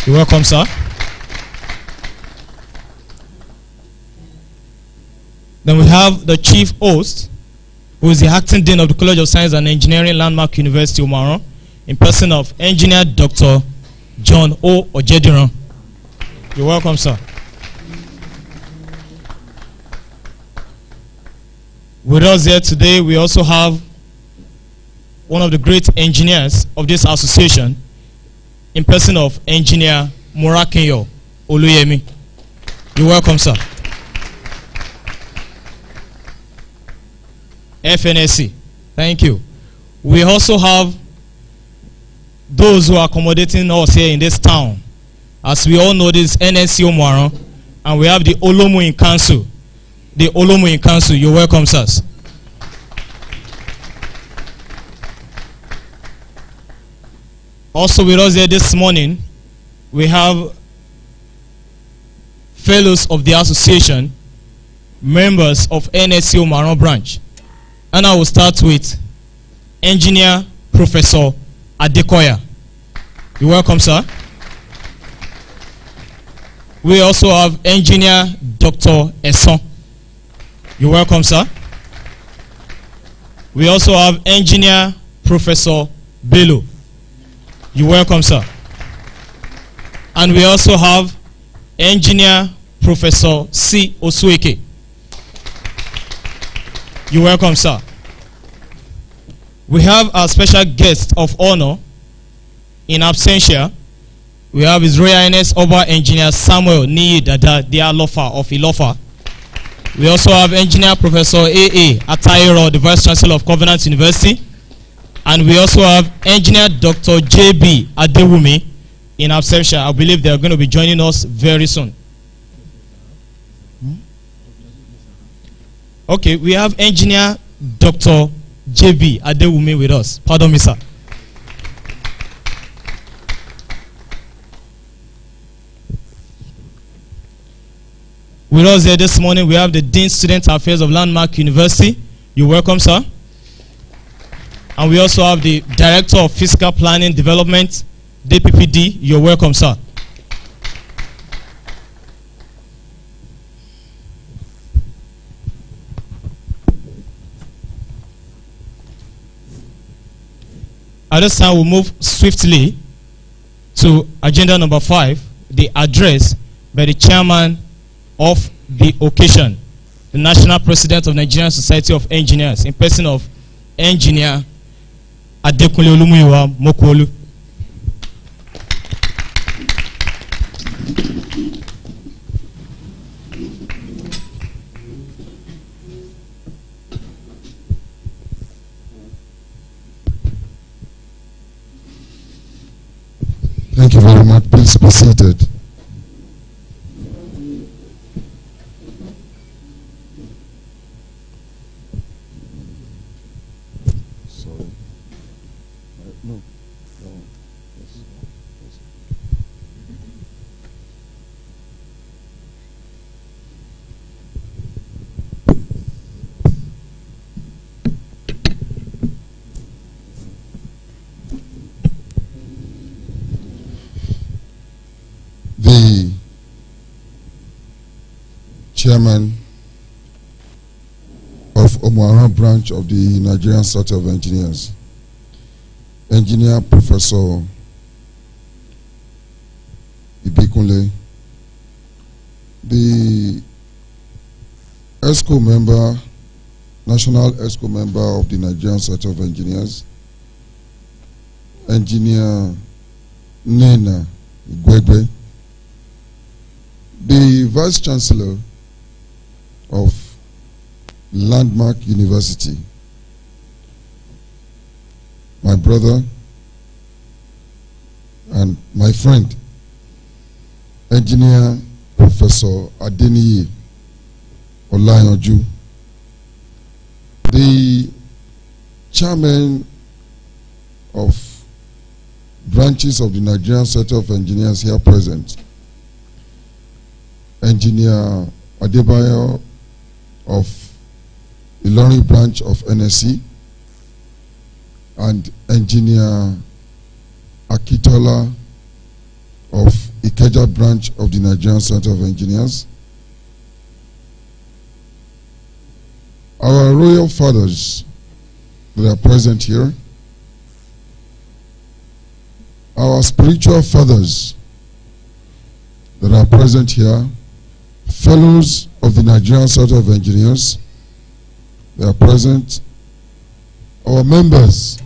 You're welcome, sir. Then we have the chief host, who is the acting dean of the College of Science and Engineering, Landmark University, Omu-Aran, in person of Engineer Dr. John O. Ojediran. You're welcome, sir. With us here today, we also have one of the great engineers of this association, in person of Engineer Morakinyo Oluyemi. You're welcome, sir. FNSC, thank you. We also have those who are accommodating us here in this town. As we all know, this NSC Omu-Aran, and we have the Olomu in Council. The Olomu in Council, you're welcome, sirs. Also with us here this morning, we have fellows of the association, members of NSC Omu-Aran branch. And I will start with Engineer Professor Adekoya. You're welcome, sir. We also have Engineer Dr. Esson. You're welcome, sir. We also have Engineer Professor Bello. You're welcome, sir. And we also have Engineer Professor C. Osueke. You're welcome, sir. We have our special guest of honor in absentia. We have His Royal Highness Oba Engineer Samuel Niyi Dada Dialofa of Ilofa. We also have Engineer Professor A.A. Atayero, the Vice Chancellor of Covenant University. And we also have Engineer Dr. J.B. Adewumi in absentia. I believe they are going to be joining us very soon. Okay, we have Engineer Dr. J.B. Adewumi with us. Pardon me, sir. With us here this morning, we have the Dean Student Affairs of Landmark University. You're welcome, sir. And we also have the Director of Fiscal Planning Development, DPPD. You're welcome, sir. At this time, we'll move swiftly to agenda number 5, the address by the chairman of the occasion, the National President of Nigerian Society of Engineers, in person of Engineer Adekunle Olumuyiwa Mokolu. Thank you very much. Please be seated. Sorry. No. The chairman of Omu-Aran branch of the Nigerian Society of Engineers, Engineer Professor Ibikunle, the ESCO member, National ESCO member of the Nigerian Society of Engineers, Engineer Nena Igwegbe, the Vice Chancellor of Landmark University, my brother and my friend, Engineer Professor Adeniyi Olayanju, the chairman of branches of the Nigerian Society of Engineers here present, Engineer Adebayo of Ilorin branch of NSC, and Engineer Akitola of Ikeja branch of the Nigerian Center of Engineers. Our royal fathers that are present here, our spiritual fathers that are present here, fellows of the Nigerian Center of Engineers that are present, our members,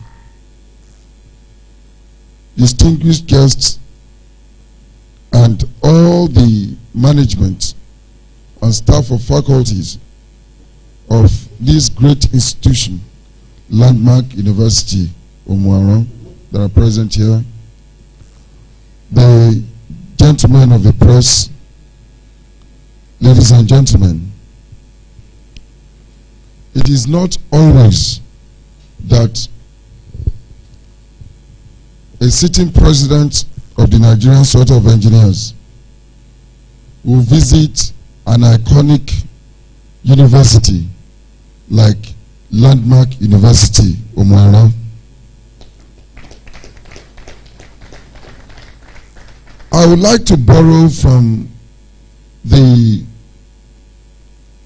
distinguished guests, and all the management and staff of faculties of this great institution, Landmark University, Omu-Aran, that are present here, the gentlemen of the press, ladies and gentlemen, it is not always that a sitting president of the Nigerian Center of Engineers will visit an iconic university like Landmark University, Omu-Aran. I would like to borrow from the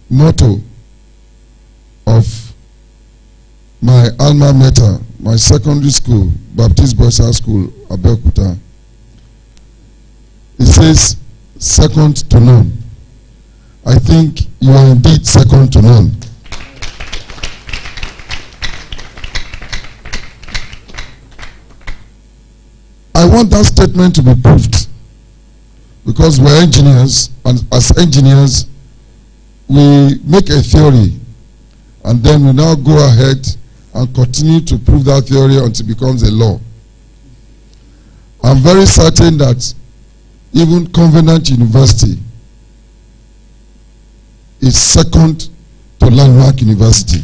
motto of my alma mater, my secondary school, Baptist Boys High School, Abeokuta. It says, second to none. I think you are indeed second to none. I want that statement to be proved, because we're engineers, and as engineers, we make a theory, and then we now go ahead and continue to prove that theory until it becomes a law. I'm very certain that even Covenant University is second to Landmark University.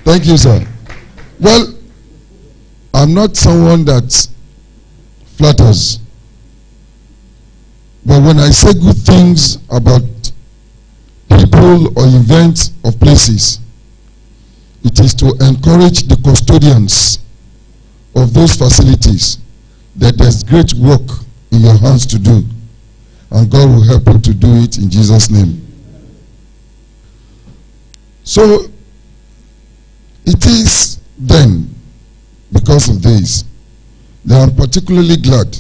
Thank you, sir. Well, I'm not someone that flatters, but when I say good things about people or events or places, it is to encourage the custodians of those facilities that there's great work in your hands to do, and God will help you to do it in Jesus' name. So it is then, because of this, that I'm particularly glad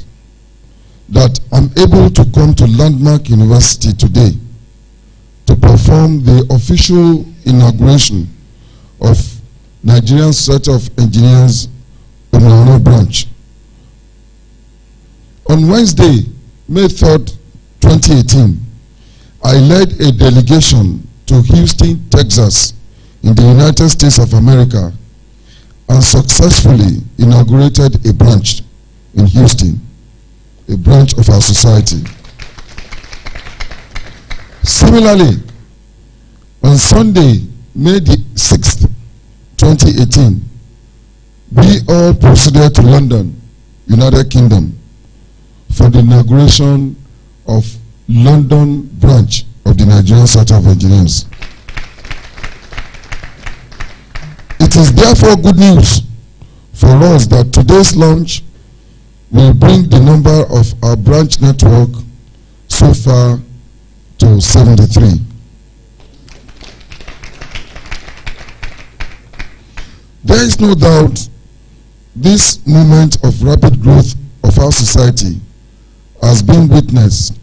that I'm able to come to Landmark University today to perform the official inauguration of Nigerian Center of Engineers, Omu-Aran branch. On Wednesday, May 3rd, 2018, I led a delegation to Houston, Texas, in the United States of America, and successfully inaugurated a branch in Houston, a branch of our society. Similarly, on Sunday, May the 6th, 2018, we all proceeded to London, United Kingdom, for the inauguration of London branch of the Nigerian Center of Engineers. It is therefore good news for us that today's launch will bring the number of our branch network so far to 73. There is no doubt this moment of rapid growth of our society has been witnessed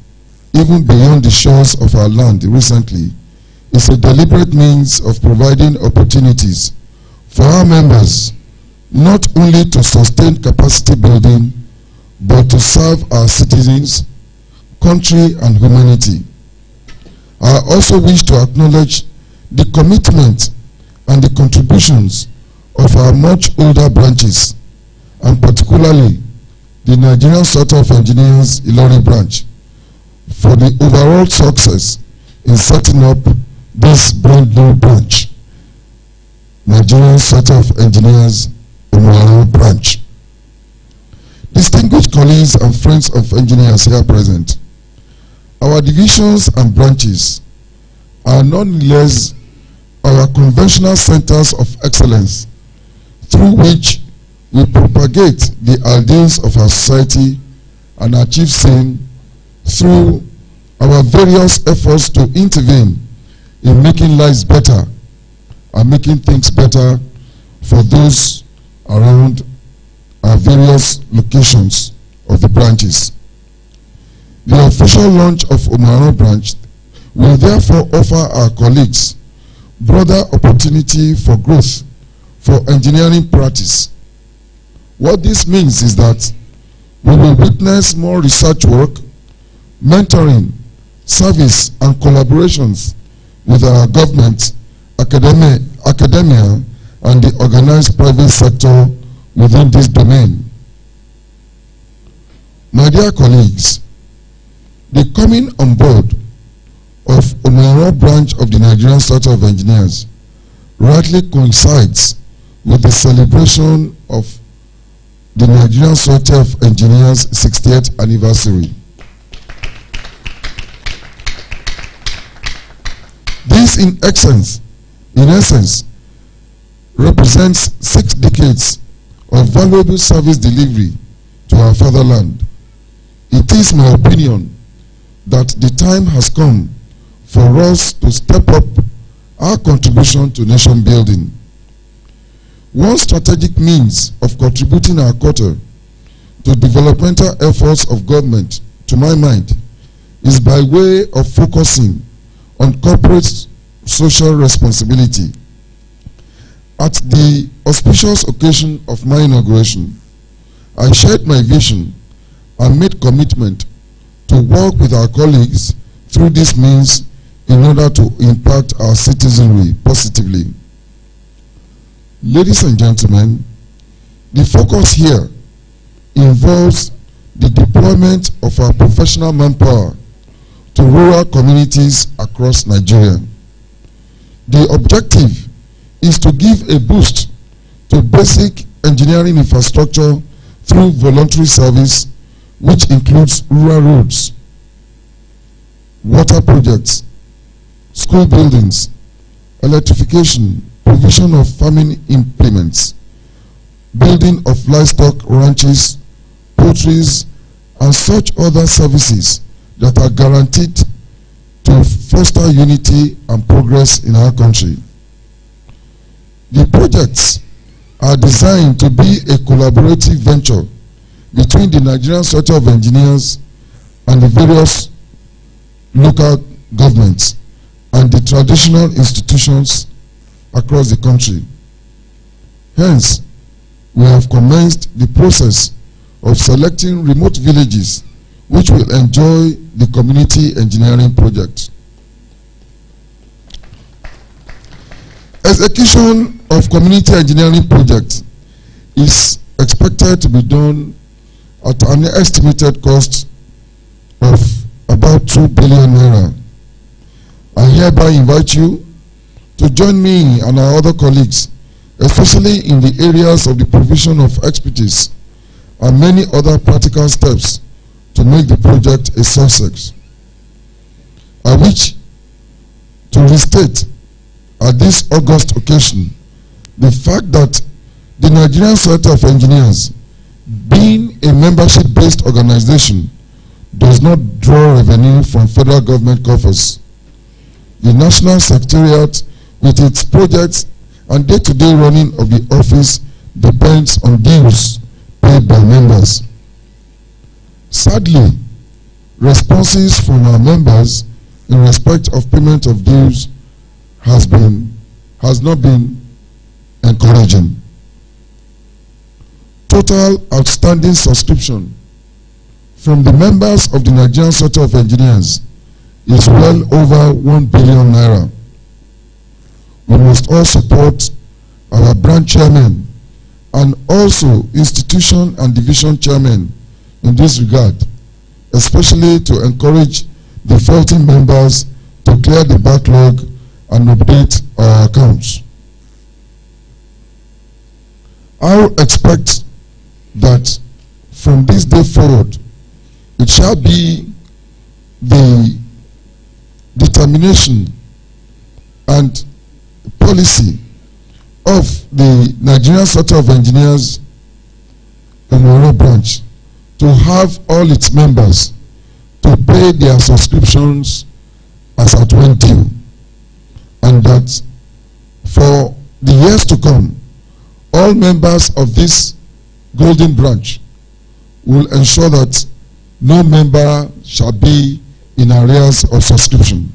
even beyond the shores of our land recently. It's a deliberate means of providing opportunities for our members not only to sustain capacity building, but to serve our citizens, country, and humanity. I also wish to acknowledge the commitment and the contributions of our much older branches, and particularly the Nigerian Center of Engineers Ilori branch, for the overall success in setting up this brand new branch, Nigerian Center of Engineers Omu-Aran branch. Distinguished colleagues and friends of engineers here present, our divisions and branches are nonetheless our conventional centers of excellence through which we propagate the ideals of our society and achieve same through our various efforts to intervene in making lives better and making things better for those around our various locations of the branches. The official launch of Omu-Aran branch will therefore offer our colleagues broader opportunity for growth for engineering practice. What this means is that we will witness more research work, mentoring, service and collaborations with our government, academia and the organized private sector within this domain. My dear colleagues, the coming on board of Omu-Aran branch of the Nigerian Society of Engineers rightly coincides with the celebration of the Nigerian Society of Engineers 60th anniversary. This in essence represents 6 decades of valuable service delivery to our fatherland. It is my opinion that the time has come for us to step up our contribution to nation building. One strategic means of contributing our quota to developmental efforts of government, to my mind, is by way of focusing on corporate social responsibility. At the auspicious occasion of my inauguration, I shared my vision and made commitment to work with our colleagues through this means in order to impact our citizenry positively. Ladies and gentlemen, the focus here involves the deployment of our professional manpower to rural communities across Nigeria. The objective is to give a boost to basic engineering infrastructure through voluntary service, which includes rural roads, water projects, school buildings, electrification, provision of farming implements, building of livestock ranches, poultries, and such other services that are guaranteed to foster unity and progress in our country. The projects are designed to be a collaborative venture between the Nigerian Society of Engineers and the various local governments and the traditional institutions across the country. Hence, we have commenced the process of selecting remote villages which will enjoy the community engineering project. Execution of community engineering project is expected to be done at an estimated cost of about 2 billion naira. I hereby invite you to join me and our other colleagues, especially in the areas of the provision of expertise and many other practical steps to make the project a success. I wish to restate at this August occasion the fact that the Nigerian Society of Engineers, being a membership-based organization, does not draw revenue from federal government coffers. The National Secretariat, with its projects and day-to-day running of the office, depends on dues paid by members. Sadly, responses from our members in respect of payment of dues has not been encouraging. Total outstanding subscription from the members of the Nigerian Society of Engineers is well over 1 billion naira. We must all support our branch chairman and also institution and division chairman in this regard, especially to encourage defaulting members to clear the backlog and update our accounts. I expect that from this day forward, it shall be the determination and policy of the Nigerian Society of Engineers Omu-Aran branch to have all its members to pay their subscriptions as at when due, and that for the years to come, all members of this golden branch will ensure that no member shall be in arrears of subscription.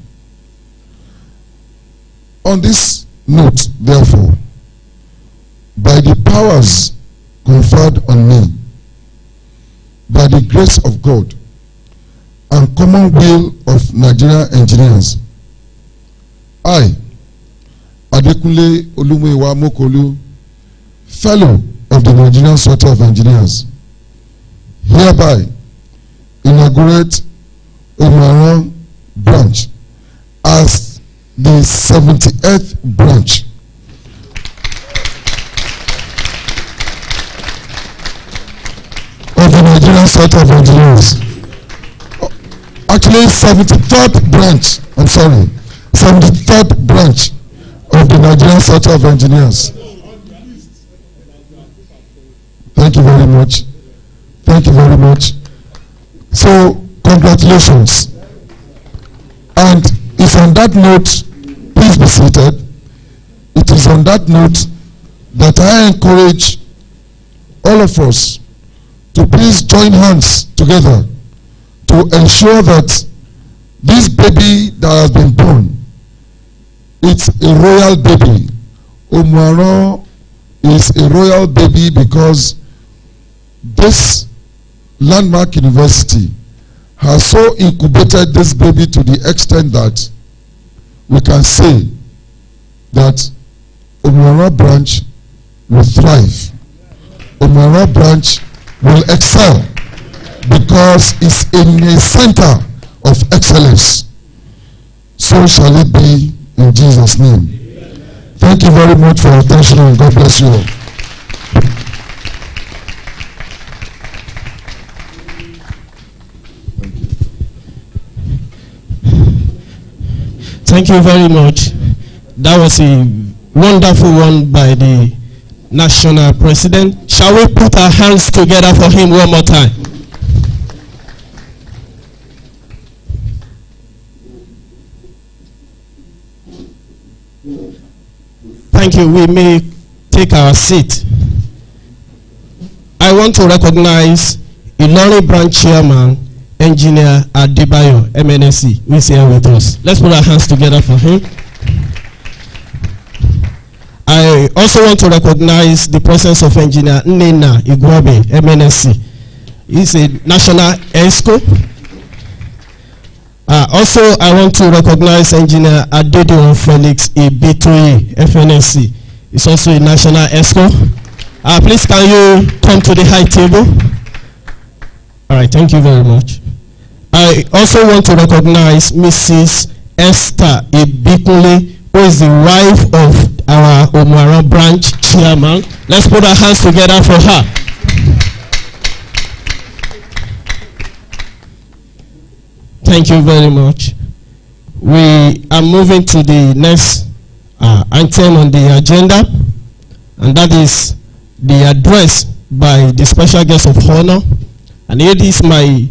On this note, therefore, by the powers conferred on me, by the grace of God and common will of Nigerian engineers, I, Adekunle Olumuyiwa Mokolu, fellow of the Nigerian Society of Engineers, hereby inaugurate Omu-Aran branch as the 78th branch of the Nigerian Society of Engineers. Actually, 73rd branch, I'm sorry, 73rd branch of the Nigerian Society of Engineers. Thank you very much. Thank you very much. So, congratulations. And it's on that note, please be seated. It is on that note that I encourage all of us to please join hands together to ensure that this baby that has been born, it's a royal baby. Omu-Aran is a royal baby because this landmark university has so incubated this baby to the extent that we can say that Omu-Aran branch will thrive. Omu-Aran branch will excel because it's in a center of excellence. So shall it be in Jesus' name. Thank you very much for your attention, and God bless you all. Thank you very much. That was a wonderful one by the national president. Shall we put our hands together for him one more time? Thank you. We may take our seat. I want to recognize Ilori branch chairman, Engineer Adebayo, MNSC, who is here with us. Let's put our hands together for him. I also want to recognize the presence of Engineer Nnena Igwabe, MNSC. He's a national ESCO. Also, I want to recognize Engineer Adedeon Felix Ibitoye, FNSC. He's also a national ESCO. Please, can you come to the high table? All right, thank you very much. I also want to recognize Mrs. Esther Ibikunle, who is the wife of our Omu-Aran branch chairman. Let's put our hands together for her. Thank you very much. We are moving to the next item on the agenda, and that is the address by the special guest of honor. And it is my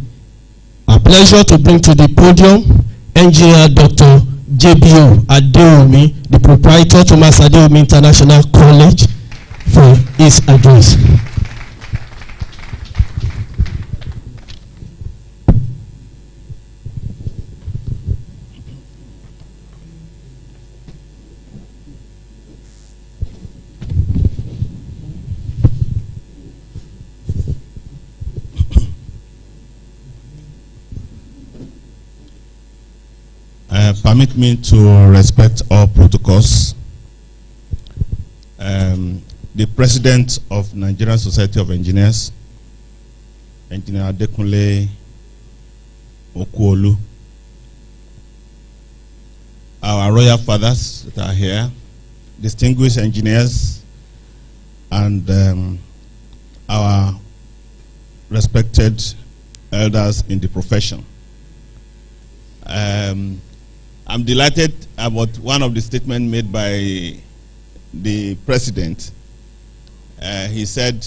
pleasure to bring to the podium Engineer Dr. JBO Adeomi, the proprietor Thomas Adeomi International College, for his address. Permit me to respect all protocols. The President of Nigerian Society of Engineers, Engineer Adekunle Okuolu, our royal fathers that are here, distinguished engineers, and our respected elders in the profession. I'm delighted about one of the statements made by the president, he said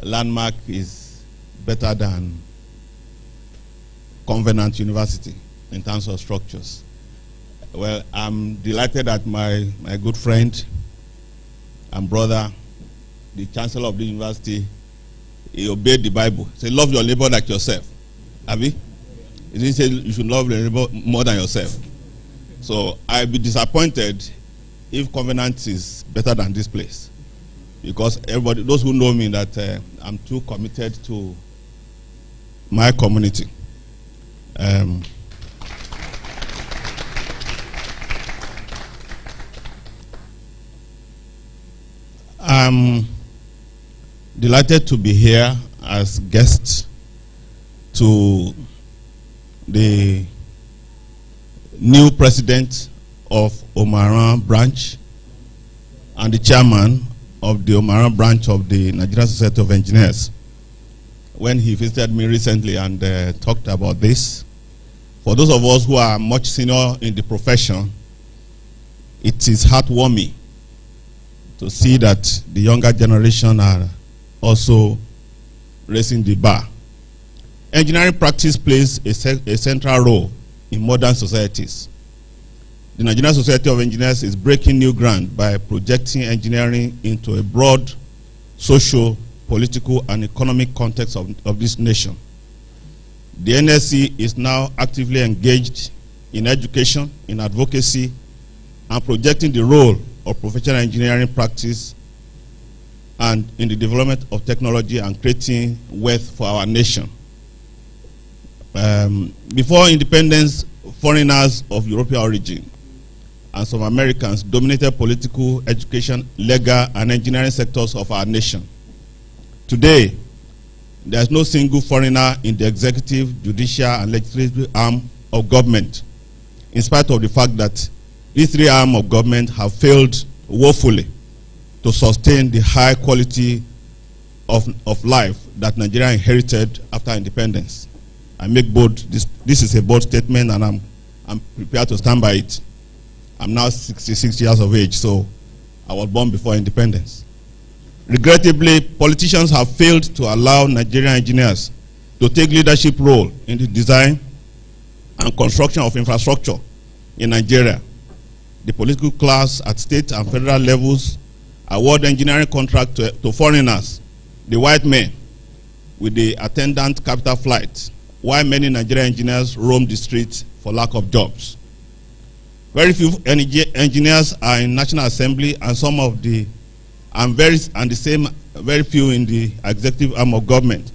Landmark is better than Covenant University in terms of structures. Well, I'm delighted that my good friend and brother, the chancellor of the university, he obeyed the Bible. He said, love your neighbor like yourself. Abi? He didn't say you should love your neighbor more than yourself. So I'll be disappointed if Covenant is better than this place. Because everybody, those who know me, that I'm too committed to my community. I'm delighted to be here as guest to the new president of Omu-Aran branch and the chairman of the Omu-Aran branch of the Nigerian Society of Engineers. When he visited me recently and talked about this, for those of us who are much senior in the profession, it is heartwarming to see that the younger generation are also raising the bar. Engineering practice plays a central role in modern societies. The Nigerian Society of Engineers is breaking new ground by projecting engineering into a broad social, political, and economic context of this nation. The NSE is now actively engaged in education, in advocacy, and projecting the role of professional engineering practice and in the development of technology and creating wealth for our nation. Before independence, foreigners of European origin and some Americans dominated political, education, legal, and engineering sectors of our nation. Today, there is no single foreigner in the executive, judicial, and legislative arm of government, in spite of the fact that these three arms of government have failed woefully to sustain the high quality of life that Nigeria inherited after independence. I make bold, this is a bold statement, and I'm prepared to stand by it. I'm now 66 years of age, so I was born before independence. Regrettably, politicians have failed to allow Nigerian engineers to take leadership role in the design and construction of infrastructure in Nigeria. The political class at state and federal levels award engineering contract to foreigners, the white men, with the attendant capital flight, while many Nigerian engineers roam the streets for lack of jobs. Very few engineers are in National Assembly, and some of the very few in the executive arm of government.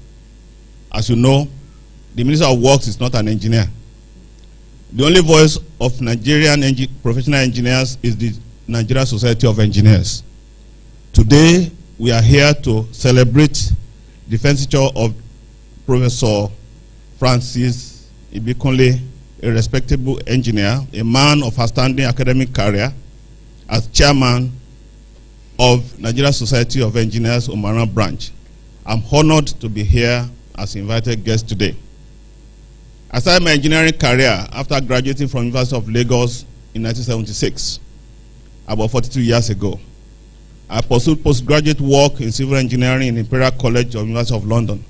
As you know, the Minister of Works is not an engineer. The only voice of Nigerian professional engineers is the Nigerian Society of Engineers. Today, we are here to celebrate the venture of Professor Francis Ibikunle, a respectable engineer, a man of outstanding academic career, as chairman of Nigeria Society of Engineers Omu-Aran branch. I'm honored to be here as invited guest today. I started my engineering career after graduating from University of Lagos in 1976, about 42 years ago. I pursued postgraduate work in civil engineering in Imperial College of University of London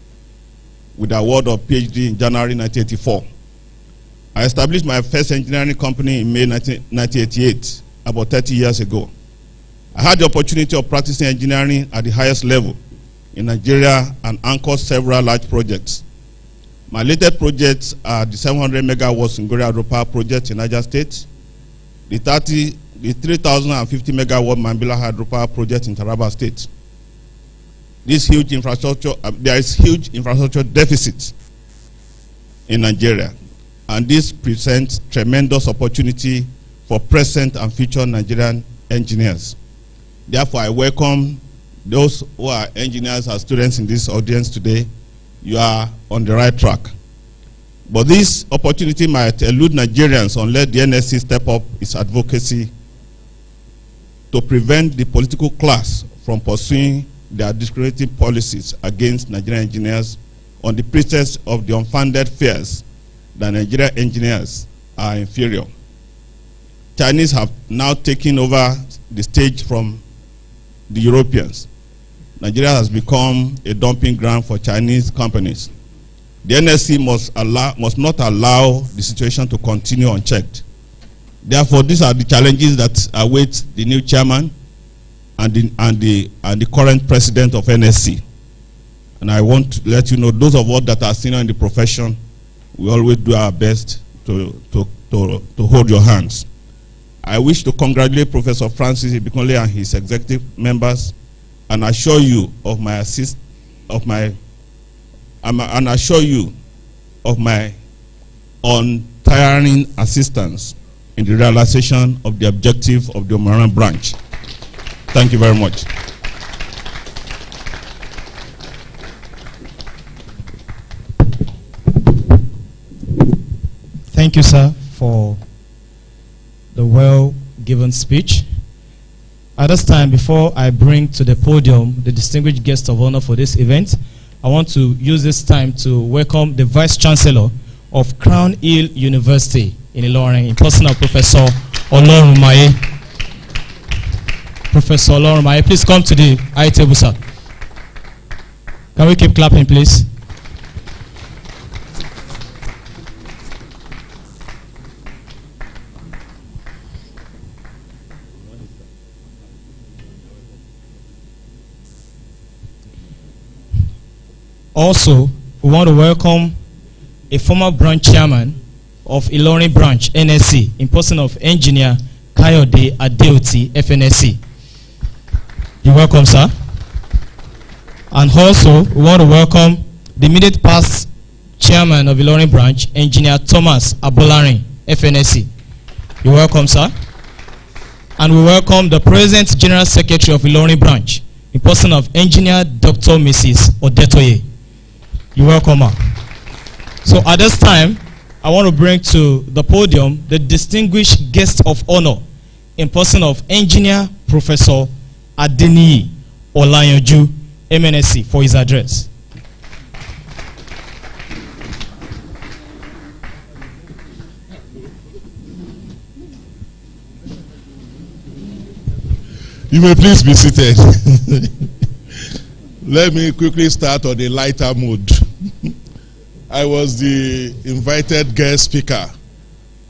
with the award of PhD in January 1984. I established my first engineering company in May 1988, about 30 years ago. I had the opportunity of practicing engineering at the highest level in Nigeria and anchored several large projects. My latest projects are the 700 megawatts Ngori Hydropower project in Niger State, the 3,050 megawatt Mambila Hydropower project in Taraba State. This huge infrastructure, there is huge infrastructure deficit in Nigeria, and this presents tremendous opportunity for present and future Nigerian engineers. Therefore, I welcome those who are engineers as students in this audience today. You are on the right track. But this opportunity might elude Nigerians unless the NSC step up its advocacy to prevent the political class from pursuing their discriminating policies against Nigerian engineers on the pretext of the unfounded fears that Nigerian engineers are inferior. Chinese have now taken over the stage from the Europeans. Nigeria has become a dumping ground for Chinese companies. The NSC must not allow the situation to continue unchecked. Therefore, these are the challenges that await the new chairman and the current president of NSC. And I want to let you know, those of us that are senior in the profession, we always do our best to hold your hands. I wish to congratulate Professor Francis Ibikunle and his executive members, and assure you of my untiring assistance in the realization of the objective of the Omu-Aran branch. Thank you very much. Thank you, sir, for the well-given speech. At this time, before I bring to the podium the distinguished guest of honor for this event, I want to use this time to welcome the Vice Chancellor of Crown Hill University in Ilorin, in person of Professor Olorumaye. Professor Olorumaye, please come to the high table, sir. Can we keep clapping, please? Also, we want to welcome a former branch chairman of Ilorin branch, NSC, in person of Engineer Kayode Adeoti, FNSC. You're welcome, sir. And also, we want to welcome the immediate past chairman of Ilorin branch, Engineer Thomas Abolarin, FNSC. You're welcome, sir. And we welcome the present General Secretary of Ilorin branch, in person of Engineer Dr. Mrs. Odetoye. You're welcome, ma. So at this time, I want to bring to the podium the distinguished guest of honor in person of Engineer Professor Adeniyi Olayanju, MNSC, for his address. You may please be seated. Let me quickly start on a lighter mood. I was the invited guest speaker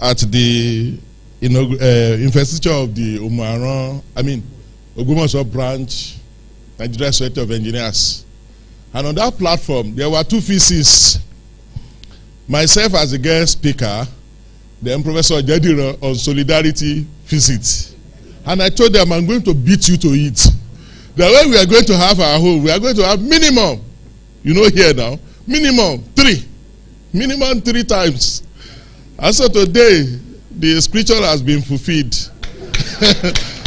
at the investiture of the Omu-Aran, Ogbomoso branch, Nigeria Society of Engineers. And on that platform, there were two theses. Myself as a guest speaker, then Professor Jediro on solidarity visit. And I told them, I'm going to beat you to it. The way we are going to have our home, we are going to have minimum, here now, minimum 3 times. And so today, the scripture has been fulfilled.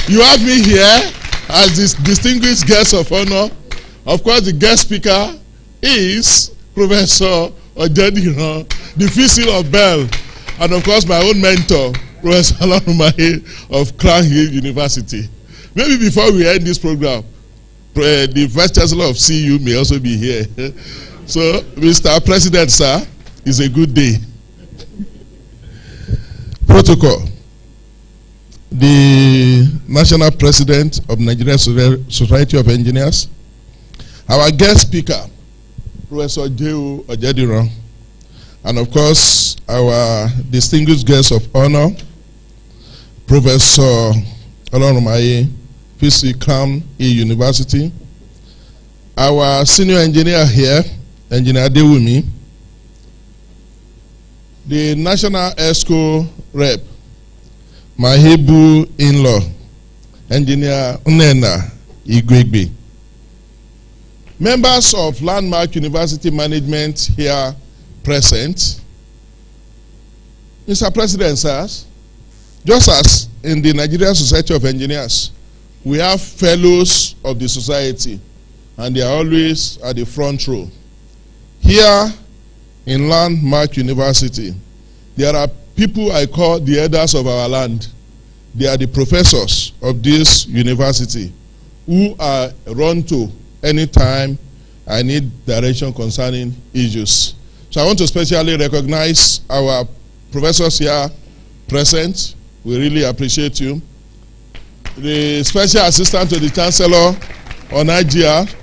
You have me here as this distinguished guest of honor. Of course, the guest speaker is Professor Ojediro, the Fissile of Bell, and of course, my own mentor, Professor Olorumaye of Crown Hill University. Maybe before we end this program, the Vice Chancellor of CU may also be here. So, Mr. President, sir, it's a good day. Protocol. The National President of Nigeria Society of Engineers, our guest speaker, Professor J.O. Ojediro, and of course, our distinguished guest of honor, Professor Olorumaye, PC Crown Hill University, our senior engineer here, Engineer Dewumi, the National ESCO rep, my Hebrew in-law, Engineer Unena Igwegbe, members of Landmark University Management here present. Mr. President, sirs, just as in the Nigeria Society of Engineers, we have fellows of the society, and they are always at the front row. Here in Landmark University, there are people I call the elders of our land. They are the professors of this university who are run to anytime I need direction concerning issues. So I want to specially recognize our professors here present. We really appreciate you. the Special Assistant to the Chancellor on IGR,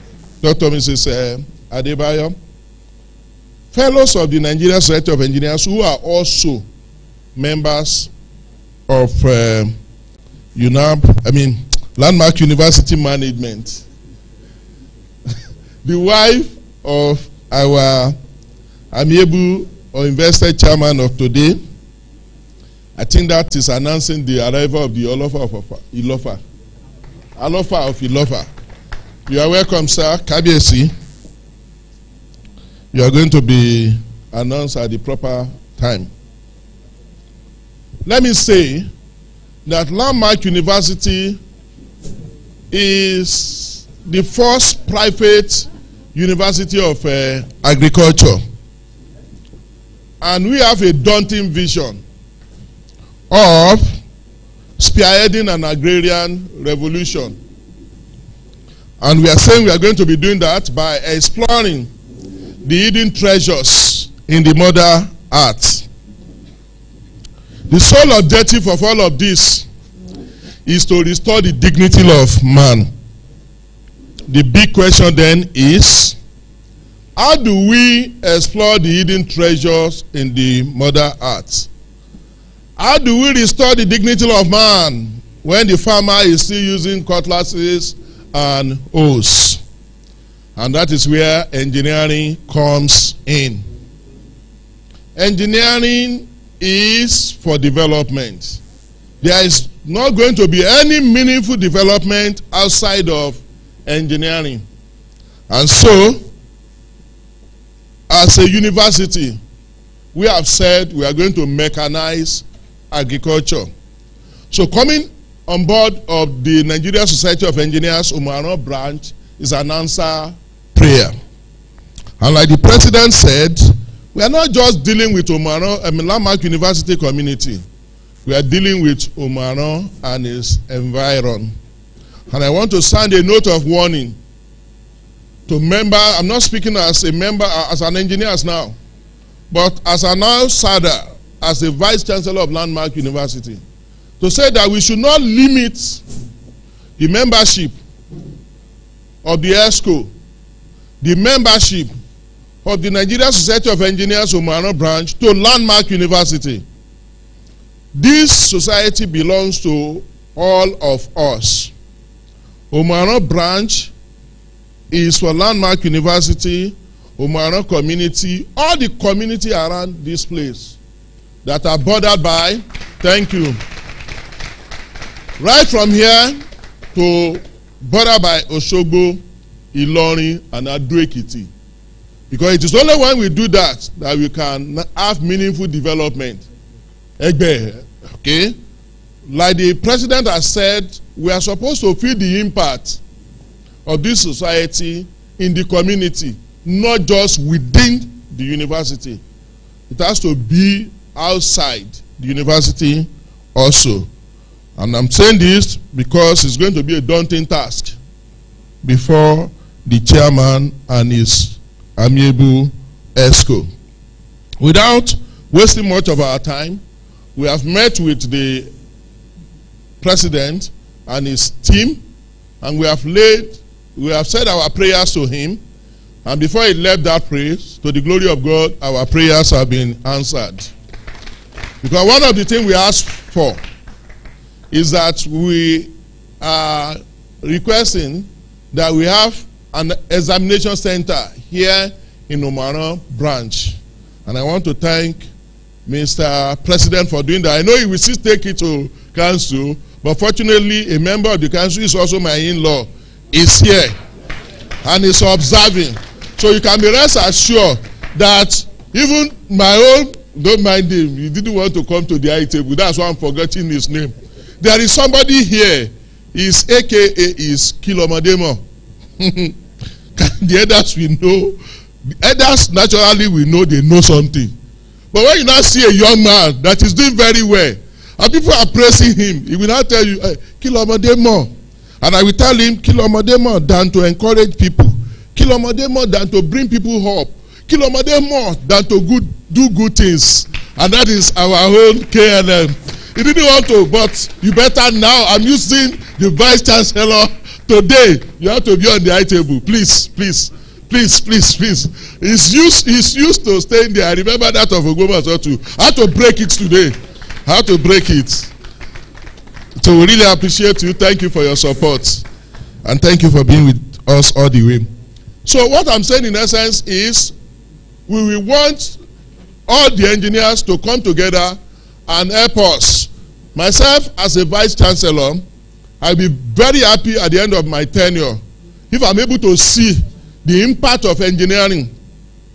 Dr. Mrs. Adebayo, fellows of the Nigerian Society of Engineers who are also members of Landmark University Management, the wife of our amiable or invested chairman of today. I think that is announcing the arrival of the Alofa of Ilofa. Alofa of Ilofa. You are welcome, sir. Kabiesi. You are going to be announced at the proper time. Let me say that Landmark University is the first private university of agriculture. And we have a daunting vision of spearheading an agrarian revolution. And we are saying we are going to be doing that by exploring the hidden treasures in the mother earth. The sole objective of all of this is to restore the dignity of man. The big question then is, how do we explore the hidden treasures in the mother earth? How do we restore the dignity of man when the farmer is still using cutlasses and hoes? And that is where engineering comes in. Engineering is for development. There is not going to be any meaningful development outside of engineering. And so, as a university, we have said we are going to mechanize agriculture. So coming on board of the Nigeria Society of Engineers Omu-Aran branch is an answer prayer. And like the president said, we are not just dealing with Omu-Aran, Landmark University community. We are dealing with Omu-Aran and his environ. And I want to sound a note of warning to member. I'm not speaking as a member, as an engineer now, but as an outsider, as the Vice Chancellor of Landmark University, to say that we should not limit the membership of the ESCO, the membership of the Nigeria Society of Engineers Omu-Aran branch to Landmark University. This society belongs to all of us. Omu-Aran branch is for Landmark University, Omu-Aran community, all the community around this place that are bordered by, thank you, right from here to border by Osogbo, Ilorin, and Ado-Ekiti. Because it is only when we do that that we can have meaningful development. Okay? Like the president has said, we are supposed to feel the impact of this society in the community, not just within the university. It has to be outside the university also. And I'm saying this because it's going to be a daunting task before the chairman and his amiable ESCO. Without wasting much of our time, we have met with the president and his team, and we have said our prayers to him, and before he left that praise, to the glory of God, our prayers have been answered. Because one of the things we asked for is that we are requesting that we have an examination center here in Omu-Aran branch. And I want to thank Mr. President for doing that. I know he will still take it to council, but fortunately a member of the council is also my in-law, is here and is observing. So you can be rest assured that even my own, don't mind him, he didn't want to come to the high table, that's why I'm forgetting his name. There is somebody here, his AKA is Kilomademo. The others we know, the others naturally we know they know something. But when you now see a young man that is doing very well, and people are praising him, he will not tell you, Kilomademo. And I will tell him, Kilomademo than to encourage people, Kilomademo than to bring people up, Kilomademo than to do good things. And that is our own KLM. He didn't want to, but you better now. I'm using the Vice Chancellor today. You have to be on the high table. Please, please, please, please, please. He's used to staying there. I remember that of Ogbomoso too. I had to break it today. I had to break it. So we really appreciate you. Thank you for your support. And thank you for being with us all the way. So what I'm saying in essence is we will want all the engineers to come together and help us. Myself as a Vice Chancellor, I'll be very happy at the end of my tenure if I'm able to see the impact of engineering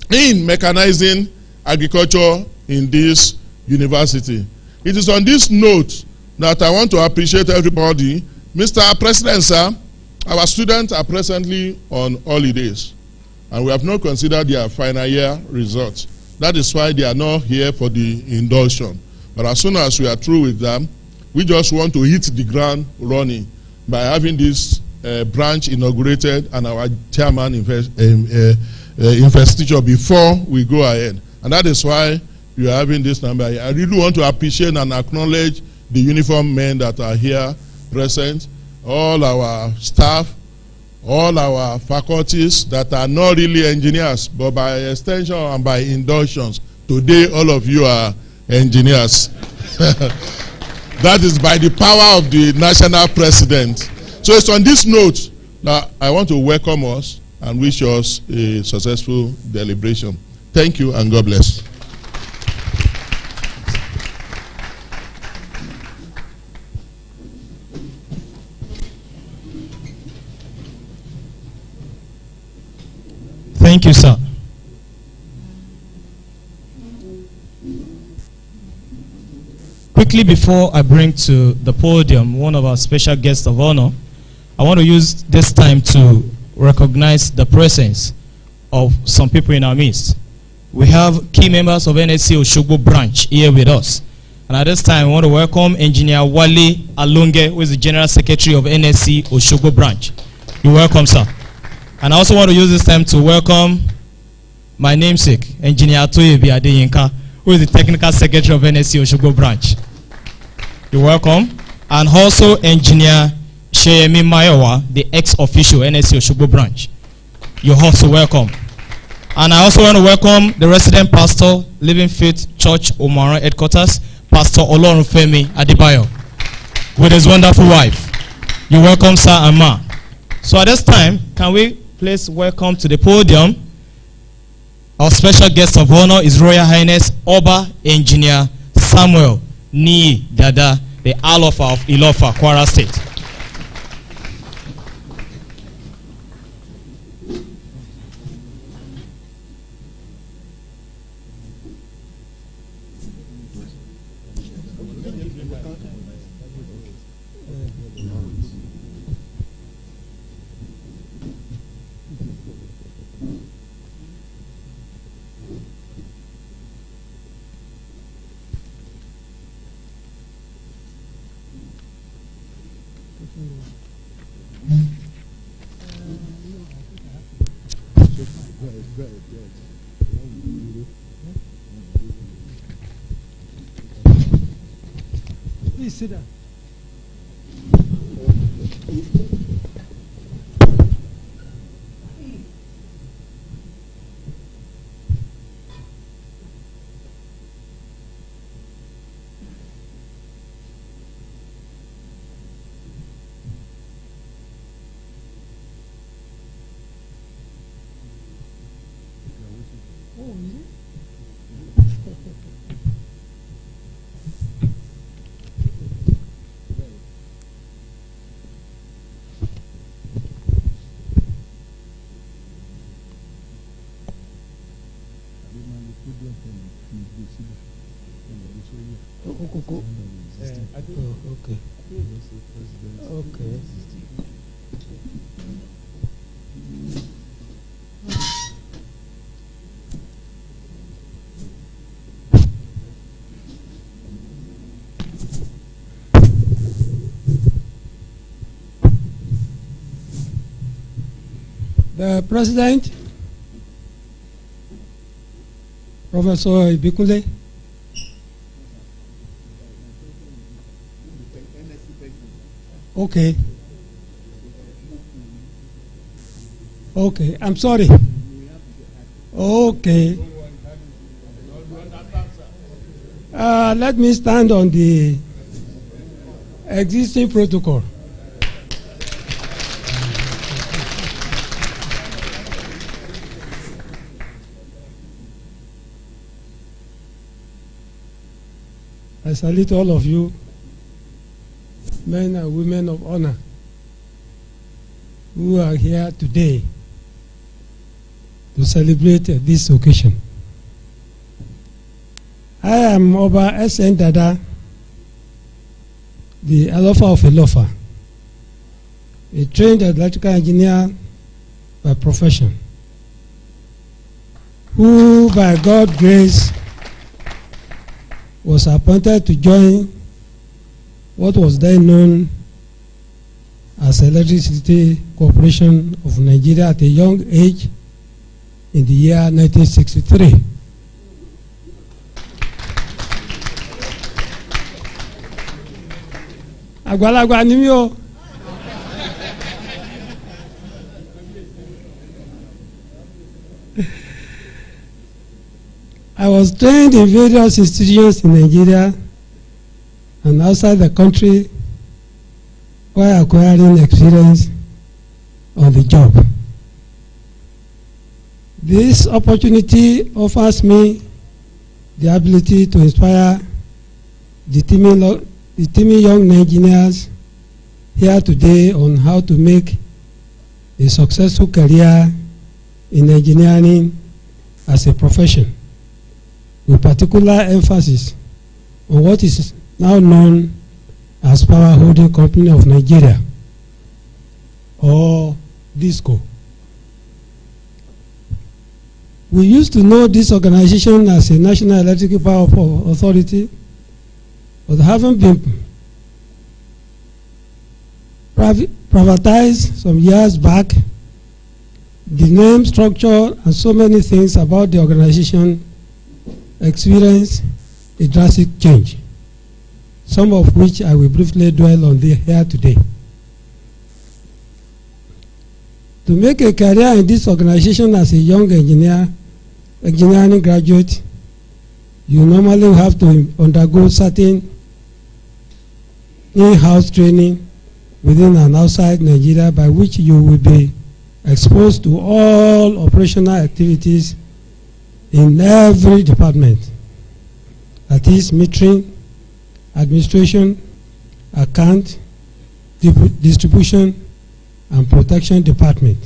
in mechanizing agriculture in this university. It is on this note that I want to appreciate everybody. Mr. President, sir, our students are presently on holidays, and we have not considered their final year results. That is why they are not here for the induction. But as soon as we are through with them, we just want to hit the ground running by having this branch inaugurated and our chairman investiture before we go ahead. And that is why we are having this number. I really want to appreciate and acknowledge the uniformed men that are here present, all our staff, all our faculties that are not really engineers, but by extension and by inductions. Today, all of you are engineers. That is by the power of the national president. So it's on this note that I want to welcome us and wish us a successful deliberation. Thank you and God bless. Thank you, sir. Quickly, before I bring to the podium one of our special guests of honor, I want to use this time to recognize the presence of some people in our midst. We have key members of NSC Oshogbo branch here with us. And at this time, I want to welcome Engineer Wale Alonge, who is the General Secretary of NSC Oshogbo branch. You're welcome, sir. And I also want to use this time to welcome my namesake, Engineer Toyebi Adeyinka, who is the Technical Secretary of NSC Oshogbo branch. You're welcome. And also Engineer Sheyemi Mayowa, the ex-official NSC Oshogbo branch. You're also welcome. And I also want to welcome the resident pastor, Living Faith Church Omu-Aran headquarters, Pastor Olorunfemi Adebayo, with his wonderful wife. You're welcome, sir and ma. So at this time, can we please welcome to the podium our special guest of honor is Royal Highness Oba Engineer Samuel Ni Dada, the Alofa of Ilofa, Kwara State. Please sit down. Okay. Okay. The President, Professor Ibikunle, Okay. Okay, I'm sorry. Okay. Let me stand on the existing protocol. I salute all of you, men and women of honor, who are here today to celebrate this occasion. I am Oba S.N. Dada, the Alofa of Ilofa, a trained electrical engineer by profession, who by God's grace was appointed to join what was then known as Electricity Corporation of Nigeria at a young age in the year 1963. Àgbàlagbà ni mí o. I was trained in various institutions in Nigeria and outside the country while acquiring experience on the job. This opportunity offers me the ability to inspire the teeming young engineers here today on how to make a successful career in engineering as a profession, with particular emphasis on what is now known as Power Holding Company of Nigeria, or DISCO. We used to know this organization as a National Electrical Power Authority, but having been privatized some years back, the name, structure, and so many things about the organization experienced a drastic change, some of which I will briefly dwell on here today. To make a career in this organization as a young engineering graduate, you normally have to undergo certain in-house training within and outside Nigeria, by which you will be exposed to all operational activities in every department, that is metering, administration, account, distribution, and protection department.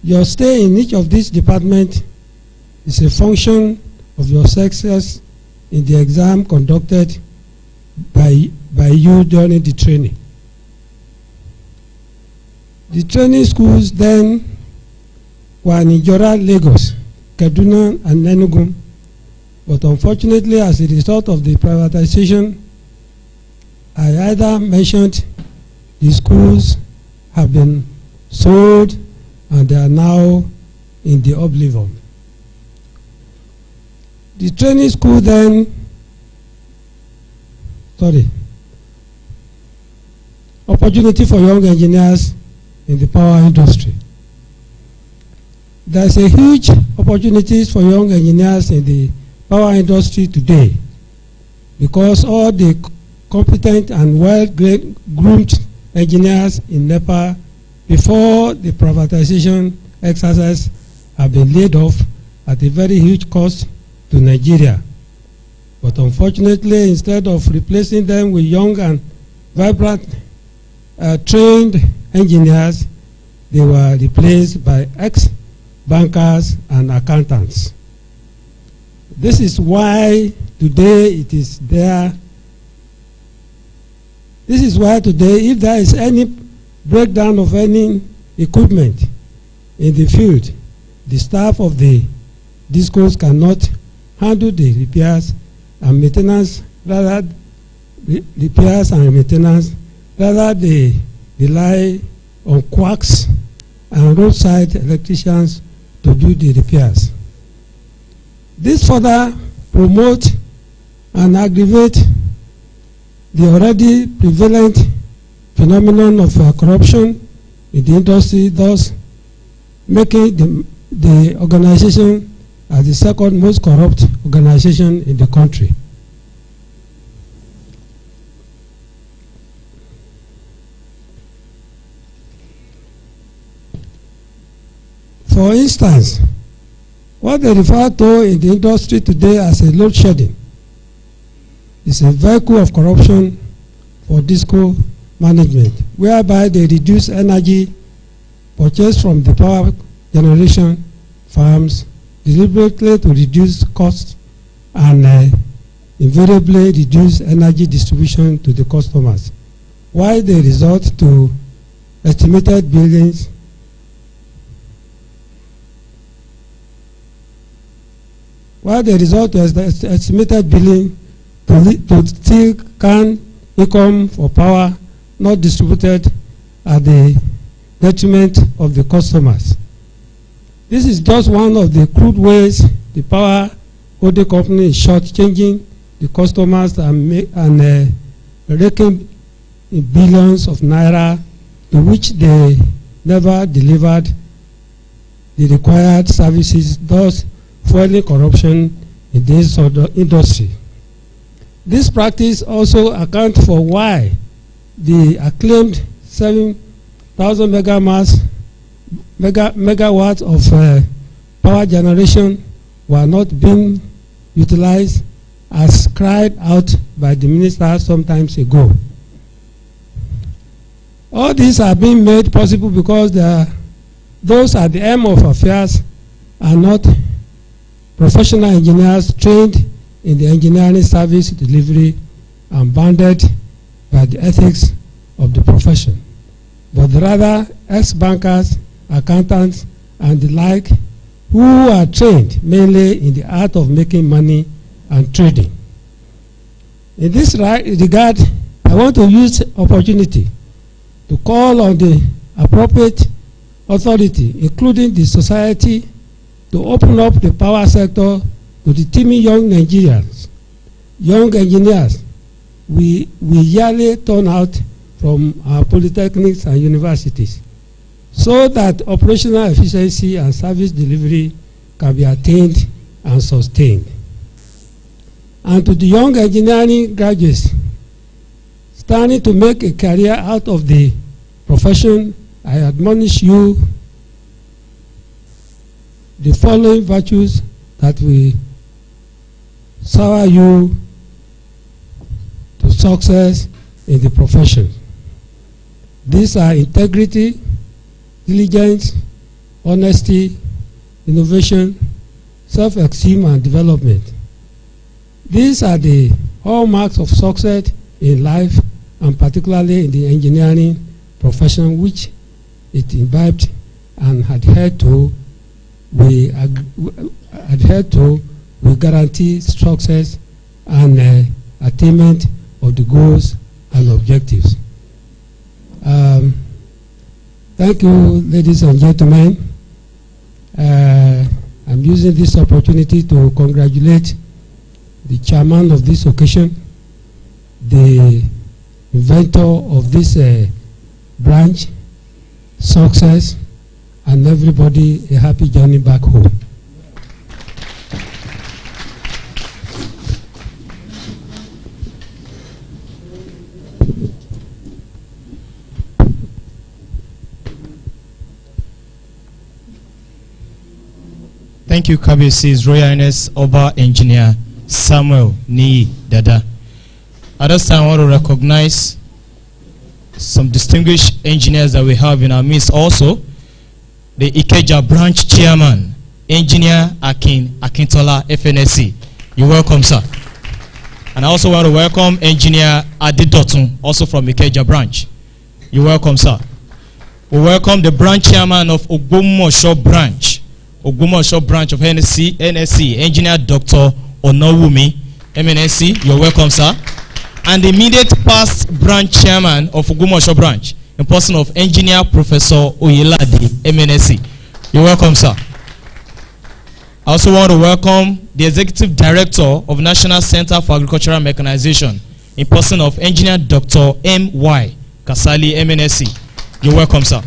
Your stay in each of these departments is a function of your success in the exam conducted by you during the training. The training schools then were in Ijora, Lagos, Kaduna, and Enugu, but unfortunately, as a result of the privatization, I either mentioned the schools have been sold and they are now in the oblivion. The training school then, opportunity for young engineers in the power industry. There's a huge opportunities for young engineers in the power industry today, because all the competent and well-groomed engineers in NEPA before the privatization exercise have been laid off at a very huge cost to Nigeria. But unfortunately, instead of replacing them with young and vibrant trained engineers, they were replaced by ex-bankers and accountants. This is why today it is there. This is why today, if there is any breakdown of any equipment in the field, the staff of the DISCOs cannot handle the repairs and maintenance, rather they rely on quacks and roadside electricians to do the repairs. This further promotes and aggravates the already prevalent phenomenon of corruption in the industry, thus making the organization as the second most corrupt organization in the country. For instance, what they refer to in the industry today as a load shedding is a vehicle of corruption for disco management, whereby they reduce energy purchased from the power generation farms deliberately to reduce costs and invariably reduce energy distribution to the customers, while they resort to estimated billings estimated billing to still can income for power not distributed at the detriment of the customers. This is just one of the crude ways the power holding company is shortchanging the customers and raking in billions of naira, to which they never delivered the required services, thus fueling corruption in this industry. This practice also accounts for why the acclaimed 7,000 megawatts of power generation were not being utilized as cried out by the minister some time ago. All these are being made possible because those at the helm of affairs are not professional engineers trained in the engineering service delivery and bounded by the ethics of the profession, but rather ex-bankers, accountants, and the like, who are trained mainly in the art of making money and trading. In this regard, I want to use the opportunity to call on the appropriate authority, including the society, to open up the power sector to the teeming young Nigerians, young engineers we yearly turn out from our polytechnics and universities, so that operational efficiency and service delivery can be attained and sustained. And to the young engineering graduates starting to make a career out of the profession, I admonish you the following virtues that will sour you to success in the profession. These are integrity, diligence, honesty, innovation, self-esteem, and development. These are the hallmarks of success in life, and particularly in the engineering profession, which it imbibed and adhered to. We guarantee success and attainment of the goals and objectives. Thank you, ladies and gentlemen. I'm using this opportunity to congratulate the chairman of this occasion, the inventor of this branch, success, and everybody a happy journey back home. Thank you, Kabiyesi's Royal Highness Oba Engineer Samuel Niyi Dada. At this time, I want to recognize some distinguished engineers that we have in our midst also. The Ikeja branch chairman, Engineer Akintola FNSC. You're welcome, sir. And I also want to welcome Engineer Adidotun, also from Ikeja branch. You're welcome, sir. We welcome the branch chairman of Ogbomoso branch of NSC, Engineer Dr. Onowumi, MNSC. You're welcome, sir. And the immediate past branch chairman of Ogbomoso branch, in person of Engineer Professor Oyelade, MNSC. You're welcome, sir. I also want to welcome the Executive Director of National Center for Agricultural Mechanization, in person of Engineer Dr. M.Y. Kasali, MNSC. You're welcome, sir.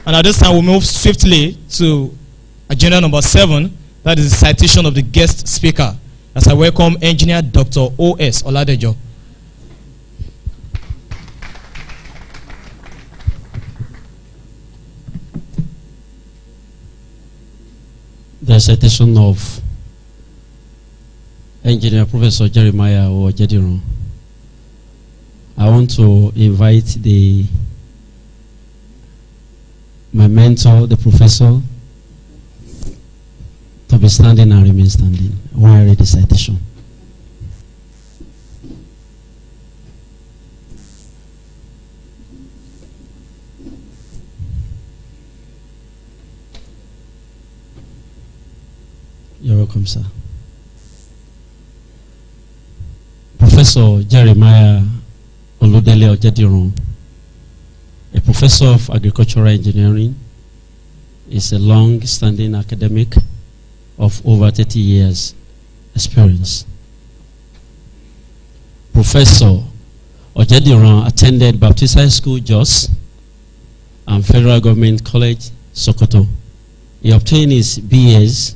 And at this time, we'll move swiftly to agenda number 7. That is the citation of the guest speaker. As I welcome Engineer Dr. O.S. Oladejo. The citation of Engineer Professor Jeremiah Ojediran. I want to invite my mentor, the professor, to be standing and remain standing when I read the citation. You're welcome, sir. Professor Jeremiah Oludele Ojediran, a professor of agricultural engineering, is a long-standing academic of over 30 years experience. Professor Ojediran attended Baptist High School, Jos, and Federal Government College, Sokoto. He obtained his BS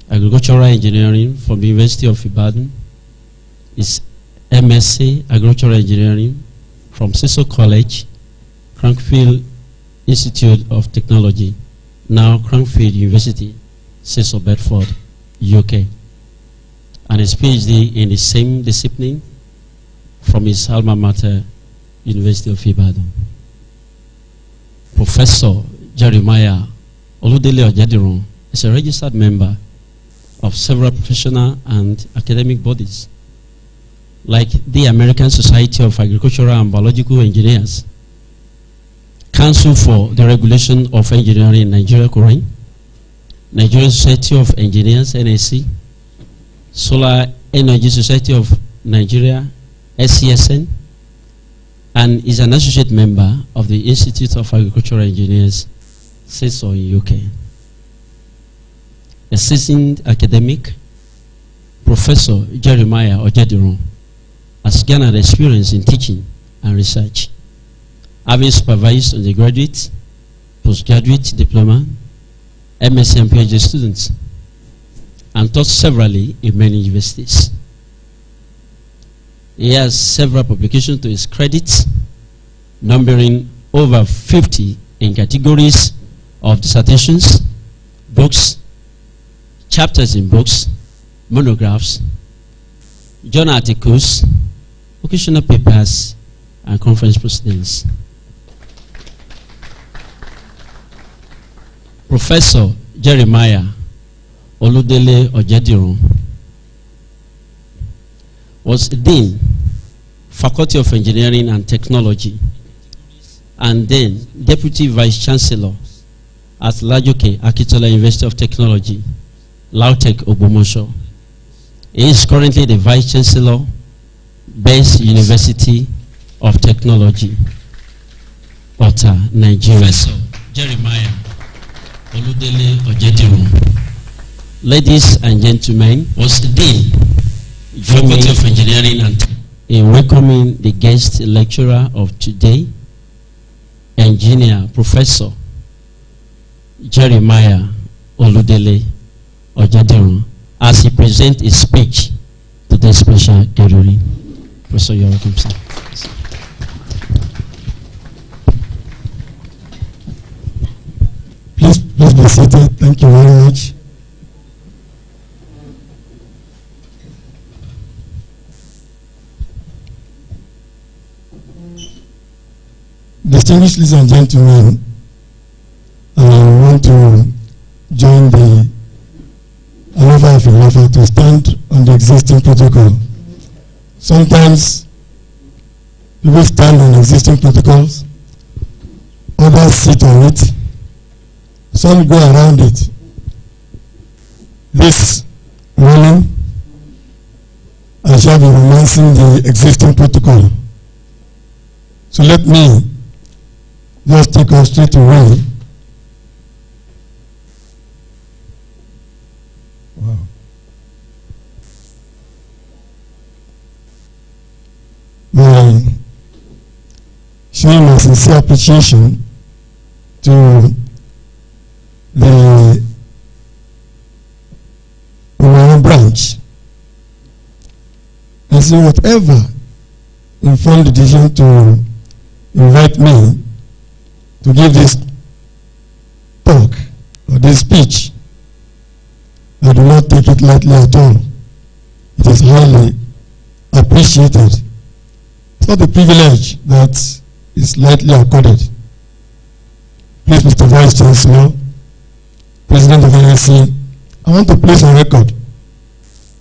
Agricultural Engineering from the University of Ibadan, his MSc Agricultural Engineering from Cecil College, Cranfield Institute of Technology, now Cranfield University, Cecil Bedford, UK, and his PhD in the same discipline from his alma mater, University of Ibadan. Professor Jeremiah Oludele Ojediran is a registered member of several professional and academic bodies, like the American Society of Agricultural and Biological Engineers, Council for the Regulation of Engineering in Nigeria, Korean, Nigerian Society of Engineers, NSC, Solar Energy Society of Nigeria, SCSN, and is an associate member of the Institute of Agricultural Engineers, CISO in UK. A seasoned academic, Professor Jeremiah Ojediran has garnered experience in teaching and research, having supervised undergraduate, postgraduate diploma, MSc and PhD students, and taught severally in many universities. He has several publications to his credit, numbering over 50 in categories of dissertations, books, chapters in books, monographs, journal articles, occasional papers, and conference proceedings. Professor Jeremiah Oludele Ojediran was Dean, Faculty of Engineering and Technology, and then Deputy Vice Chancellor at Lajoke Akitola University of Technology, Lautech, Ogbomoso. He is currently the Vice Chancellor, Base University of Technology, Ota, Nigeria. Professor Jeremiah Oludele Ojediran, ladies and gentlemen, was Dean, Faculty of Engineering and in welcoming the guest lecturer of today, Engineer Professor Jeremiah Oludele Ojediran, as he presents his speech to this special gathering. Professor, you are welcome, sir. Please be seated. Thank you very much. Distinguished ladies and gentlemen, I want to join the Alofa to stand on the existing protocol. Sometimes people stand on existing protocols, others sit on it, some go around it. This morning, I shall be romancing the existing protocol. So let me just take us straight away. Wow. My sincere appreciation to the Omu-Aran branch. And so whatever informed the decision to invite me to give this talk or this speech, I do not take it lightly at all. It is highly appreciated. It's not a privilege that is lightly accorded. Please, Mr. Vice Chancellor, President of NSC, I want to place on record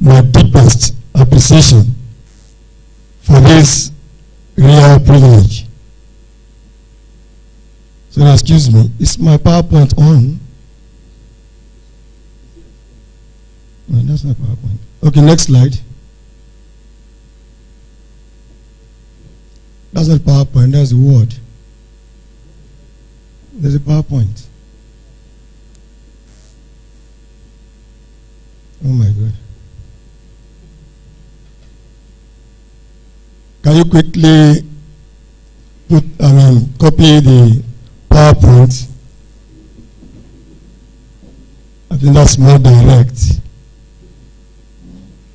my deepest appreciation for this real privilege. So excuse me, is my PowerPoint on? No, that's not PowerPoint. Okay, next slide. That's not PowerPoint, that's the word. There's a PowerPoint. Oh my God. Can you quickly copy the PowerPoint? I think that's more direct,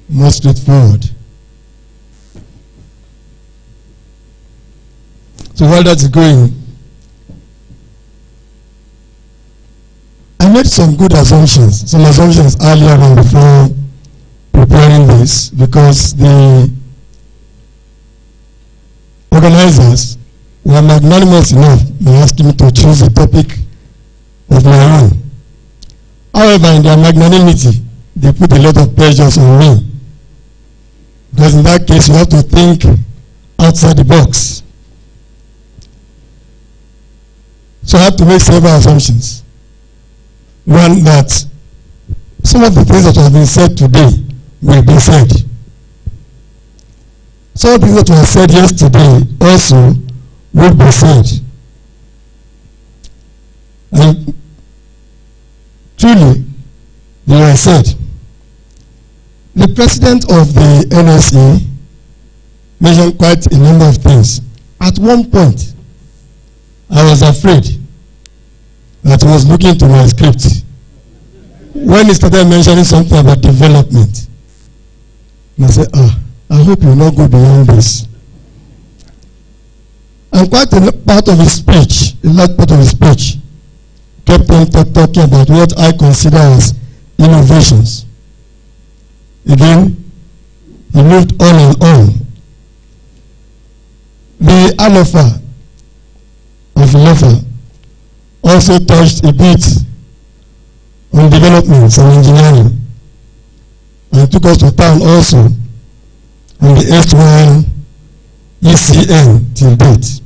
more straightforward. So while that's going, I made some good assumptions, earlier on before preparing this, because the organizers were magnanimous enough by asking me to choose a topic of my own. However, in their magnanimity, they put a lot of pressures on me, because in that case, you have to think outside the box. So I had to make several assumptions. One, that some of the things that have been said today will be said. Some of the things that were said yesterday also will be said. And truly, they were said. The president of the NSA mentioned quite a number of things. At one point, I was afraid that he was looking to my script when he started mentioning something about development. And I said, I hope you will not go beyond this. And quite a part of his speech, a large part of his speech, kept on talking about what I consider as innovations. Again, he moved on and on. The Alofa of Lofa also touched a bit on developments and engineering, and took us to town also on the S1 ECN till date.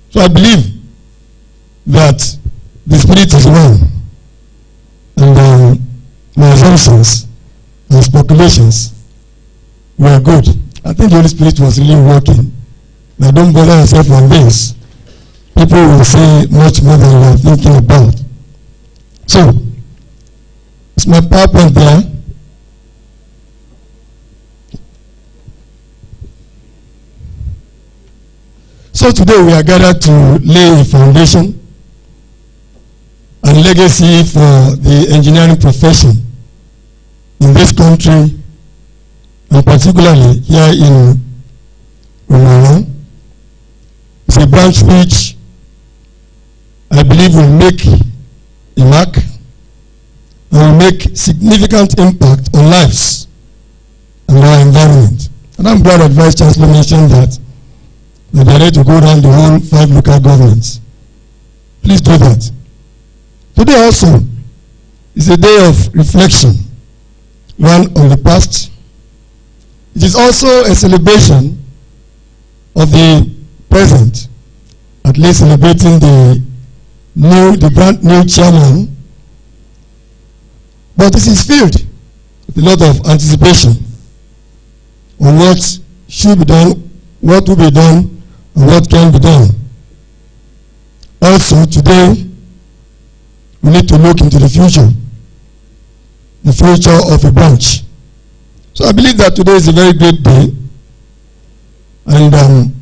So I believe that the spirit is one, and my assumptions and speculations were good. I think the Holy Spirit was really working. Now don't bother yourself on this. People will say much more than you are thinking about. So, it's my PowerPoint there. So today we are gathered to lay a foundation and legacy for the engineering profession in this country, and particularly here in Omu-Aran. It's a branch which I believe will make a mark and will make significant impact on lives and our environment. And I'm glad that Vice Chancellor mentioned that they are ready to go around the whole 5 local governments. Please do that. Today also is a day of reflection, one on the past. It is also a celebration of the present, at least celebrating the brand new chairman. But this is filled with a lot of anticipation on what should be done, what will be done, and what can be done. Also, today, we need to look into the future of a branch. So I believe that today is a very great day, and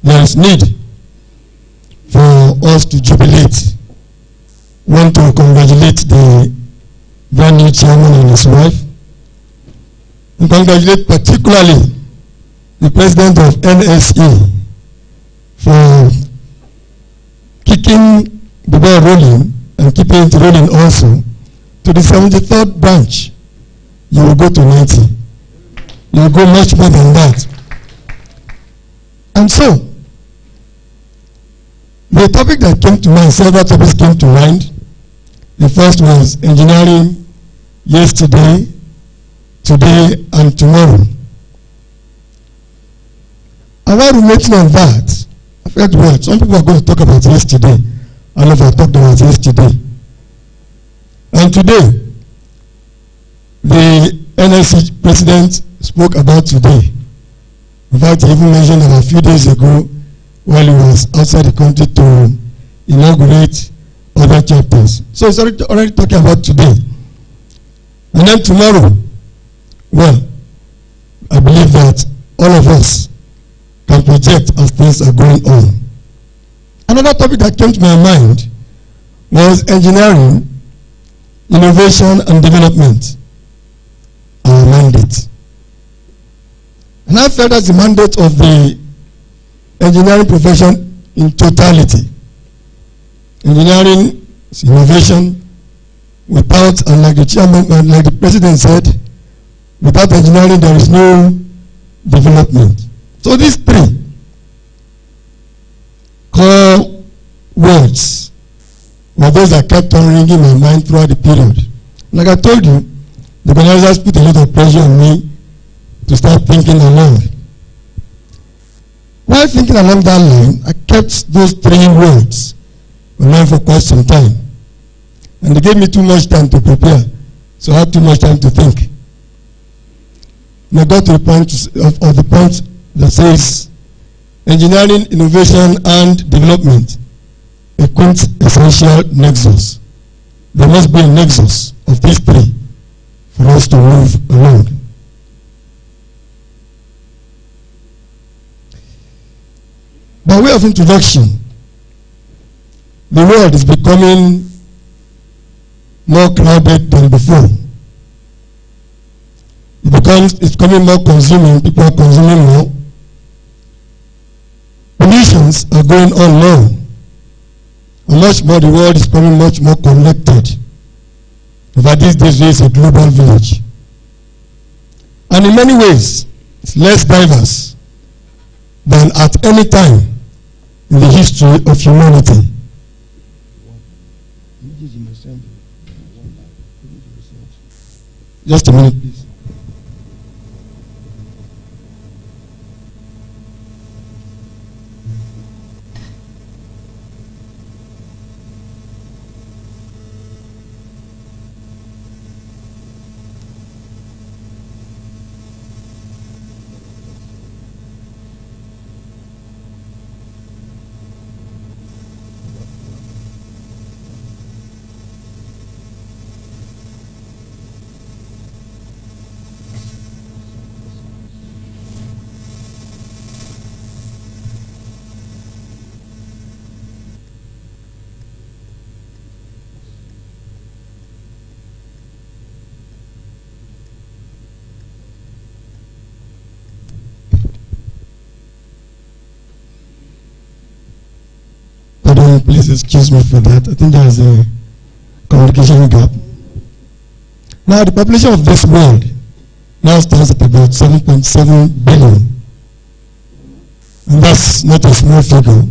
there is need for us to jubilate. Want to congratulate the brand new chairman and his wife, and congratulate particularly the president of NSE for kicking the ball rolling and keeping it rolling also to the 73rd branch. You will go to 90. You will go much more than that. And so, the topic that came to mind, several topics came to mind. The first was engineering yesterday, today, and tomorrow. And while ruminating on that, I felt, well, some people are going to talk about yesterday. I know if I talked about yesterday. And today, the NSC president spoke about today. In fact, he even mentioned that a few days ago, while he was outside the country to inaugurate other chapters. So he's already talking about today. And then tomorrow, well, I believe that all of us can project as things are going on. Another topic that came to my mind was engineering, innovation, and development, our mandate. And I felt that's the mandate of the engineering profession in totality. Engineering is innovation. Without, and like the chairman, and like the president said, without engineering there is no development. So these three core words were those that kept on ringing my mind throughout the period. Like I told you, the organizers put a lot of pressure on me to start thinking along. While thinking along that line, I kept those three words in mind for quite some time. And they gave me too much time to prepare, so I had too much time to think. And I got to the point of the point that says engineering, innovation, and development, a quintessential nexus. There must be a nexus of these three for us to move along. By way of introduction, the world is becoming more crowded than before. It's becoming more consuming. People are consuming more. Pollutions are going on more. And much more, the world is becoming much more connected. In fact, these days it's a global village. And in many ways, it's less diverse than at any time in the history of humanity. Just a minute, please. Please excuse me for that. I think there is a communication gap. Now, the population of this world now stands at about 7.7 billion. And that's not a small figure.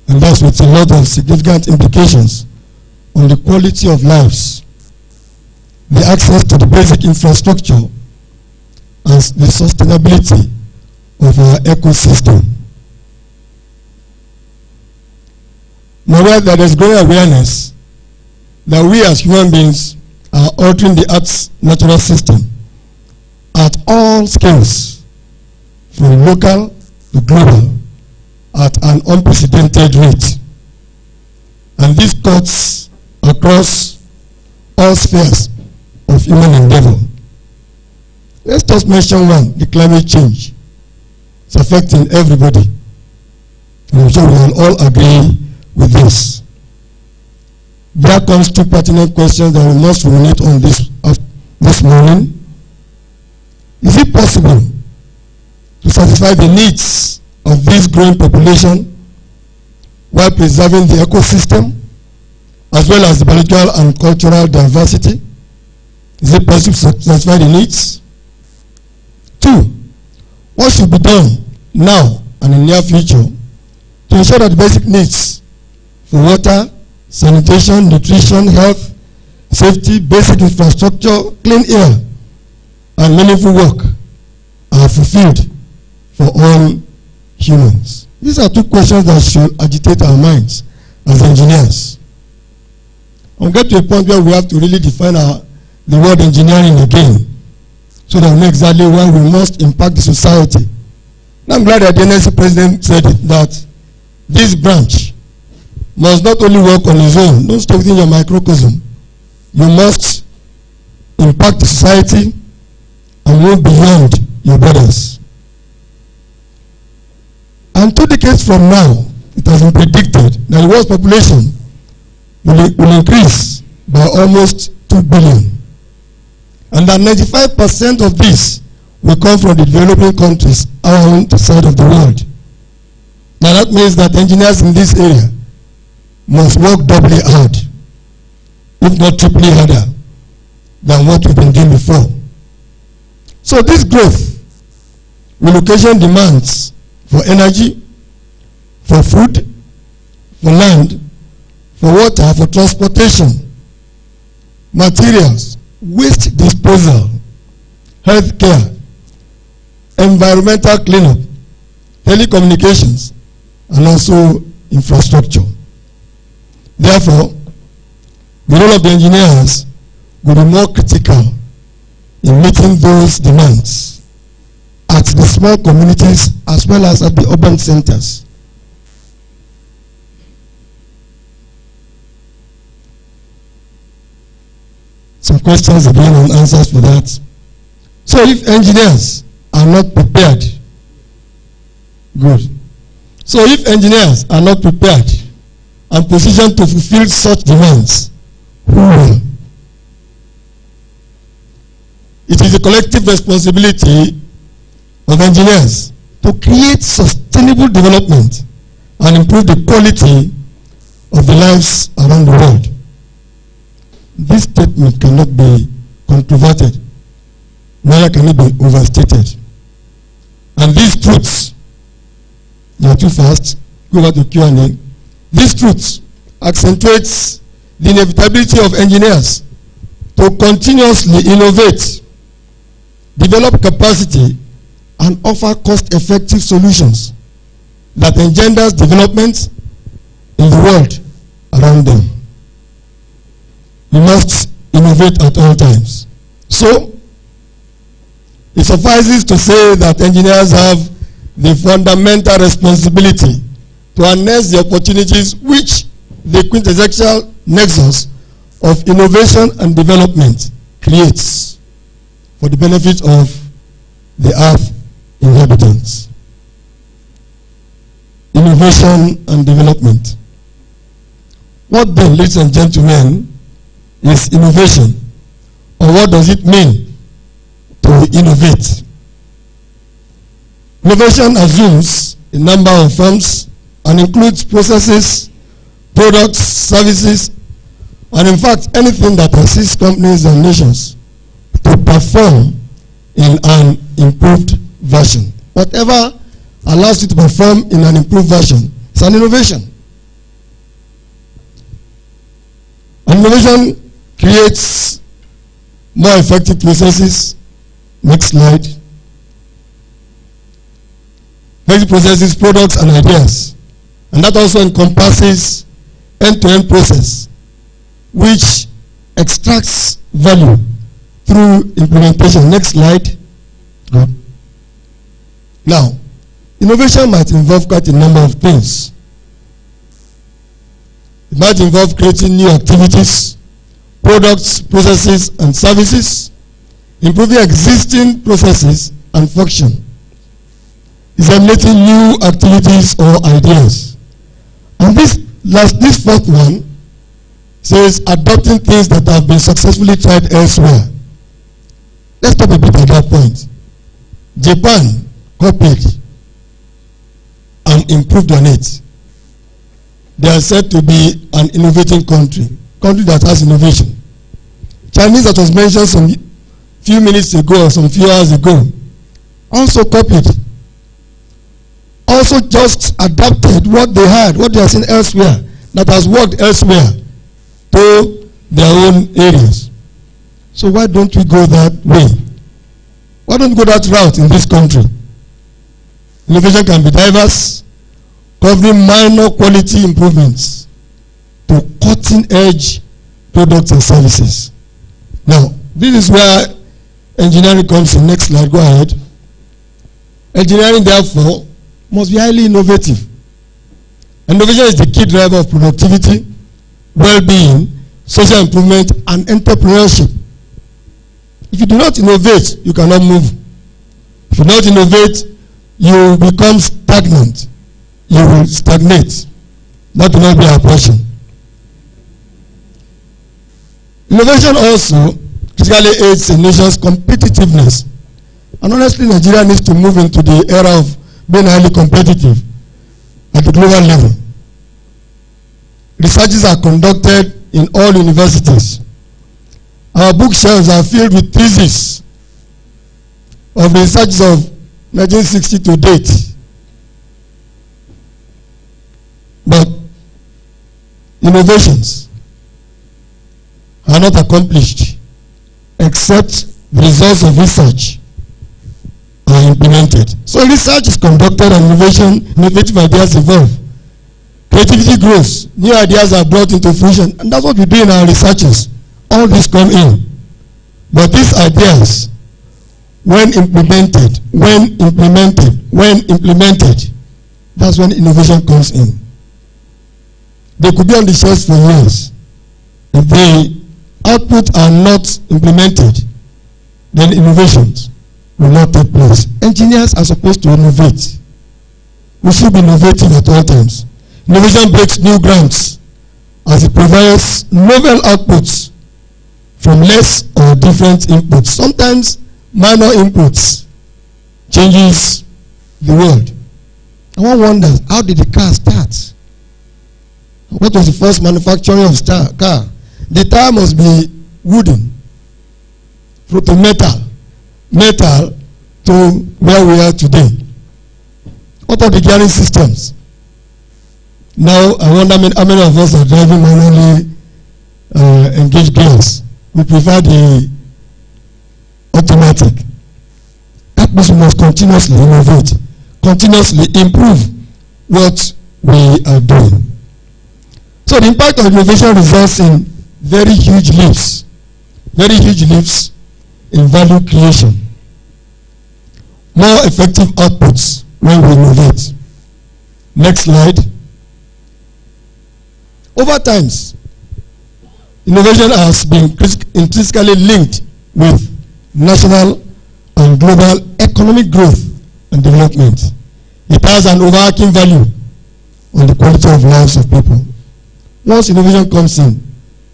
And that's with a lot of significant implications on the quality of lives, the access to the basic infrastructure, and the sustainability of our ecosystem. Now, there is growing awareness that we as human beings are altering the Earth's natural system at all scales, from local to global, at an unprecedented rate. And this cuts across all spheres of human endeavor. Let's just mention one, the climate change. It's affecting everybody. I'm sure we will all agree with this. There comes two pertinent questions that we must ruminate on this morning. Is it possible to satisfy the needs of this growing population while preserving the ecosystem as well as the biological and cultural diversity? Is it possible to satisfy the needs? 2, what should be done now and in the near future to ensure that the basic needs for water, sanitation, nutrition, health, safety, basic infrastructure, clean air, and meaningful work are fulfilled for all humans? These are two questions that should agitate our minds as engineers. We'll get to a point where we have to really define the word engineering again, so that we know exactly where we must impact the society. And I'm glad that the NSC president said it, that this branch must not only work on its own. Don't stay within your microcosm. You must impact the society and move beyond your borders. And 2 decades from now, it has been predicted that the world's population will increase by almost 2 billion. And that 95% of this will come from the developing countries around the side of the world. Now that means that engineers in this area must work doubly hard, if not triply harder, than what we've been doing before. So this growth, relocation demands for energy, for food, for land, for water, for transportation, materials, waste disposal, healthcare, environmental cleanup, telecommunications, and also infrastructure. Therefore, the role of the engineers will be more critical in meeting those demands at the small communities as well as at the urban centers. Some questions again and answers for that. So if engineers are not prepared, good. So if engineers are not prepared and positioned to fulfill such demands, who will? It is a collective responsibility of engineers to create sustainable development and improve the quality of the lives around the world. This statement cannot be controverted, neither can it be overstated. And these truths, you are too fast, go over to Q&A. These truths accentuates the inevitability of engineers to continuously innovate, develop capacity, and offer cost-effective solutions that engenders development in the world around them. We must innovate at all times. So, it suffices to say that engineers have the fundamental responsibility to harness the opportunities which the quintessential nexus of innovation and development creates for the benefit of the Earth inhabitants. Innovation and development. What then, ladies and gentlemen, is innovation? Or what does it mean to innovate? Innovation assumes a number of forms and includes processes, products, services, and in fact anything that assists companies and nations to perform in an improved version. Whatever allows you to perform in an improved version is an innovation. And innovation creates more effective processes. Next slide. Effective processes, products, and ideas. And that also encompasses end-to-end process, which extracts value through implementation. Next slide. Good. Now, innovation might involve quite a number of things. It might involve creating new activities, products, processes, and services, improving existing processes and function, disseminating new activities or ideas, And this fourth one says adopting things that have been successfully tried elsewhere. Let's talk a bit at that point. Japan copied and improved on it. They are said to be an innovating country that has innovation. Chinese, that was mentioned some few minutes ago or some few hours ago, also copied. Also just adapted what they had, what they have seen elsewhere, that has worked elsewhere, to their own areas. So why don't we go that way? Why don't we go that route in this country? Innovation can be diverse, covering minor quality improvements to cutting-edge products and services. Now, this is where engineering comes in. Next slide, go ahead. Engineering, therefore, must be highly innovative. Innovation is the key driver of productivity, well-being, social improvement, and entrepreneurship. If you do not innovate, you cannot move. If you do not innovate, you become stagnant. You will stagnate. That will not be our portion. Innovation also critically aids a nation's competitiveness. And honestly, Nigeria needs to move into the era of being highly competitive at the global level. Researches are conducted in all universities. Our bookshelves are filled with theses of the researches of 1960 to date. But innovations are not accomplished except the results of research are implemented. So research is conducted and innovative ideas evolve. Creativity grows, new ideas are brought into fruition, and that's what we do in our researches. All these come in. But these ideas, when implemented, that's when innovation comes in. They could be on the shelves for years. If the output are not implemented, then innovations will not take place. Engineers are supposed to innovate. We should be innovative at all times. Innovation breaks new grounds as it provides novel outputs from less or different inputs. Sometimes minor inputs changes the world. And one wonders, how did the car start? What was the first manufacturing of car? The tire must be wooden, to metal to where we are today. What are the gearing systems? Now, I wonder how many of us are driving manually engaged gears. We prefer the automatic. That means we must continuously innovate, continuously improve what we are doing. So the impact of innovation results in very huge leaps in value creation. More effective outputs when we innovate. Next slide. Over time, innovation has been intrinsically linked with national and global economic growth and development. It has an overarching value on the quality of lives of people. Once innovation comes in,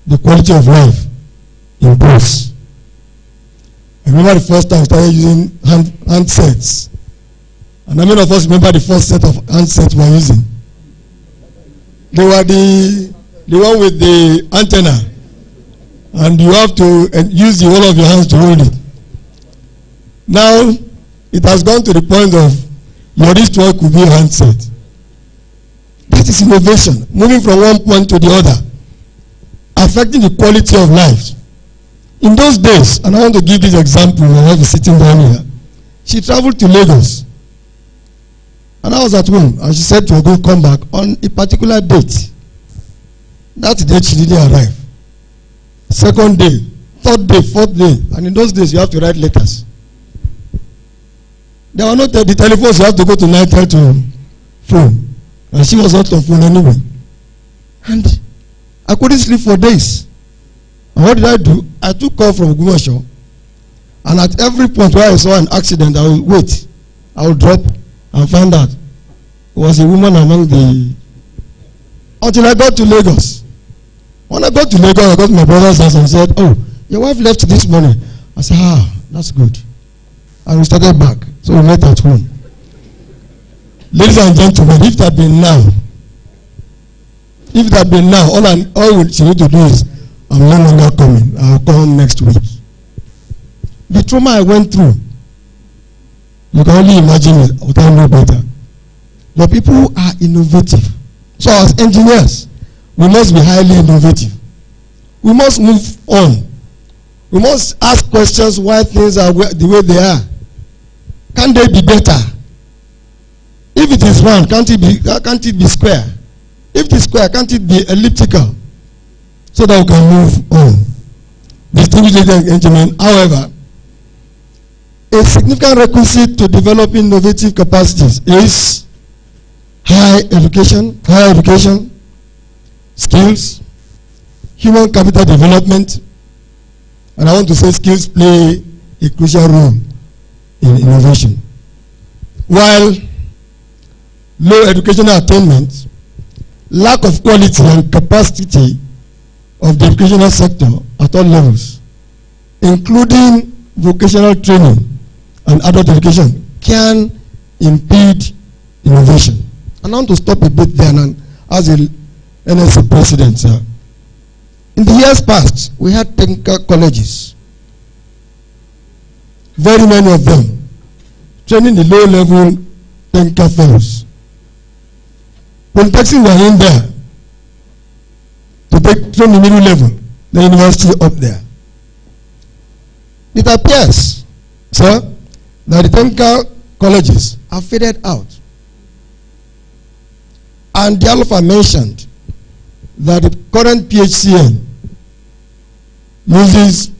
the quality of life improves. I remember the first time I started using handsets. And how many of us remember the first set of handsets we were using? They were the one with the antenna. And you have to use the whole of your hands to hold it. Now, it has gone to the point of your wristwatch could be a handset. That is innovation, moving from one point to the other, affecting the quality of life. In those days, and I want to give this example, my wife is sitting down here. She traveled to Lagos. And I was at home, and she said to her, go come back on a particular date. That date she didn't arrive. Second day, third day, fourth day, and in those days you have to write letters. There were not the telephones, you have to go to Nitel to phone. And she was out of phone anyway. And I couldn't sleep for days. And what did I do? I took call from Omu-Aran. And at every point where I saw an accident, I would wait. I would drop and find out. It was a woman among the until I got to Lagos. When I got to Lagos, I got to my brother's house and said, "Oh, your wife left this morning." I said, "That's good." And we started back. So we met at home. Ladies and gentlemen, if that been now, all she need to do is, I'm no longer coming. I'll come next week. The trauma I went through, you can only imagine it without no better. But people are innovative. So as engineers, we must be highly innovative. We must move on. We must ask questions why things are the way they are. Can they be better? If it is round, can't it be square? If it is square, can't it be elliptical? So that we can move on. Distinguished ladies and gentlemen, however, a significant requisite to developing innovative capacities is higher education, skills, human capital development, and I want to say skills play a crucial role in innovation. While low educational attainment, lack of quality and capacity of the educational sector at all levels, including vocational training and adult education, can impede innovation. And I want to stop a bit there and as a NSC president, sir. In the years past, we had technical colleges, very many of them, training the low-level technical fellows. Polytechnics were in there to train the middle level, the university up there. It appears, sir, that the technical colleges are faded out. And Dialofa mentioned that the current PHCN uses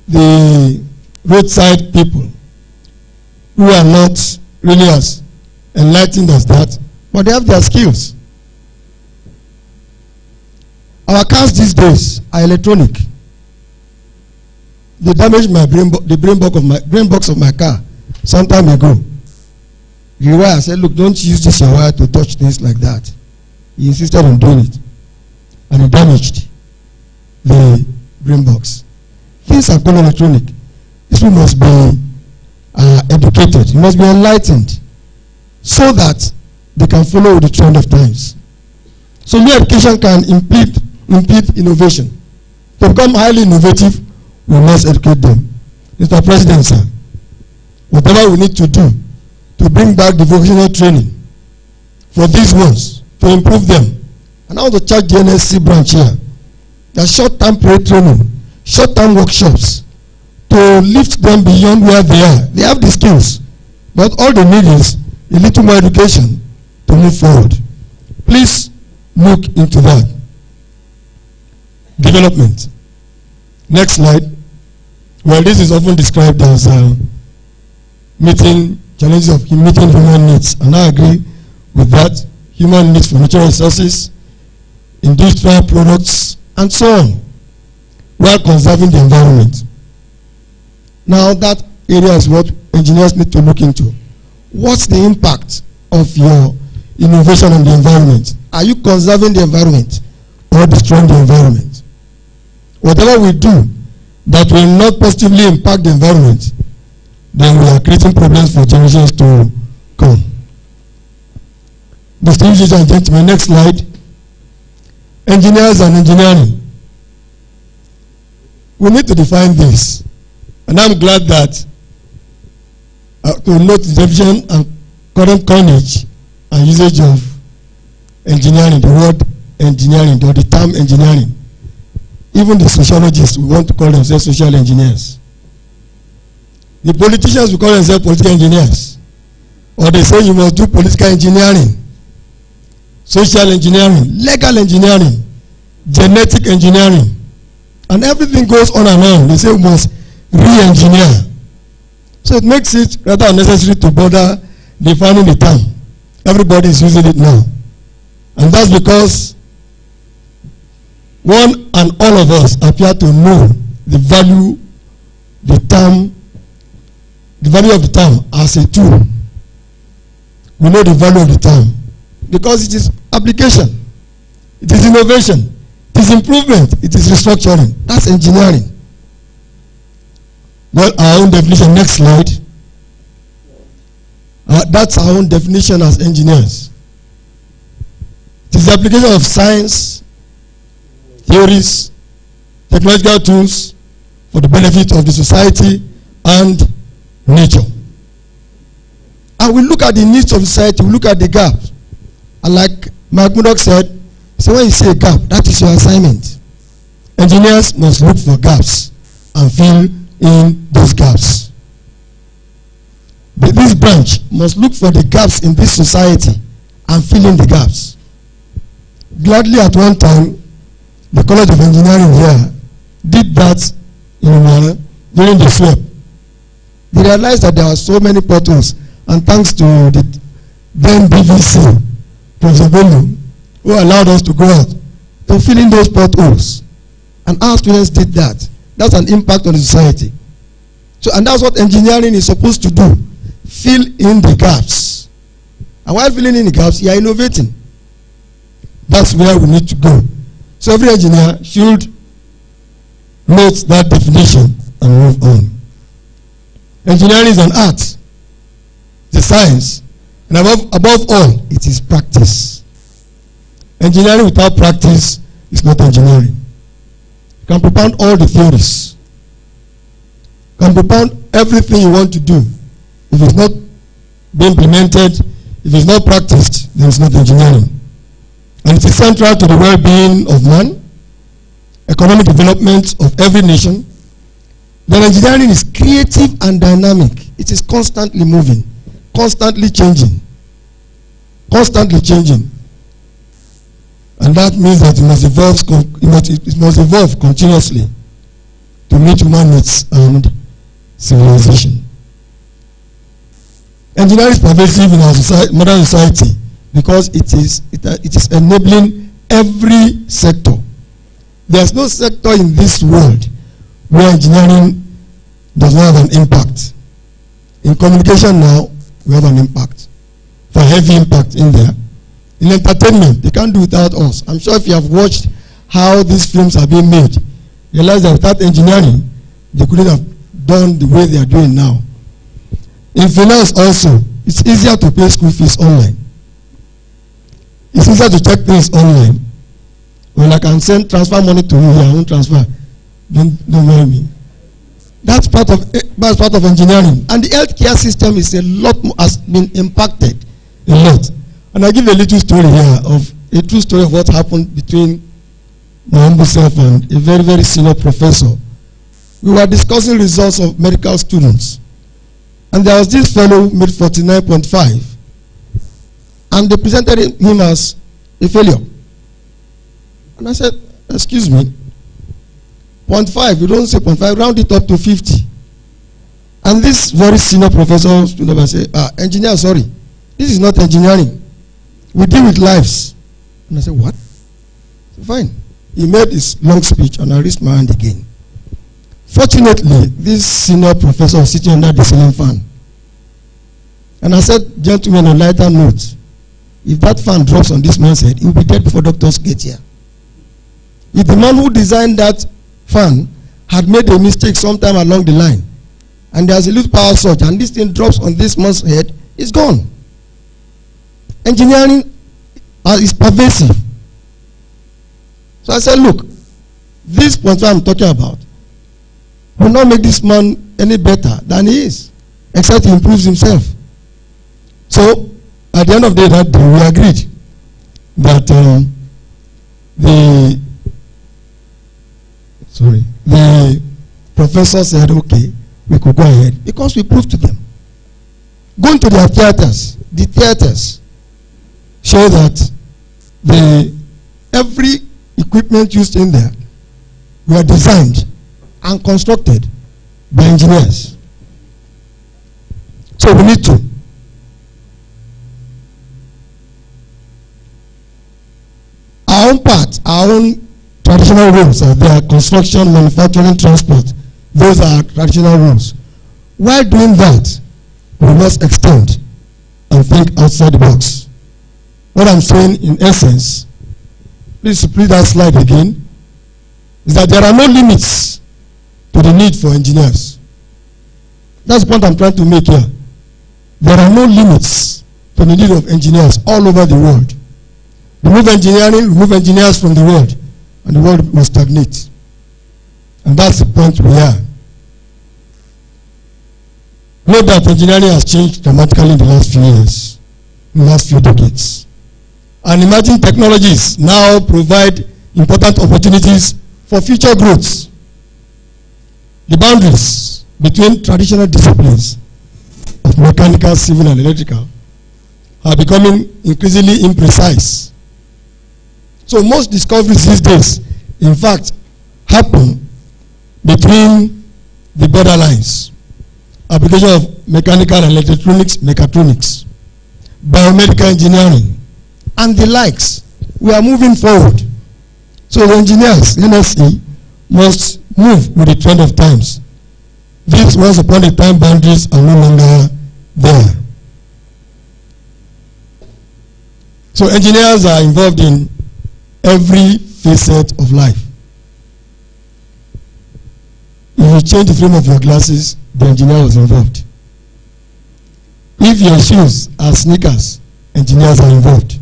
the roadside people who are not really as enlightened as that, but they have their skills. Our cars these days are electronic. They damaged my brain box of my car some time ago. The wire, I said, "Look, don't use this wire to touch things like that." He insisted on doing it, and it damaged the brain box. Things have gone electronic. People must be educated. You must be enlightened, so that they can follow with the trend of times. So low education can impede innovation. To become highly innovative, we must educate them. Mr. President, sir, whatever we need to do to bring back the vocational training for these ones, to improve them. And I want to charge the NSC branch here that short-term training, short-term workshops, to lift them beyond where they are. They have the skills, but all they need is a little more education to move forward. Please look into that. Development. Next slide. Well, this is often described as meeting challenges of meeting human needs, and I agree with that. Human needs for natural resources, industrial products, and so on, while conserving the environment. Now, that area is what engineers need to look into. What's the impact of your innovation on the environment? Are you conserving the environment or destroying the environment? Whatever we do that will not positively impact the environment, then we are creating problems for generations to come. Distinguished ladies and gentlemen, next slide. Engineers and engineering. We need to define this. And I'm glad that to note the definition and current coinage and usage of engineering, the word engineering, or the term engineering. Even the sociologists, we want to call themselves social engineers. The politicians, we call themselves political engineers. Or they say you must do political engineering, social engineering, legal engineering, genetic engineering, and everything goes on and on. They say we must re-engineer. So it makes it rather unnecessary to bother defining the term. Everybody is using it now. And that's because one and all of us appear to know the value of the term as a tool. We know the value of the term because it is application. it is innovation, it is improvement, it is restructuring. That's engineering. Well, our own definition, next slide. That's our own definition as engineers. It is the application of science, theories, technological tools for the benefit of the society and nature. And we look at the needs of society, we look at the gaps. And like Mark Murdoch said, so when you say a gap, that is your assignment. Engineers must look for gaps and fill in those gaps. This branch must look for the gaps in this society and fill in the gaps. Gladly at one time, the College of Engineering here did that in Omu-Aran during the flood. They realized that there are so many potholes, and thanks to the then BBC, Professor Bello, who allowed us to go out to fill in those potholes. And our students did that. That's an impact on the society. So, and that's what engineering is supposed to do. Fill in the gaps. And while filling in the gaps, you are innovating. That's where we need to go. So every engineer should note that definition and move on. Engineering is an art. It's a science. And above all, it is practice. Engineering without practice is not engineering. You can propound all the theories. You can propound everything you want to do. If it's not being implemented, if it's not practiced, then it's not engineering. And it is central to the well-being of man, economic development of every nation. Then engineering is creative and dynamic. It is constantly moving, constantly changing. Constantly changing. And that means that it must evolve continuously to meet human needs and civilization. Engineering is pervasive in our modern society because it is enabling every sector. There's no sector in this world where engineering does not have an impact. In communication now, we have an impact. For heavy impact in there. In entertainment, they can't do without us. I'm sure if you have watched how these films are being made, you realize that without engineering, they couldn't have done the way they are doing now. In finance also, it's easier to pay school fees online. It's easier to check things online. Well, I can transfer money to you here, I won't transfer. Don't worry me. That's part of engineering. And the healthcare system is has been impacted a lot. And I'll give a little story here of a true story of what happened between my humble self and a very, very senior professor. We were discussing results of medical students. And there was this fellow who made 49.5. And they presented him as a failure. And I said, excuse me, 0.5, you don't say 0.5, round it up to 50. And this very senior professor stood up and said, engineer, sorry, this is not engineering. We deal with lives. And I said, what? So fine. He made his long speech and I raised my hand again. Fortunately, this senior professor was sitting under the ceiling fan. And I said, gentlemen, on lighter note, if that fan drops on this man's head, he will be dead before doctors get here. If the man who designed that fan had made a mistake sometime along the line, and there's a little power surge, and this thing drops on this man's head, it's gone. Engineering is pervasive. So I said, look, this point I'm talking about will not make this man any better than he is, except he improves himself. So, at the end of the day, that day, we agreed that the professor said, okay, we could go ahead because we proved to them. Going to their theaters, the theaters show that every equipment used in there were designed and constructed by engineers. So we need to. Our own part, our own traditional roles are there: construction, manufacturing, transport. Those are traditional roles. While doing that, we must extend and think outside the box. What I'm saying in essence please please that slide again, is that there are no limits to the need for engineers. That's the point I'm trying to make here. There are no limits to the need of engineers all over the world. Remove engineering, remove engineers from the world, and the world will stagnate. And that's the point we are. Note that engineering has changed dramatically in the last few years, in the last few decades. And emerging technologies now provide important opportunities for future growth. The boundaries between traditional disciplines of mechanical, civil, and electrical are becoming increasingly imprecise. So most discoveries these days, in fact, happen between the borderlines. Application of mechanical and electronics, mechatronics, biomedical engineering, and the likes. We are moving forward. So the engineers, NSE, must move with the trend of times. These once upon a time boundaries are no longer there. So engineers are involved in every facet of life. If you change the frame of your glasses, the engineer was involved. If your shoes are sneakers, engineers are involved.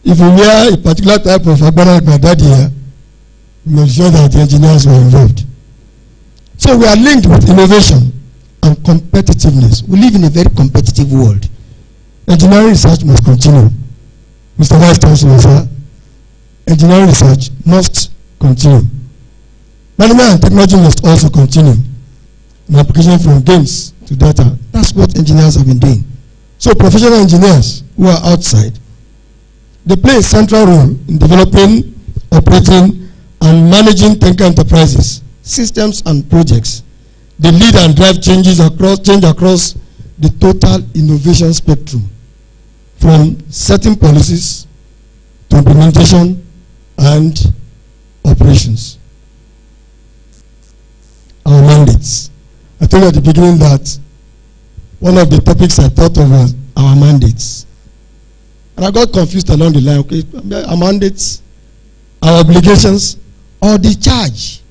If you wear a particular type of agbada like my daddy here, make sure that the engineers were involved. So we are linked with innovation and competitiveness. We live in a very competitive world. Engineering research must continue. Mr. Vice Chancellor, sir, engineering research must continue. Management and technology must also continue. An application from games to data. That's what engineers have been doing. So professional engineers who are outside, they play a central role in developing, operating, and managing technical enterprises, systems, and projects. They lead and drive change across the total innovation spectrum, from setting policies to implementation and operations. Our mandates. I told you at the beginning that one of the topics I thought of was our mandates. And I got confused along the line. Okay, our mandates, our obligations, or the charge.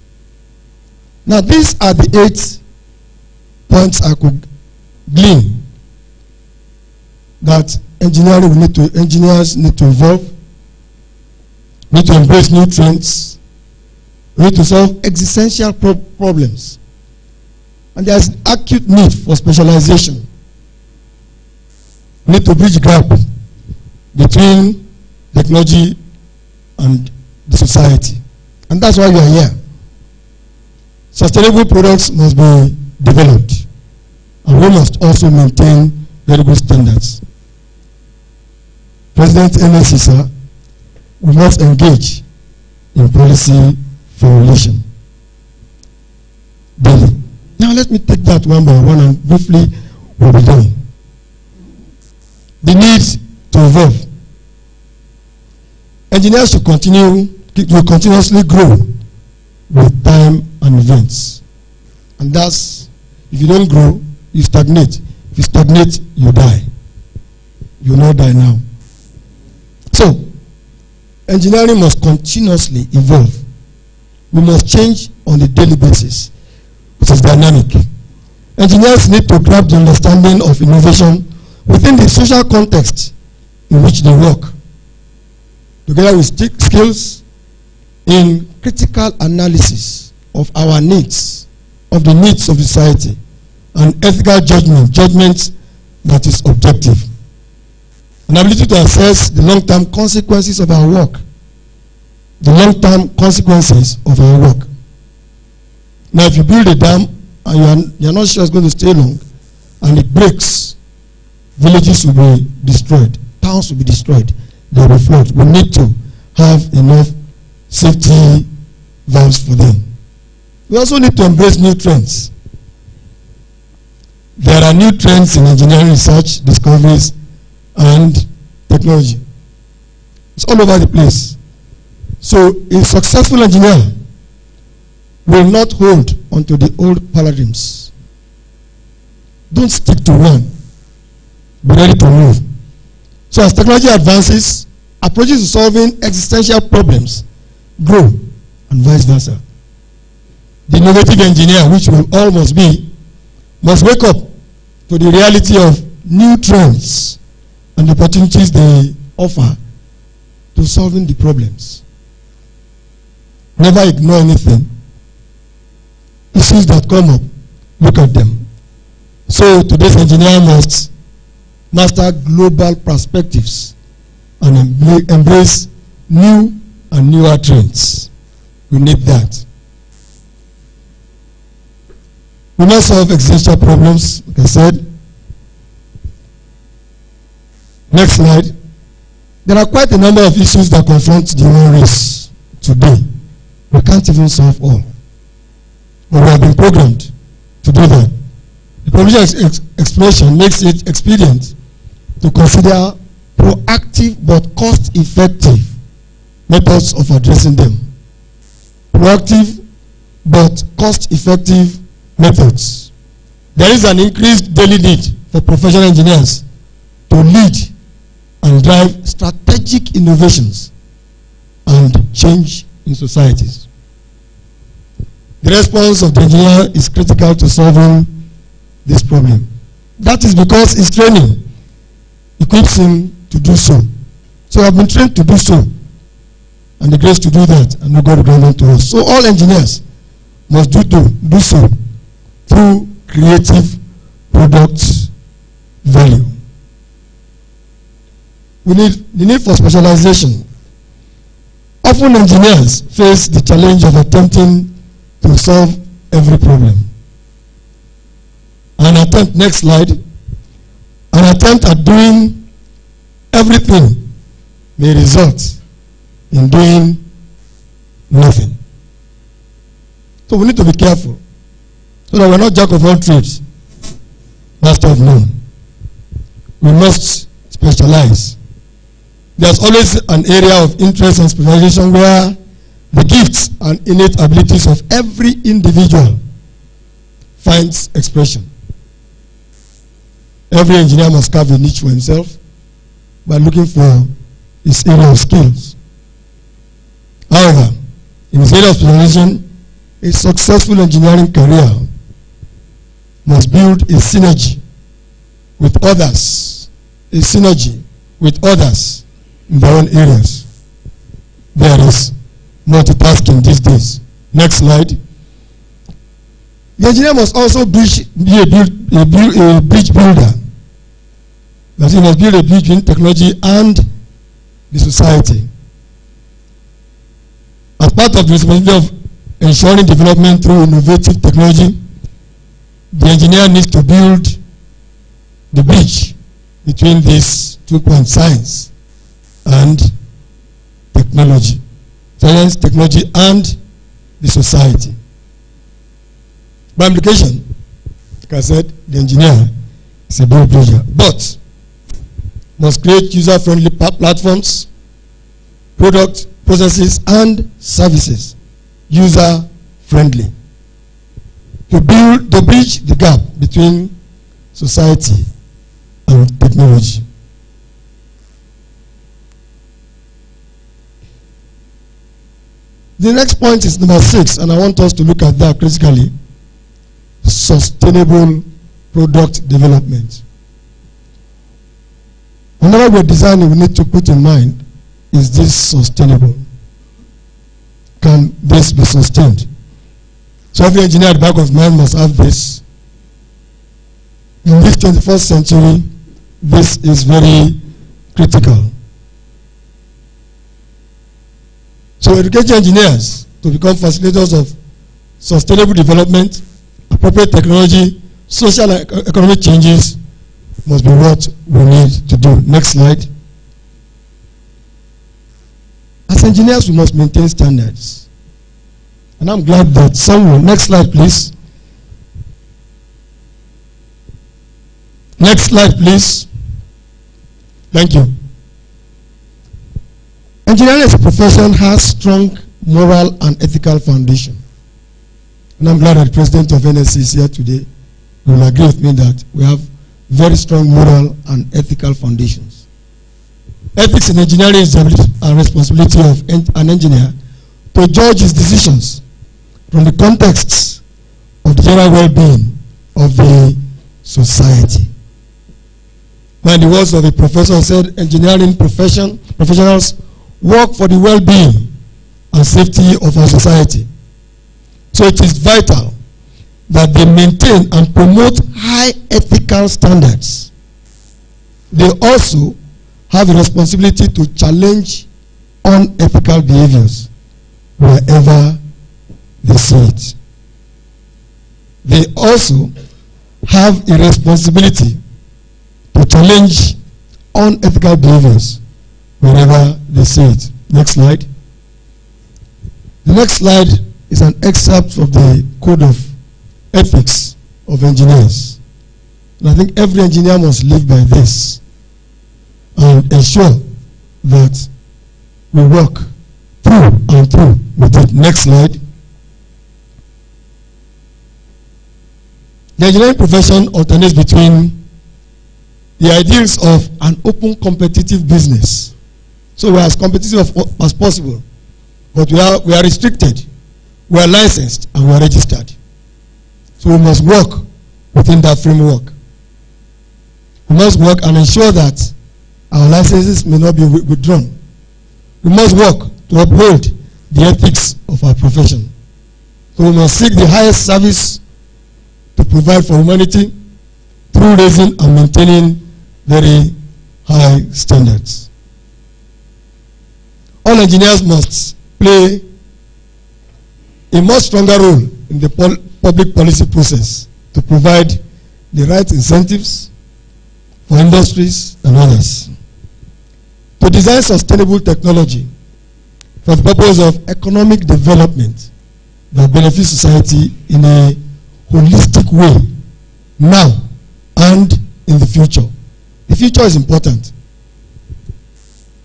Now these are the 8 points I could glean that engineers need to evolve, need to embrace new trends, need to solve existential problems. And there's an acute need for specialization. We need to bridge gap between technology and the society. And that's why we are here. Sustainable products must be developed. And we must also maintain very good standards. President NSC, sir, we must engage in policy formulation daily. Now let me take that one by one and briefly we'll be done. The need to evolve. Engineers should continuously grow with time and events. And that's, if you don't grow, you stagnate. If you stagnate, you die. You will not die now. So, engineering must continuously evolve. We must change on a daily basis, which is dynamic. Engineers need to grab the understanding of innovation within the social context in which they work, together with skills in critical analysis of our needs, of the needs of society, and ethical judgment that is objective. An ability to assess the long-term consequences of our work. The long-term consequences of our work. Now, if you build a dam and you're not sure it's going to stay long, and it breaks, villages will be destroyed, towns will be destroyed, there will be floods. We need to have enough safety valves for them. We also need to embrace new trends. There are new trends in engineering research, discoveries, and technology. It's all over the place. So a successful engineer will not hold onto the old paradigms. Don't stick to one. Be ready to move. So as technology advances, approaches to solving existential problems grow, and vice versa. The innovative engineer, which we all must be, must wake up to the reality of new trends and the opportunities they offer to solving the problems. Never ignore anything. Issues that come up, look at them. So today's engineer must master global perspectives and embrace new and newer trends. We need that. We must solve existential problems, like I said. Next slide. There are quite a number of issues that confront the human race today. We can't even solve all. But we have been programmed to do that. The population explosion makes it expedient to consider proactive but cost-effective methods of addressing them. Proactive but cost-effective methods. There is an increased daily need for professional engineers to lead and drive strategic innovations and change in societies. The response of the engineer is critical to solving this problem. That is because his training equips him to do so. So I've been trained to do so, and the grace to do that, and no God grant unto us. So all engineers must do so through creative product value. The need for specialization. Often engineers face the challenge of attempting to solve every problem. Next slide. An attempt at doing everything may result in doing nothing. So we need to be careful so that we're not jack of all trades, master of none. We must specialize. There's always an area of interest and specialization where the gifts and innate abilities of every individual finds expression. Every engineer must carve a niche for himself by looking for his area of skills. However, in his area of specialization, a successful engineering career must build a synergy with others, in their own areas. There is multitasking these days. Next slide. The engineer must also be a bridge builder. That he must build a bridge between technology and the society. As part of the responsibility of ensuring development through innovative technology, the engineer needs to build the bridge between these 2 points, science and technology. Science, technology, and the society. By implication, like I said, the engineer is a bridge builder, but must create user-friendly platforms, products, processes, and services user-friendly to bridge the gap between society and technology. The next point is number 6, and I want us to look at that critically: sustainable product development. Whenever we're designing, we need to put in mind, is this sustainable? Can this be sustained? So every engineer at the back of mind must have this. In this 21st century, this is very critical. So educating engineers to become facilitators of sustainable development, appropriate technology, social and economic changes must be what we need to do. Next slide. As engineers, we must maintain standards. And I'm glad that someone, next slide please. Next slide please. Thank you. Engineering as a profession has strong moral and ethical foundation. And I'm glad that the president of NSC is here today. He will agree with me that we have very strong moral and ethical foundations. Ethics in engineering is the responsibility of an engineer to judge his decisions from the context of the general well-being of the society. Now, in the words of a professor said, engineering professionals work for the well-being and safety of our society. So it is vital that they maintain and promote high ethical standards. They also have a responsibility to challenge unethical behaviors wherever they see it. They also have a responsibility to challenge unethical behaviors wherever they see it. Next slide. The next slide is an excerpt of the Code of Ethics of Engineers. And I think every engineer must live by this and ensure that we work through and through with it. Next slide. The engineering profession alternates between the ideals of an open competitive business. So we are as competitive as possible, but we are restricted, we are licensed, and we are registered. So we must work within that framework. We must work and ensure that our licenses may not be withdrawn. We must work to uphold the ethics of our profession. So we must seek the highest service to provide for humanity through raising and maintaining very high standards. All engineers must play a much stronger role in the public policy process to provide the right incentives for industries and others. To design sustainable technology for the purpose of economic development that benefits society in a holistic way, now and in the future. The future is important.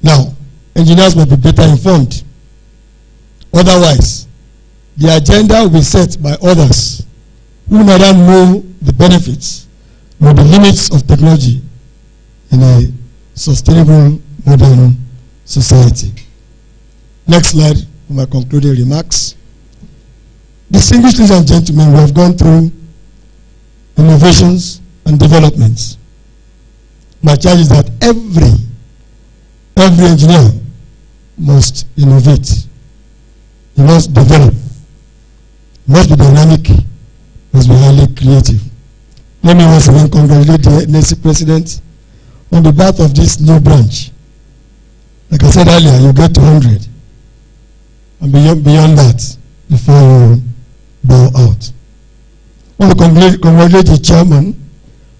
Now, engineers must be better informed. Otherwise, the agenda will be set by others who neither know the benefits nor the limits of technology in a sustainable modern society. Next slide for my concluding remarks. Distinguished ladies and gentlemen, we have gone through innovations and developments. My charge is that every engineer must innovate. He must develop. He must be dynamic. He must be highly creative. Let me once again congratulate the NSC President on the birth of this new branch. Like I said earlier, you get to 100. And beyond that, before you bow out. I want to congratulate the chairman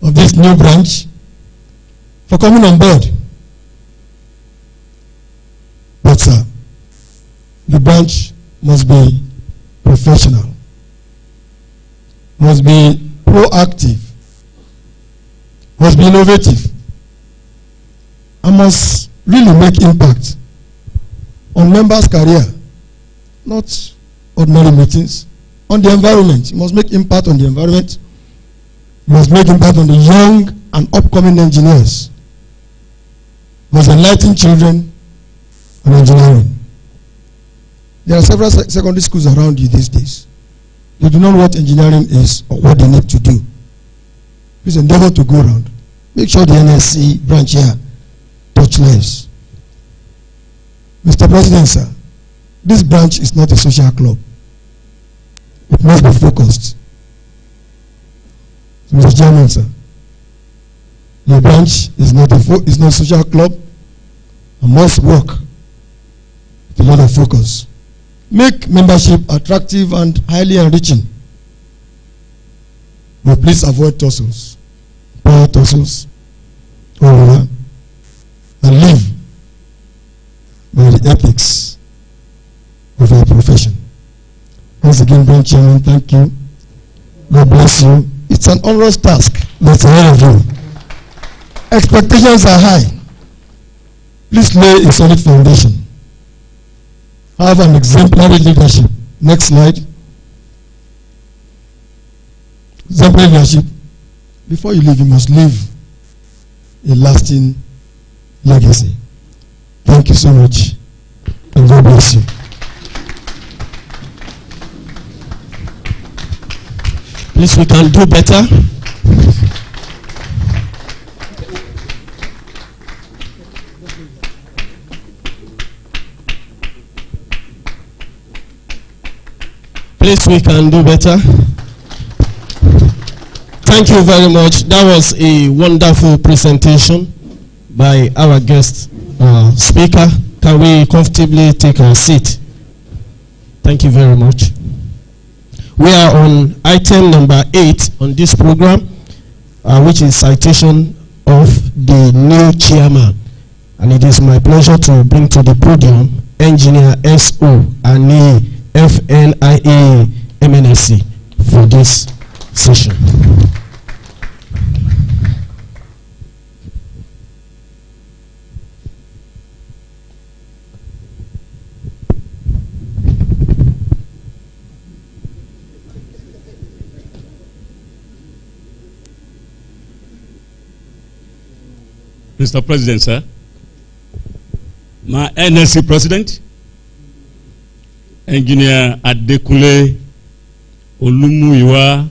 of this new branch for coming on board. But sir, the branch must be professional, must be proactive, must be innovative, and must really make impact on members' career, not ordinary meetings, on the environment. You must make impact on the environment. You must make impact on the young and upcoming engineers. You must enlighten children on engineering. There are several secondary schools around you these days. They do not know what engineering is or what they need to do. Please endeavor to go around. Make sure the NSC branch here touch lives. Mr. President, sir, this branch is not a social club. It must be focused. So, Mr. Chairman, sir, your branch is not a social club and must work with a lot of focus. Make membership attractive and highly enriching. But please avoid tussles, power tussles, all over, and live by the ethics of our profession. Once again, Branch Chairman, thank you. God bless you. It's an onerous task that's ahead of you. Expectations are high. Please lay a solid foundation. Have an exemplary leadership. Next slide. Exemplary leadership. Before you leave, you must leave a lasting legacy. Thank you so much, and God bless you. Please, we can do better. Please, we can do better. Thank you very much. That was a wonderful presentation by our guest speaker. Can we comfortably take our seat? Thank you very much. We are on item number 8 on this program, which is citation of the new chairman. And it is my pleasure to bring to the podium Engineer S.O. Ani FNIA MNSC for this session. Mr. President, sir, my NSC President, Engineer Adekunle Olumuyiwa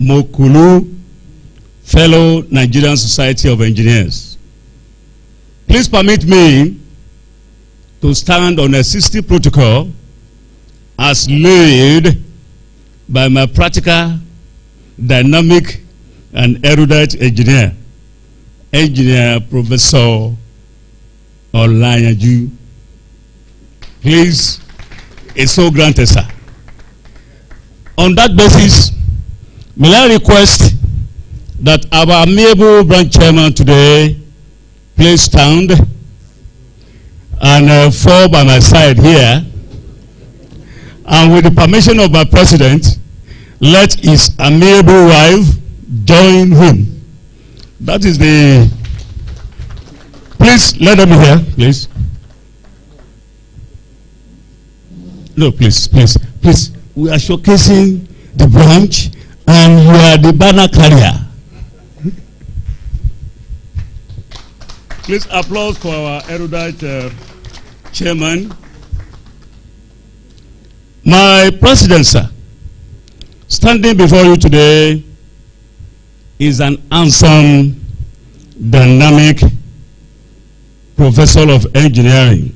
Mokulu, fellow Nigerian Society of Engineers. Please permit me to stand on a 60 protocol as laid by my practical, dynamic, and erudite engineer, Engineer Professor Olayaju. Please, it's so granted, sir. On that basis, may I request that our amiable branch chairman today please stand and fall by my side here, and with the permission of my president, let his amiable wife join him. That is the... Please, let them be here, please. No, please, please, please. We are showcasing the branch, and you are the banner carrier. Please applause for our erudite chairman. My president, sir, standing before you today is an handsome, dynamic professor of engineering,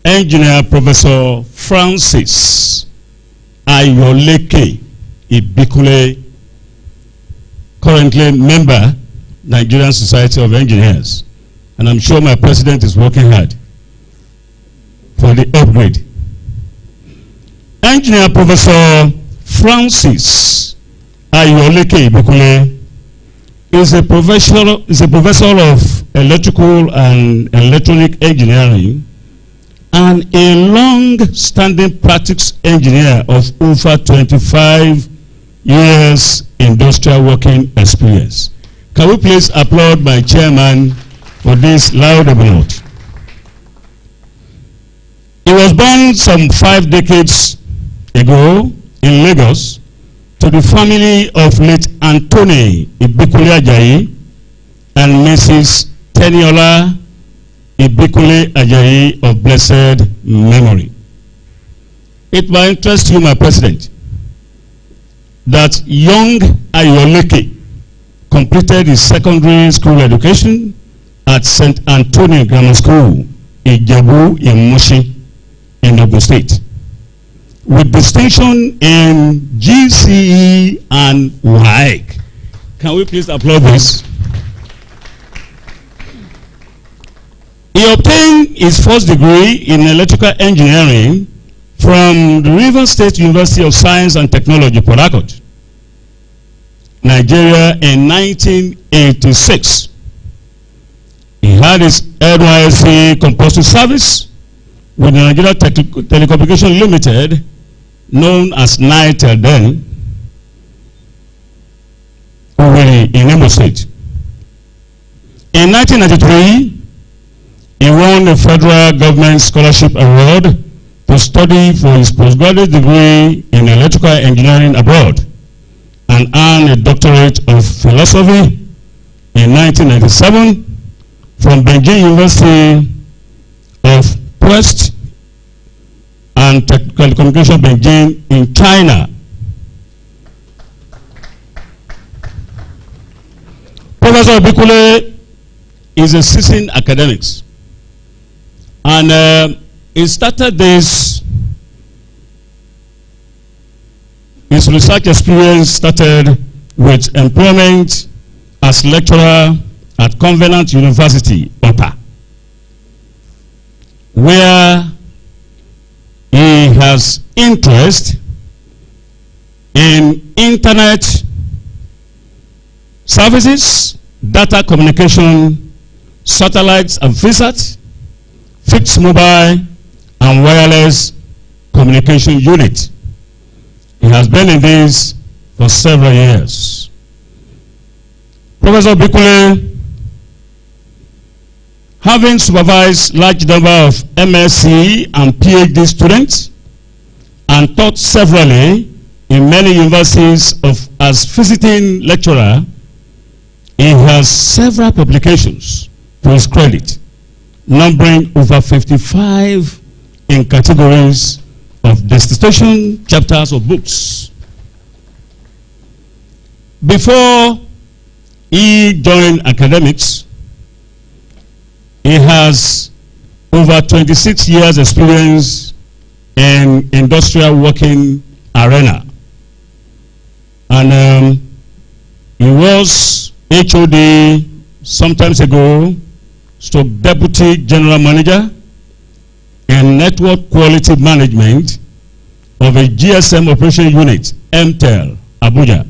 Engineer Professor Francis Ayoleke Ibikule, currently member, Nigerian Society of Engineers. And I'm sure my president is working hard for the upgrade. Engineer Professor Francis Ayoleke Ibikule is a professor of electrical and electronic engineering and a long-standing practice engineer of over 25 years industrial working experience. Can we please applaud my chairman for this loud applause? He was born some 5 decades ago in Lagos to the family of late Anthony Ibikule Ajayi and Mrs. Teniola Ibikule Ajayi of blessed memory. It might interest you, my president, that young Ayoleke completed his secondary school education at St. Antonio Grammar School, Ijebu in Mushi, in Ogun State, with distinction in GCE and WAEC. Can we please applaud this? He obtained his first degree in electrical engineering from the Rivers State University of Science and Technology, Port Harcourt, Nigeria in 1986. He had his NYSC compulsory service with the Nigeria Telecommunication Limited, known as NITEL then, in Imo State. In 1993, he won a federal government scholarship award to study for his postgraduate degree in electrical engineering abroad and earned a doctorate of philosophy in 1997 from Beijing University of Post and Telecommunication Beijing in China. Professor Bikule is a seasoned academic, and he started his research experience started with employment as lecturer at Covenant University, Ota, where he has interest in internet services, data communication, satellites and VSAT, fixed mobile and wireless communication unit. He has been in this for several years. Professor Bikule, having supervised large number of MSc and PhD students and taught severally in many universities as visiting lecturer, he has several publications to his credit, numbering over 55 in categories of dissertation, chapters, or books. Before he joined academics, he has over 26 years experience in industrial working arena. And he was HOD sometimes ago, Deputy General Manager in Network Quality Management of a GSM Operation Unit, MTEL, Abuja.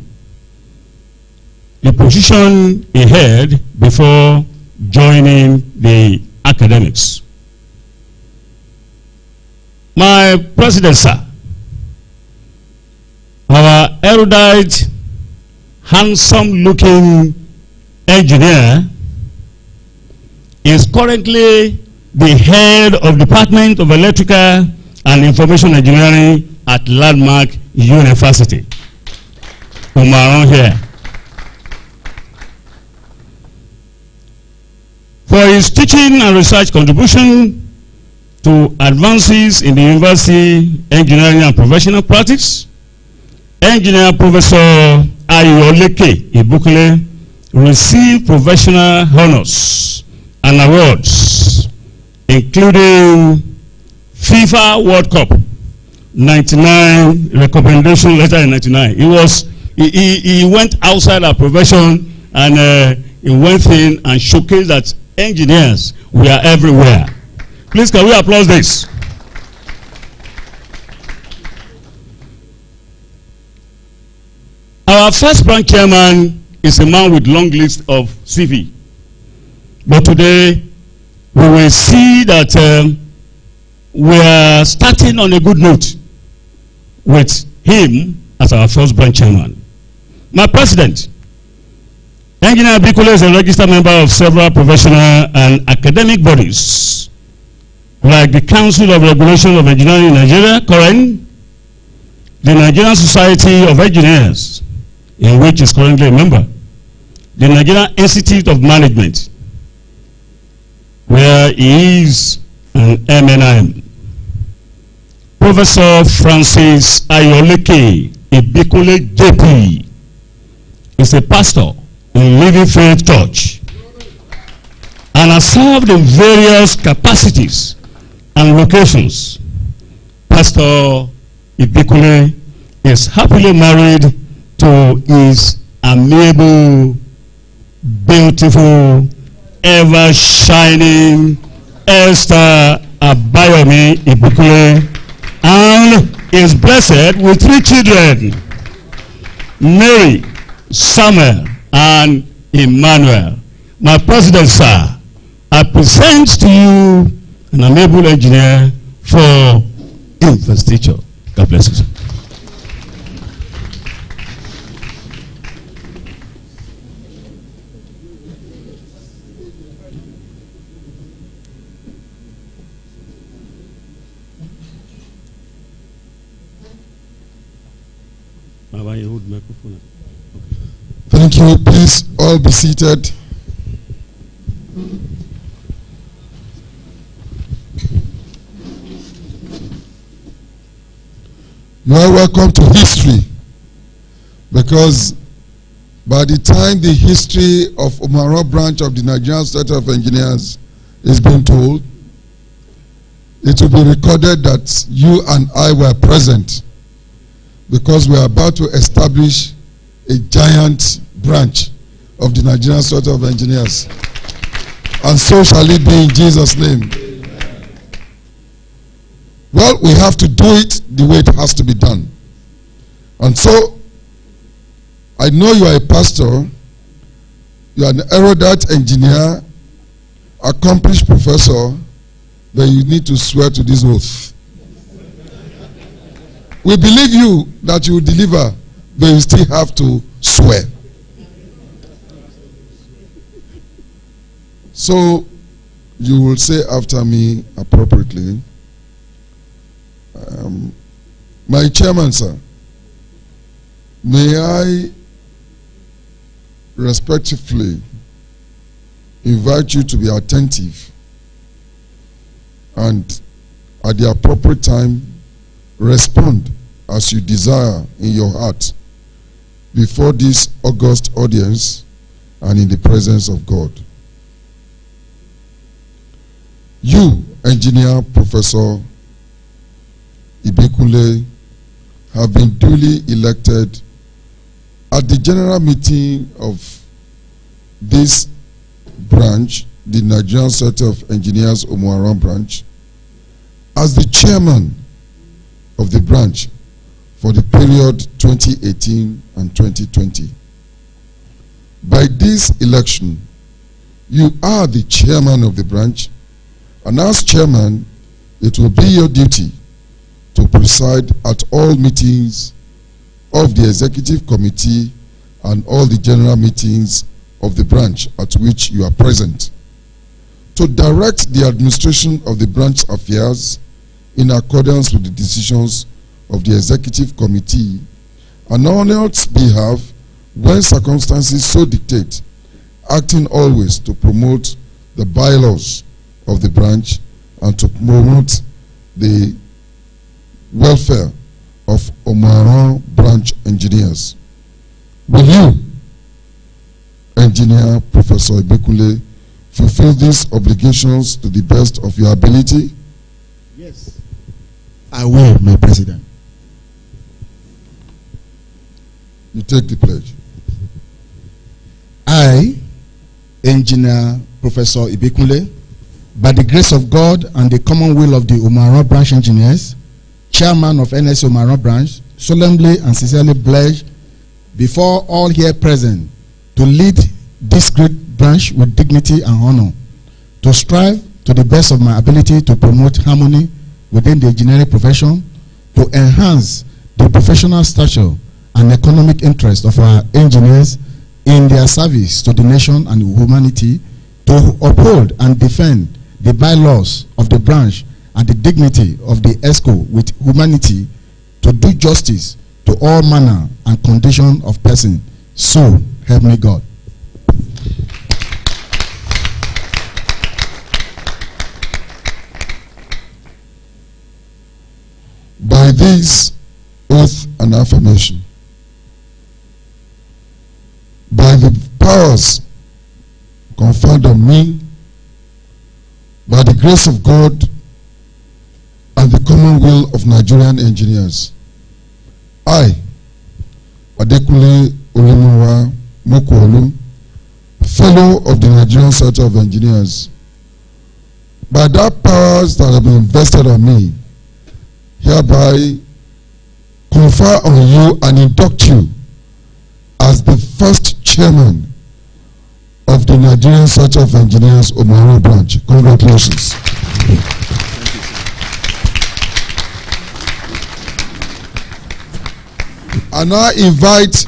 The position he held before joining the academics. My president, sir, our erudite, handsome-looking engineer is currently the head of Department of Electrical and Information Engineering at Landmark University. Omu-Aran here. For his teaching and research contribution to advances in the university engineering and professional practice, Engineer Professor Ayoleke Ibukule received professional honors and awards, including FIFA World Cup 99 recommendation letter in 99. He went outside our profession, and he went in and showcased that engineers, we are everywhere. Please, can we applaud this? Our first branch chairman is a man with long list of CV. But today, we will see that we are starting on a good note with him as our first branch chairman. My president, Engineer Bikule, is a registered member of several professional and academic bodies, like the Council of Regulation of Engineering in Nigeria, COREN, the Nigerian Society of Engineers, in which he is currently a member, the Nigerian Institute of Management, where he is an MNIM. Professor Francis Ayoleke Ibikule JP is a pastor in Living Faith Church and has served in various capacities and locations. Pastor Ibikule is happily married to his amiable, beautiful, ever-shining Esther Abayomi Ibikule, and is blessed with 3 children, Mary, Samuel, and Emmanuel. My president, sir, I present to you an amiable engineer for investiture. God bless you, sir. Thank you. Please all be seated. You are welcome to history, because by the time the history of Omu-Aran branch of the Nigerian Society of Engineers is being told, it will be recorded that you and I were present, because we are about to establish a giant branch of the Nigerian Society of Engineers. And so shall it be in Jesus' name. Well, we have to do it the way it has to be done. And so, I know you are a pastor, you are an erudite engineer, accomplished professor, but you need to swear to this oath. We believe you that you will deliver, but you still have to swear. So, you will say after me appropriately, my chairman, sir, may I respectfully invite you to be attentive and at the appropriate time respond as you desire in your heart before this august audience and in the presence of God. You, Engineer Professor Ibikunle, have been duly elected at the general meeting of this branch, the Nigerian Society of Engineers Omu-Aran branch, as the chairman of the branch for the period 2018 and 2020. By this election, you are the chairman of the branch, and as chairman, it will be your duty to preside at all meetings of the executive committee and all the general meetings of the branch at which you are present, to direct the administration of the branch affairs in accordance with the decisions of the executive committee, and on its behalf when circumstances so dictate, acting always to promote the bylaws of the branch and to promote the welfare of Omu-Aran branch engineers. Will you, Engineer Professor Ibikunle, fulfill these obligations to the best of your ability? Yes, I will, my president. You take the pledge. I, Engineer Professor Ibikunle, by the grace of God and the common will of the Omu-Aran branch engineers, chairman of NS Omu-Aran branch, solemnly and sincerely pledge before all here present to lead this great branch with dignity and honor, to strive to the best of my ability to promote harmony within the engineering profession, to enhance the professional stature and economic interest of our engineers in their service to the nation and humanity, to uphold and defend the bylaws of the branch and the dignity of the ESCO with humanity, to do justice to all manner and condition of person. So help me God. By this oath and affirmation, by the powers conferred on me, by the grace of God and the common will of Nigerian engineers, I, Adekunle Olumowa Mokuolu, fellow of the Nigerian Society of Engineers, by that powers that have been invested on me, hereby confer on you and induct you as the first chairman of the Nigerian Society of Engineers Omu-Aran branch. Congratulations. I now invite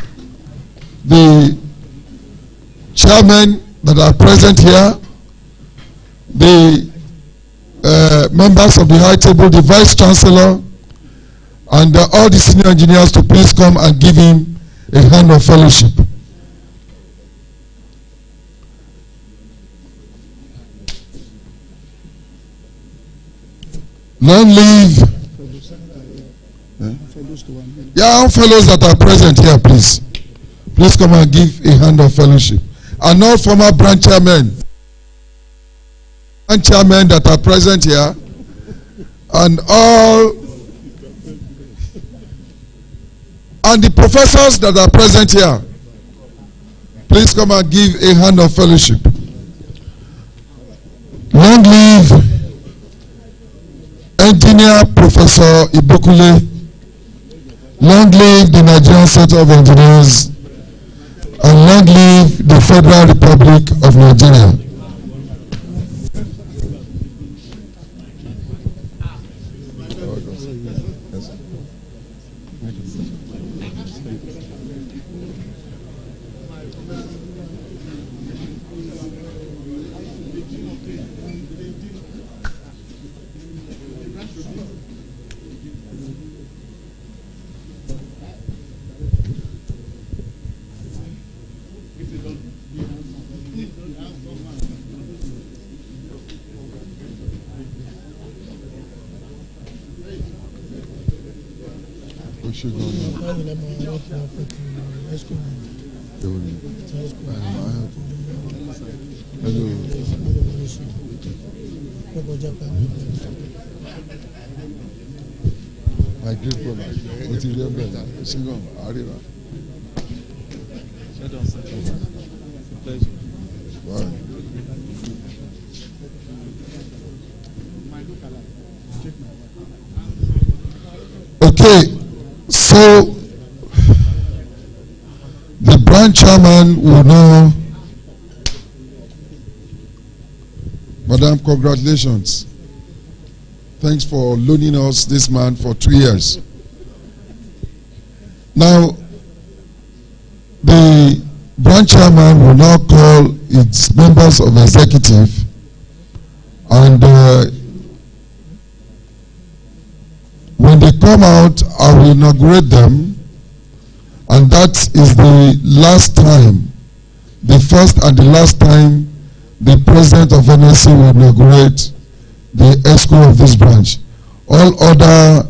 the chairmen that are present here, the members of the high table, the vice chancellor, and all the senior engineers to please come and give him a hand of fellowship. Long live Young fellows that are present here, please. Please come and give a hand of fellowship. And all former branch chairmen and chairmen that are present here, and all, and the professors that are present here, please come and give a hand of fellowship. Long live Engineer Professor Ibekule. Long live the Nigerian Center of Engineers, and long live the Federal Republic of Nigeria. My great brother, material brother, Singon, Arira. Okay, so the branch chairman will now. Madam, congratulations. Thanks for loaning us this man for 2 years. Now, the branch chairman will now call its members of executive, and when they come out, I will inaugurate them, and that is the last time, the first and the last time the president of NSC will inaugurate the ESCO of this branch. All other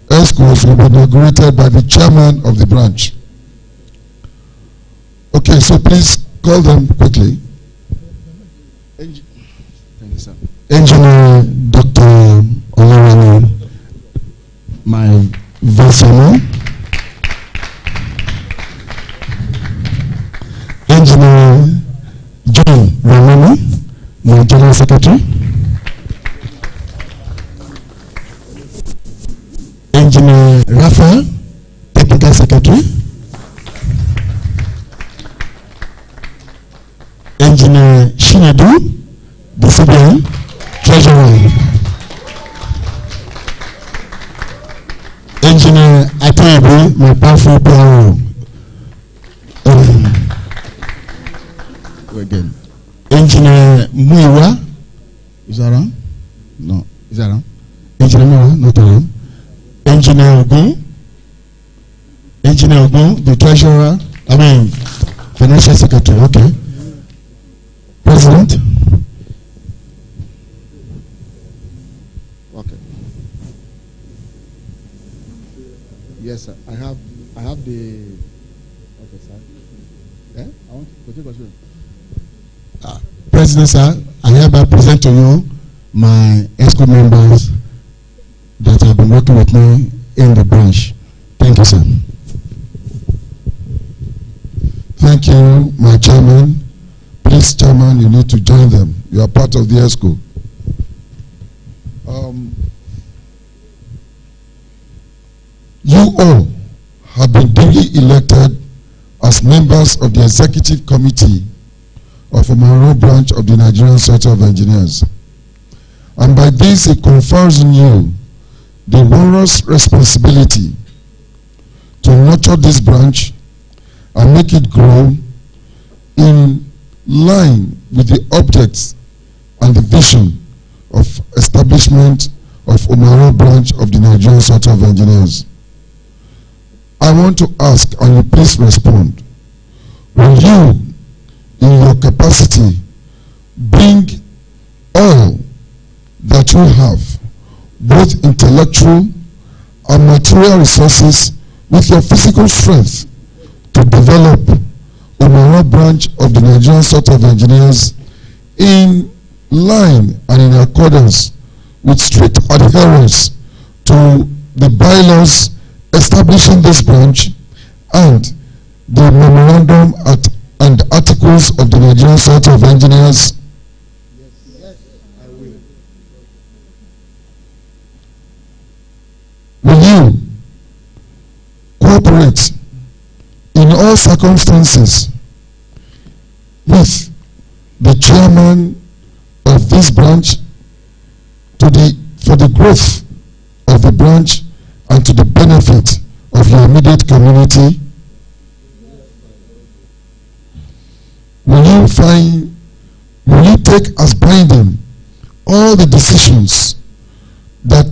ESCOs will be inaugurated by the chairman of the branch. Okay, so please call them quickly. Thank you, sir. Engineer Dr. Omu-Aran, my vice-chairman. Engineer John Ramani, my general secretary. Engineer Rafa, technical secretary. Engineer Shinadu, the CBN, treasurer. Engineer Atoyebu, my powerful PRO. Again. Engineer Muiwa, is that around? No, is that around? Engineer Muiwa, not around. Engineer Ogun, the treasurer, financial secretary, okay. President. Okay. Yes, sir. I have the. Okay, sir. Yeah, I want to continue. President, sir, I hereby present to you my ESCO members that have been working with me in the branch. Thank you, sir. Thank you, my chairman. Please, chairman, you need to join them. You are part of the ESCO. You all have been duly elected as members of the executive committee of Omu-Aran branch of the Nigerian Center of Engineers. And by this, it confers on you the onerous responsibility to nurture this branch and make it grow in line with the objects and the vision of establishment of Omu-Aran branch of the Nigerian Center of Engineers. I want to ask, and you please respond, will you, in your capacity, bring all that you have, both intellectual and material resources with your physical strength to develop Omu-Aran branch of the Nigerian Society of Engineers in line and in accordance with strict adherence to the bylaws establishing this branch and the memorandum and articles of the Nigerian Society of Engineers. Yes, I will. Will you cooperate in all circumstances with the chairman of this branch for the growth of the branch and to the benefit of your immediate community? Will you take as binding all the decisions that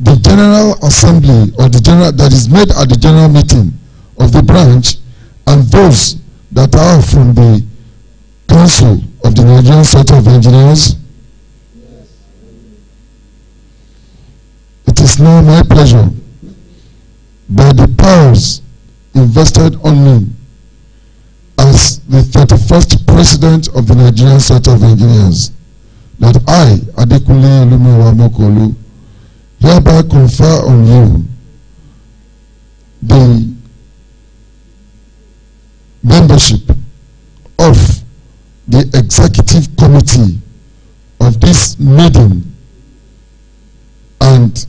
the General Assembly or that is made at the general meeting of the branch and those that are from the Council of the Nigerian Society of Engineers? It is now my pleasure, by the powers invested on me as the 31st President of the Nigerian Society of Engineers, that I, Adekunle Olumiwa-Mokolu, hereby confer on you the membership of the Executive Committee of this meeting and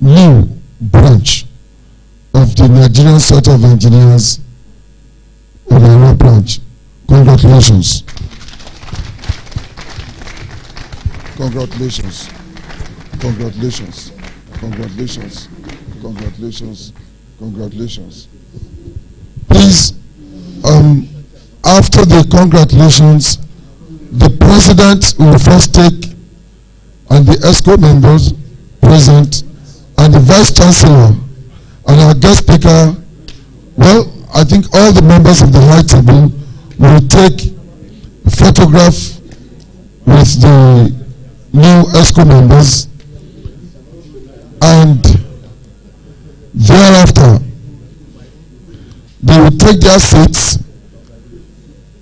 new branch of the Nigerian Society of Engineers, Omu-Aran branch. Congratulations. Congratulations. Congratulations. Congratulations. Congratulations. Congratulations. Please, after the congratulations, the President will first take, and the ESCO members present, and the Vice Chancellor, and our guest speaker. Well, I think all the members of the High Table will take a photograph with the new ESCO members, and thereafter they will take their seats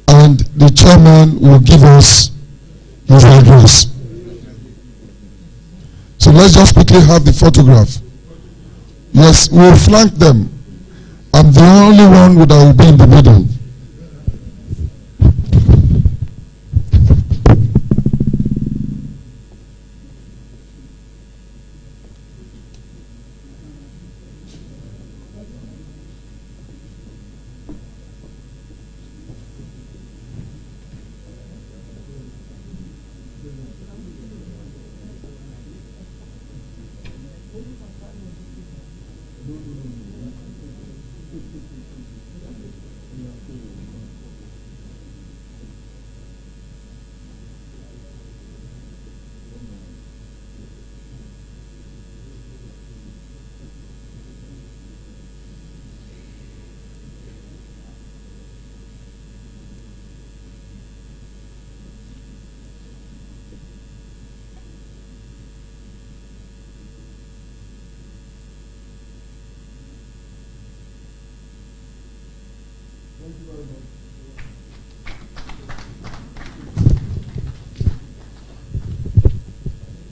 and the chairman will give us his address. So let's just quickly have the photograph. Yes, we'll flank them. I'm the only one that will be in the middle.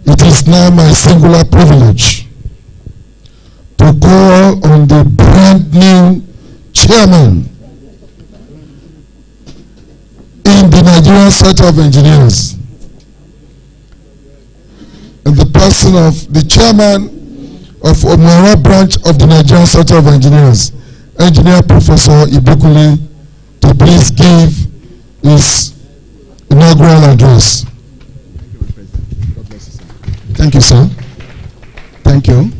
It is now my singular privilege to call on the brand new chairman in the Nigerian Society of Engineers, in the person of the chairman of Omu-Aran branch of the Nigerian Society of Engineers, Engineer Professor Ibikunle, to please give his inaugural address. Thank you, sir. Thank you.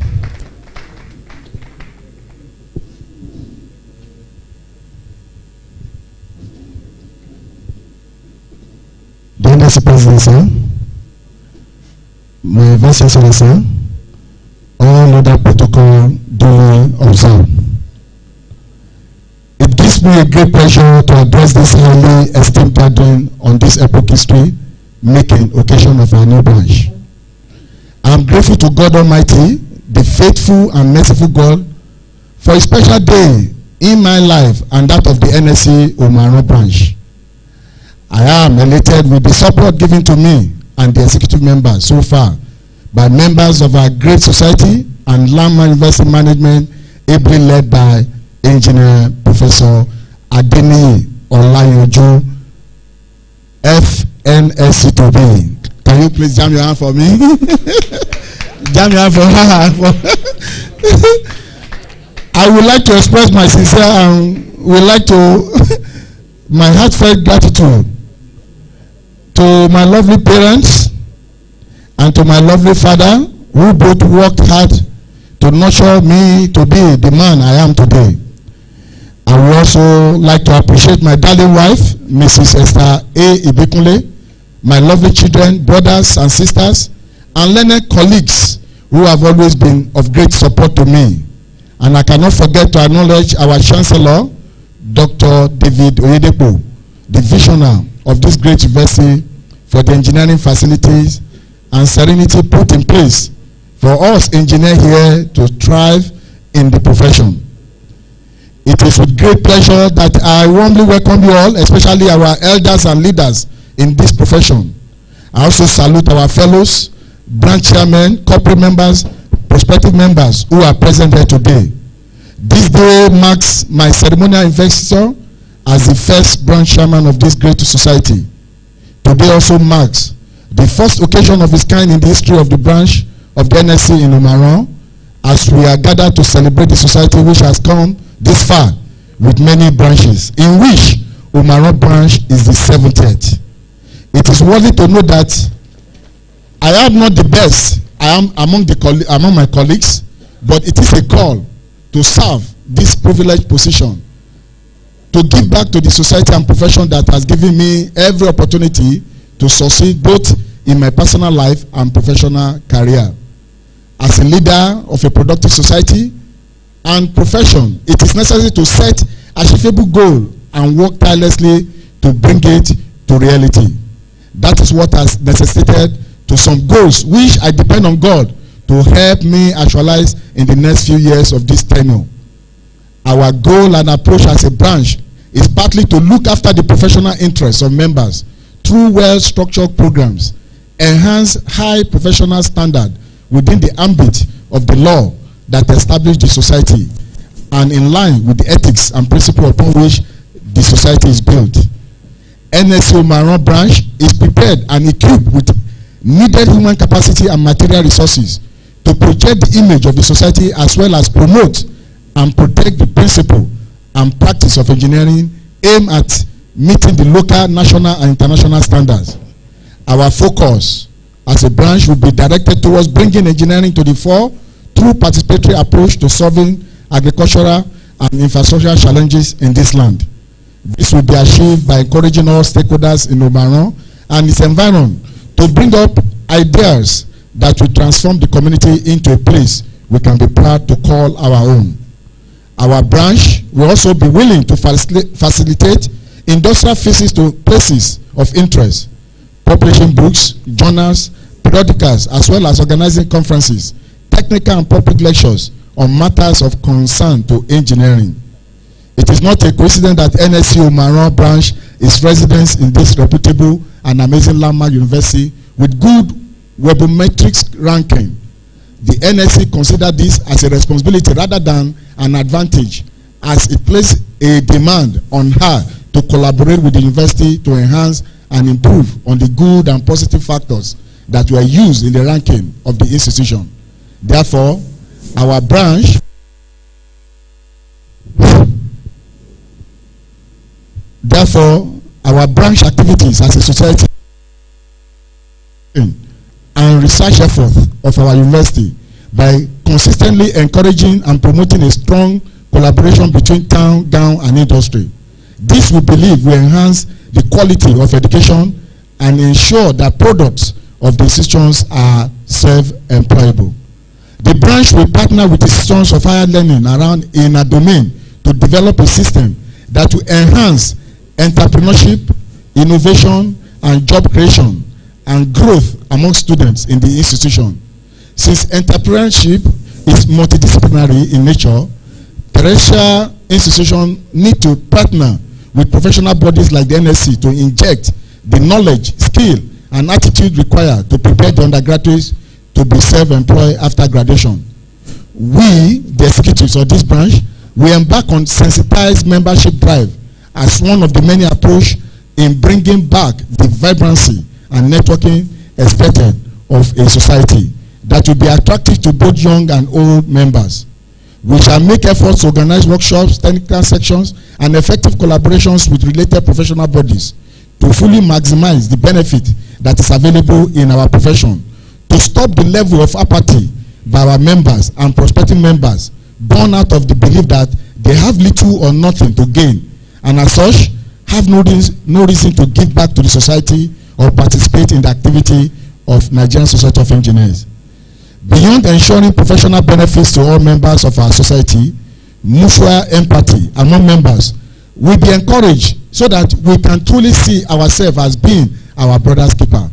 Dear Mr. President, sir, my Vice Chancellor, sir, all other protocol duly observed. It gives me a great pleasure to address this highly esteemed gathering on this epoch history making occasion of our new branch. I'm grateful to God Almighty, the faithful and merciful God, for a special day in my life and that of the NSC Omu-Aran branch. I am elated with the support given to me and the executive members so far by members of our great society and Landmark University management, ably led by Engineer Professor Adeniyi Olayoju, FNSC2B. Can you please jam your hand for me? Jam your hand for her. I would like to express my sincere and would like to my heartfelt gratitude to my lovely parents and to my lovely father, who both worked hard to nurture me to be the man I am today. I would also like to appreciate my darling wife, Mrs. Esther A. Ibikunle, my lovely children, brothers and sisters, and learned colleagues who have always been of great support to me. And I cannot forget to acknowledge our Chancellor, Dr. David Oyedepo, the visionary of this great university, for the engineering facilities and serenity put in place for us engineers here to thrive in the profession. It is with great pleasure that I warmly welcome you all, especially our elders and leaders in this profession. I also salute our fellows, branch chairmen, corporate members, prospective members who are present here today. This day marks my ceremonial investiture as the first branch chairman of this great society. Today also marks the first occasion of its kind in the history of the branch of the NSC in Omu-Aran, as we are gathered to celebrate the society which has come this far with many branches, in which Omu-Aran branch is the 70th. It is worthy to know that I am not the best among my colleagues, but it is a call to serve this privileged position, to give back to the society and profession that has given me every opportunity to succeed both in my personal life and professional career. As a leader of a productive society and profession, it is necessary to set achievable goal and work tirelessly to bring it to reality. That is what has necessitated to some goals which I depend on God to help me actualize in the next few years of this tenure. Our goal and approach as a branch is partly to look after the professional interests of members through well-structured programs, enhance high professional standard within the ambit of the law that established the society, and in line with the ethics and principles upon which the society is built. NSC Omu-Aran branch is prepared and equipped with needed human capacity and material resources to project the image of the society, as well as promote and protect the principle and practice of engineering aimed at meeting the local, national, and international standards. Our focus as a branch will be directed towards bringing engineering to the fore through participatory approach to solving agricultural and infrastructural challenges in this land. This will be achieved by encouraging all stakeholders in Omu-Aran and its environment to bring up ideas that will transform the community into a place we can be proud to call our own. Our branch will also be willing to facilitate industrial visits to places of interest, publishing books, journals, periodicals, as well as organizing conferences, technical and public lectures on matters of concern to engineering. It is not a coincidence that NSC Omu-Aran branch is residence in this reputable and amazing landmark university with good webometrics ranking. The NSC consider this as a responsibility rather than an advantage, as it places a demand on her to collaborate with the university to enhance and improve on the good and positive factors that were used in the ranking of the institution. Therefore, our branch activities as a society and research effort of our university by consistently encouraging and promoting a strong collaboration between town, gown, and industry. This, we believe, will enhance the quality of education and ensure that products of the institutions are self-employable. The branch will partner with institutions of higher learning around in a domain to develop a system that will enhance entrepreneurship, innovation, and job creation and growth among students in the institution. Since entrepreneurship is multidisciplinary in nature, terrestrial institutions need to partner with professional bodies like the NSC to inject the knowledge, skill, and attitude required to prepare the undergraduates to be self-employed after graduation. We, the executives of this branch, we embark on sensitized membership drive as one of the many approaches in bringing back the vibrancy and networking expected of a society that will be attractive to both young and old members. We shall make efforts to organize workshops, technical sections, and effective collaborations with related professional bodies to fully maximize the benefit that is available in our profession, to stop the level of apathy by our members and prospective members born out of the belief that they have little or nothing to gain, and as such, have no reason to give back to the society or participate in the activity of Nigerian Society of Engineers. Beyond ensuring professional benefits to all members of our society, mutual empathy among members will be encouraged so that we can truly see ourselves as being our brother's keeper.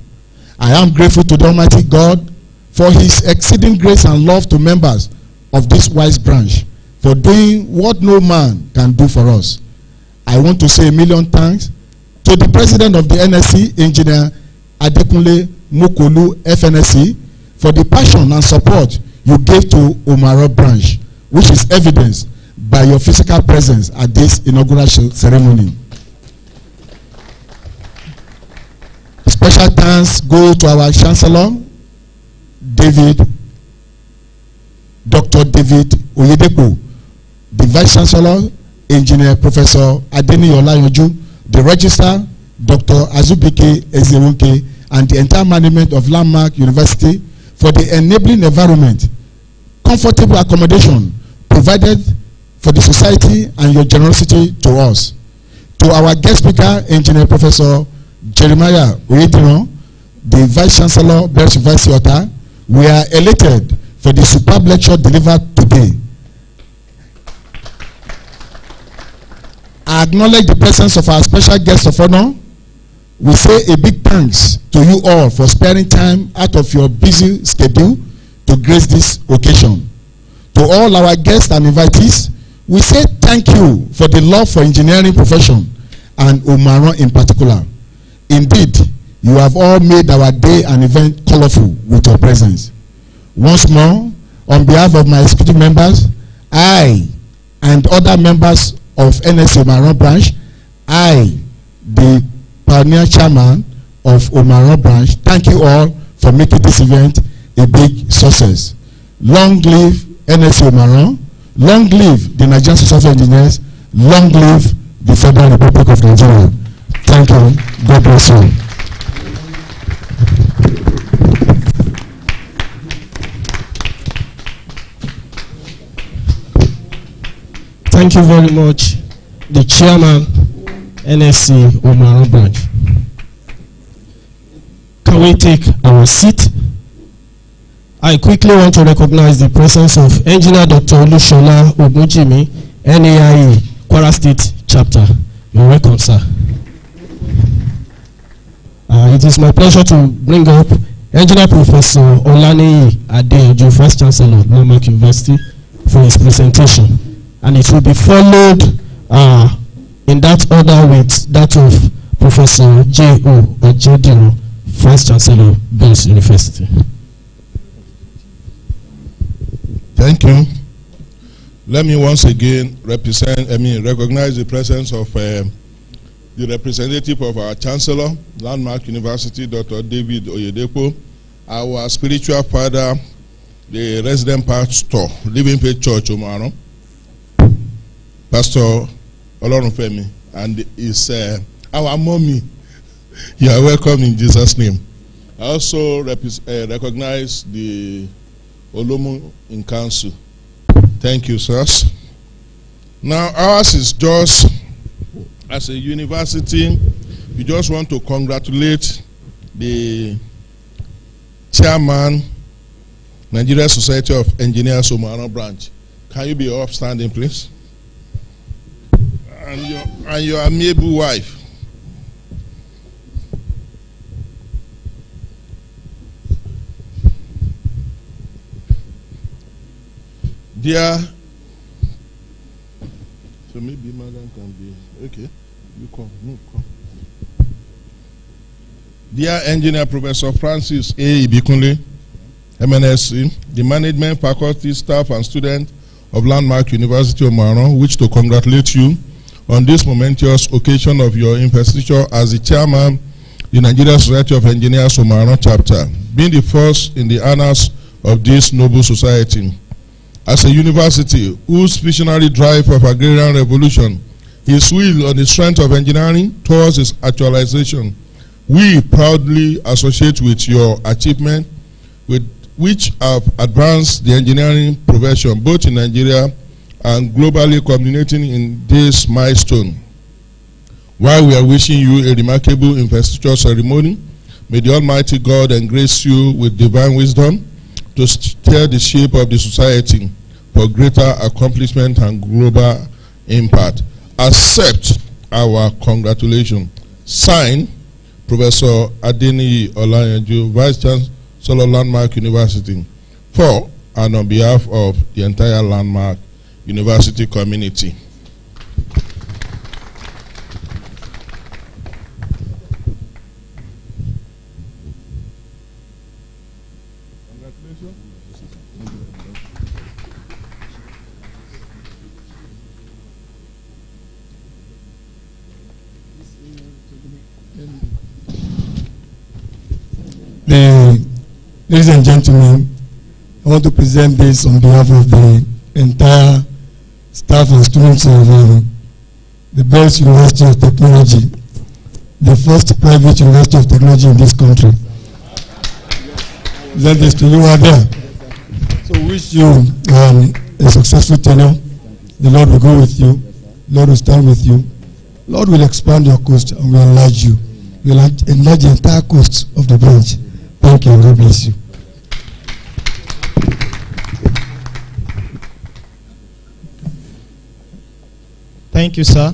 I am grateful to the Almighty God for his exceeding grace and love to members of this wise branch for doing what no man can do for us. I want to say a million thanks to the president of the NSC, Engineer Adekunle Mokolu, FNSC, for the passion and support you gave to Omu-Aran branch, which is evidenced by your physical presence at this inaugural ceremony. Special thanks go to our Chancellor, Dr. David Oyedepo, the Vice Chancellor, Engineer Professor Adeni Olayanju, the Registrar, Dr. Azubike Ezewonke, and the entire management of Landmark University for the enabling environment, comfortable accommodation provided for the society, and your generosity to us. To our guest speaker, Engineer Professor Jeremiah Oyediran, the Vice Chancellor, Best Vice Chancellor, we are elated for the superb lecture delivered today. I acknowledge the presence of our special guest of honor. We say a big thanks to you all for sparing time out of your busy schedule to grace this occasion. To all our guests and invitees, we say thank you for the love for engineering profession and Omu-Aran in particular. Indeed, you have all made our day and event colorful with your presence. Once more, on behalf of my executive members, I and other members of NSC Omu-Aran branch, I, the pioneer chairman of Omu-Aran branch, thank you all for making this event a big success. Long live NSC Omu-Aran, long live the Nigerian Society of Engineers, long live the Federal Republic of Nigeria. Thank you. God bless you. Thank you very much, the chairman, NSC Omu-Aran branch. Can we take our seat? I quickly want to recognize the presence of Engineer Dr. Olushola Ogunjimi, NAIE, Kwara State Chapter. You're welcome, sir. It is my pleasure to bring up Engineer Professor Olaniyi Adeojo, Vice Chancellor of Landmark University, for his presentation. And it will be followed in that order with that of Professor J.O. Ojediro, Vice Chancellor of Bells University. Thank you. Let me once again recognize the presence of the representative of our Chancellor, Landmark University, Dr. David Oyedepo, our spiritual father, the resident pastor, Living Faith Church, Omu-Aran, Pastor Olorunfemi, and is our mommy. You are welcome in Jesus' name. I also recognize the Olomu in council. Thank you, sirs. Now, ours is just, as a university, we just want to congratulate the chairman, Nigeria Society of Engineers, Omu-Aran branch. Can you be upstanding, please? And your amiable wife. Dear, so maybe madam can be, okay, you come, no, come. Dear Engineer Professor Francis A. Ibikunle, MNSC, the management, faculty, staff, and students of Landmark University of Omu-Aran, wish to congratulate you on this momentous occasion of your investiture as the chairman, the Nigeria Society of Engineers Omu-Aran chapter, being the first in the annals of this noble society. As a university whose visionary drive of agrarian revolution is will on the strength of engineering towards its actualization, we proudly associate with your achievement, with which have advanced the engineering profession both in Nigeria and globally, culminating in this milestone. While we are wishing you a remarkable investiture ceremony, may the Almighty God engrace you with divine wisdom to steer the shape of the society for greater accomplishment and global impact. Accept our congratulations. Signed, Professor Adeniyi Olayanju, Vice Chancellor, Landmark University, for and on behalf of the entire Landmark University community. Ladies and gentlemen, I want to present this on behalf of the entire staff and students of the best University of Technology, the first private university of technology in this country. Present this to you are there. So wish you a successful tenure. The Lord will go with you. The Lord will stand with you. The Lord will expand your coast and will enlarge you. Will enlarge the entire coast of the branch. Thank you and God bless you. Thank you, sir.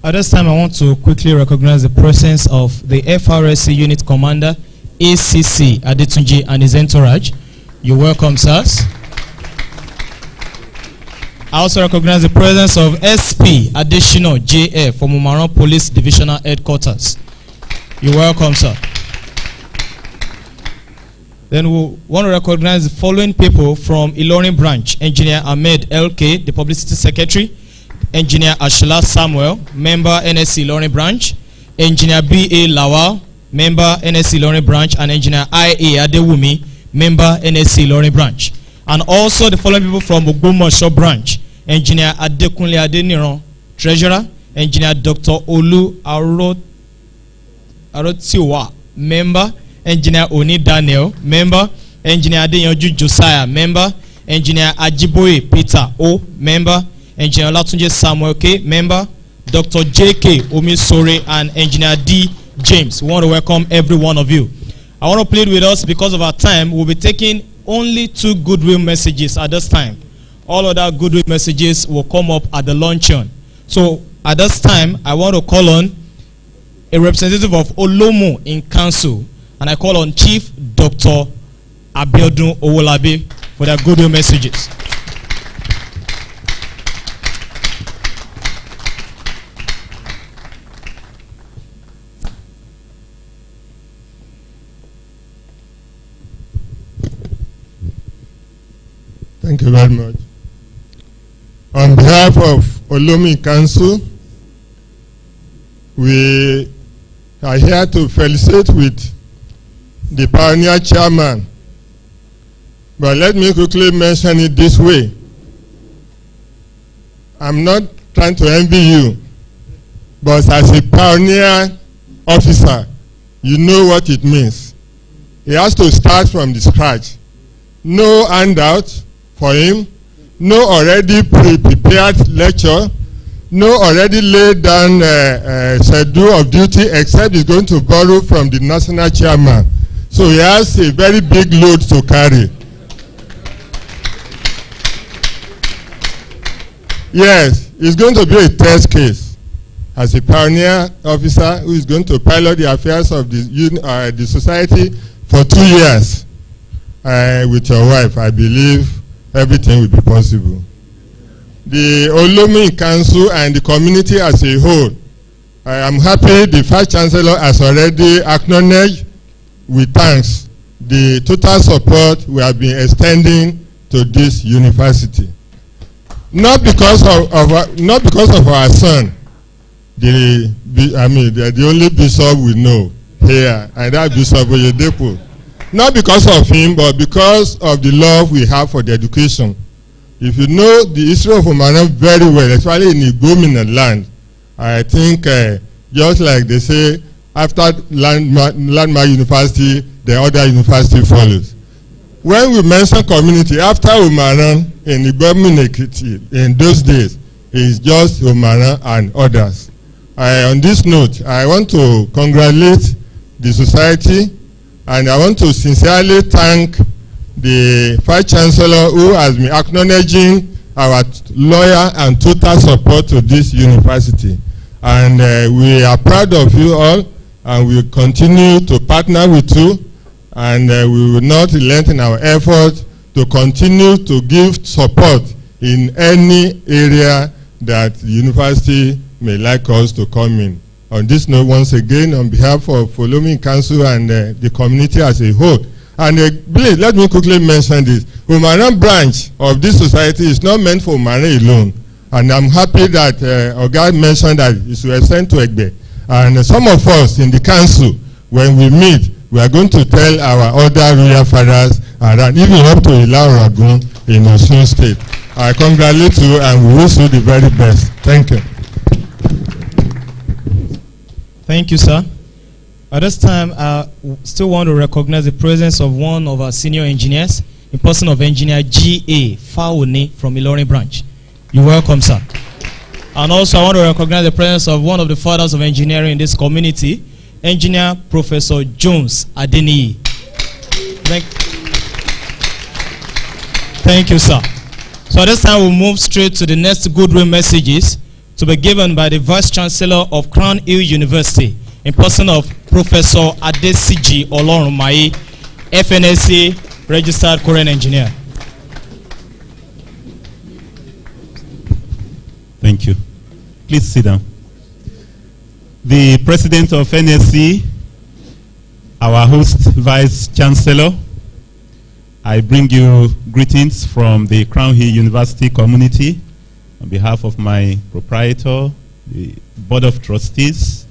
At this time, I want to quickly recognize the presence of the FRSC Unit Commander, ACC Adetunji, and his entourage. You're welcome, sirs. I also recognize the presence of SP Additional JF from Omu-Aran Police Divisional Headquarters. You're welcome, sir. Then we want to recognize the following people from Ilorin Branch: Engineer Ahmed LK, the Publicity Secretary; Engineer Ashla Samuel, member NSC Ilorin Branch; Engineer B.A. Lawal, member NSC Ilorin Branch; and Engineer I.A. Adewumi, member NSC Ilorin Branch. And also the following people from Ogbomoso Branch: Engineer Adekunle Adeniran, Treasurer; Engineer Dr. Olu Arotiwa, member; Engineer Oni Daniel, member; Engineer Adeyanju Josiah, member; Engineer Ajiboye Peter O, member; Engineer Latunje Samuel K, member; Dr. J.K. Omisore, and Engineer D. James. We want to welcome every one of you. I want to plead with us because of our time. We'll be taking only 2 goodwill messages at this time. All other goodwill messages will come up at the luncheon. So at this time, I want to call on a representative of Olomo in council, and I call on Chief Dr. Abiodun Owolabi for their goodwill messages. Thank you very much. On behalf of Olomi Council, we are here to felicitate with the pioneer chairman. But let me quickly mention it this way. I'm not trying to envy you, but as a pioneer officer, you know what it means. He has to start from the scratch. No handout for him, no already prepared lecture, no already laid down schedule of duty, except he's going to borrow from the national chairman. So he has a very big load to carry. Yes, it's going to be a test case as a pioneer officer who is going to pilot the affairs of the society for 2 years with your wife. I believe everything will be possible. The Olomi Council and the community as a whole, I am happy the Vice Chancellor has already acknowledged with thanks the total support we have been extending to this university. Not because of our son, the only bishop we know here, and that Bishop Oyedepo. Not because of him, but because of the love we have for the education. If you know the history of Omu-Aran very well, especially in Igbominna land, I think just like they say, after landmark university, the other university follows. When we mention community, after Omu-Aran in Igbominna in those days, it's just Omu-Aran and others. On this note, I want to congratulate the society, and I want to sincerely thank the Vice Chancellor who has been acknowledging our loyal and total support to this university. And we are proud of you all, and we will continue to partner with you, and we will not relent in our effort to continue to give support in any area that the university may like us to come in. On this note, once again, on behalf of Olomi Council and the community as a whole, and please let me quickly mention this. Omu-Aran branch of this society is not meant for Omu-Aran alone, and I'm happy that Oga mentioned that it should extend to Egbe. And some of us in the council, when we meet, we are going to tell our other royal fathers around, even up to Ila-Oragun in Osun State. I congratulate you and we wish you the very best. Thank you. Thank you, sir. At this time, I still want to recognize the presence of one of our senior engineers, in person of Engineer G.A. Fawuni from Ilorin branch. You're welcome, sir. And also, I want to recognize the presence of one of the fathers of engineering in this community, Engineer Professor Jones Adeniyi. Thank you, sir. So at this time, we'll move straight to the next goodwill messages to be given by the Vice Chancellor of Crown Hill University, in person of Professor Adesiji Olorunmaye, FNSC Registered Korean Engineer. Thank you. Please sit down. The President of NSC, our host Vice Chancellor, I bring you greetings from the Crown Hill University community on behalf of my proprietor, the Board of Trustees,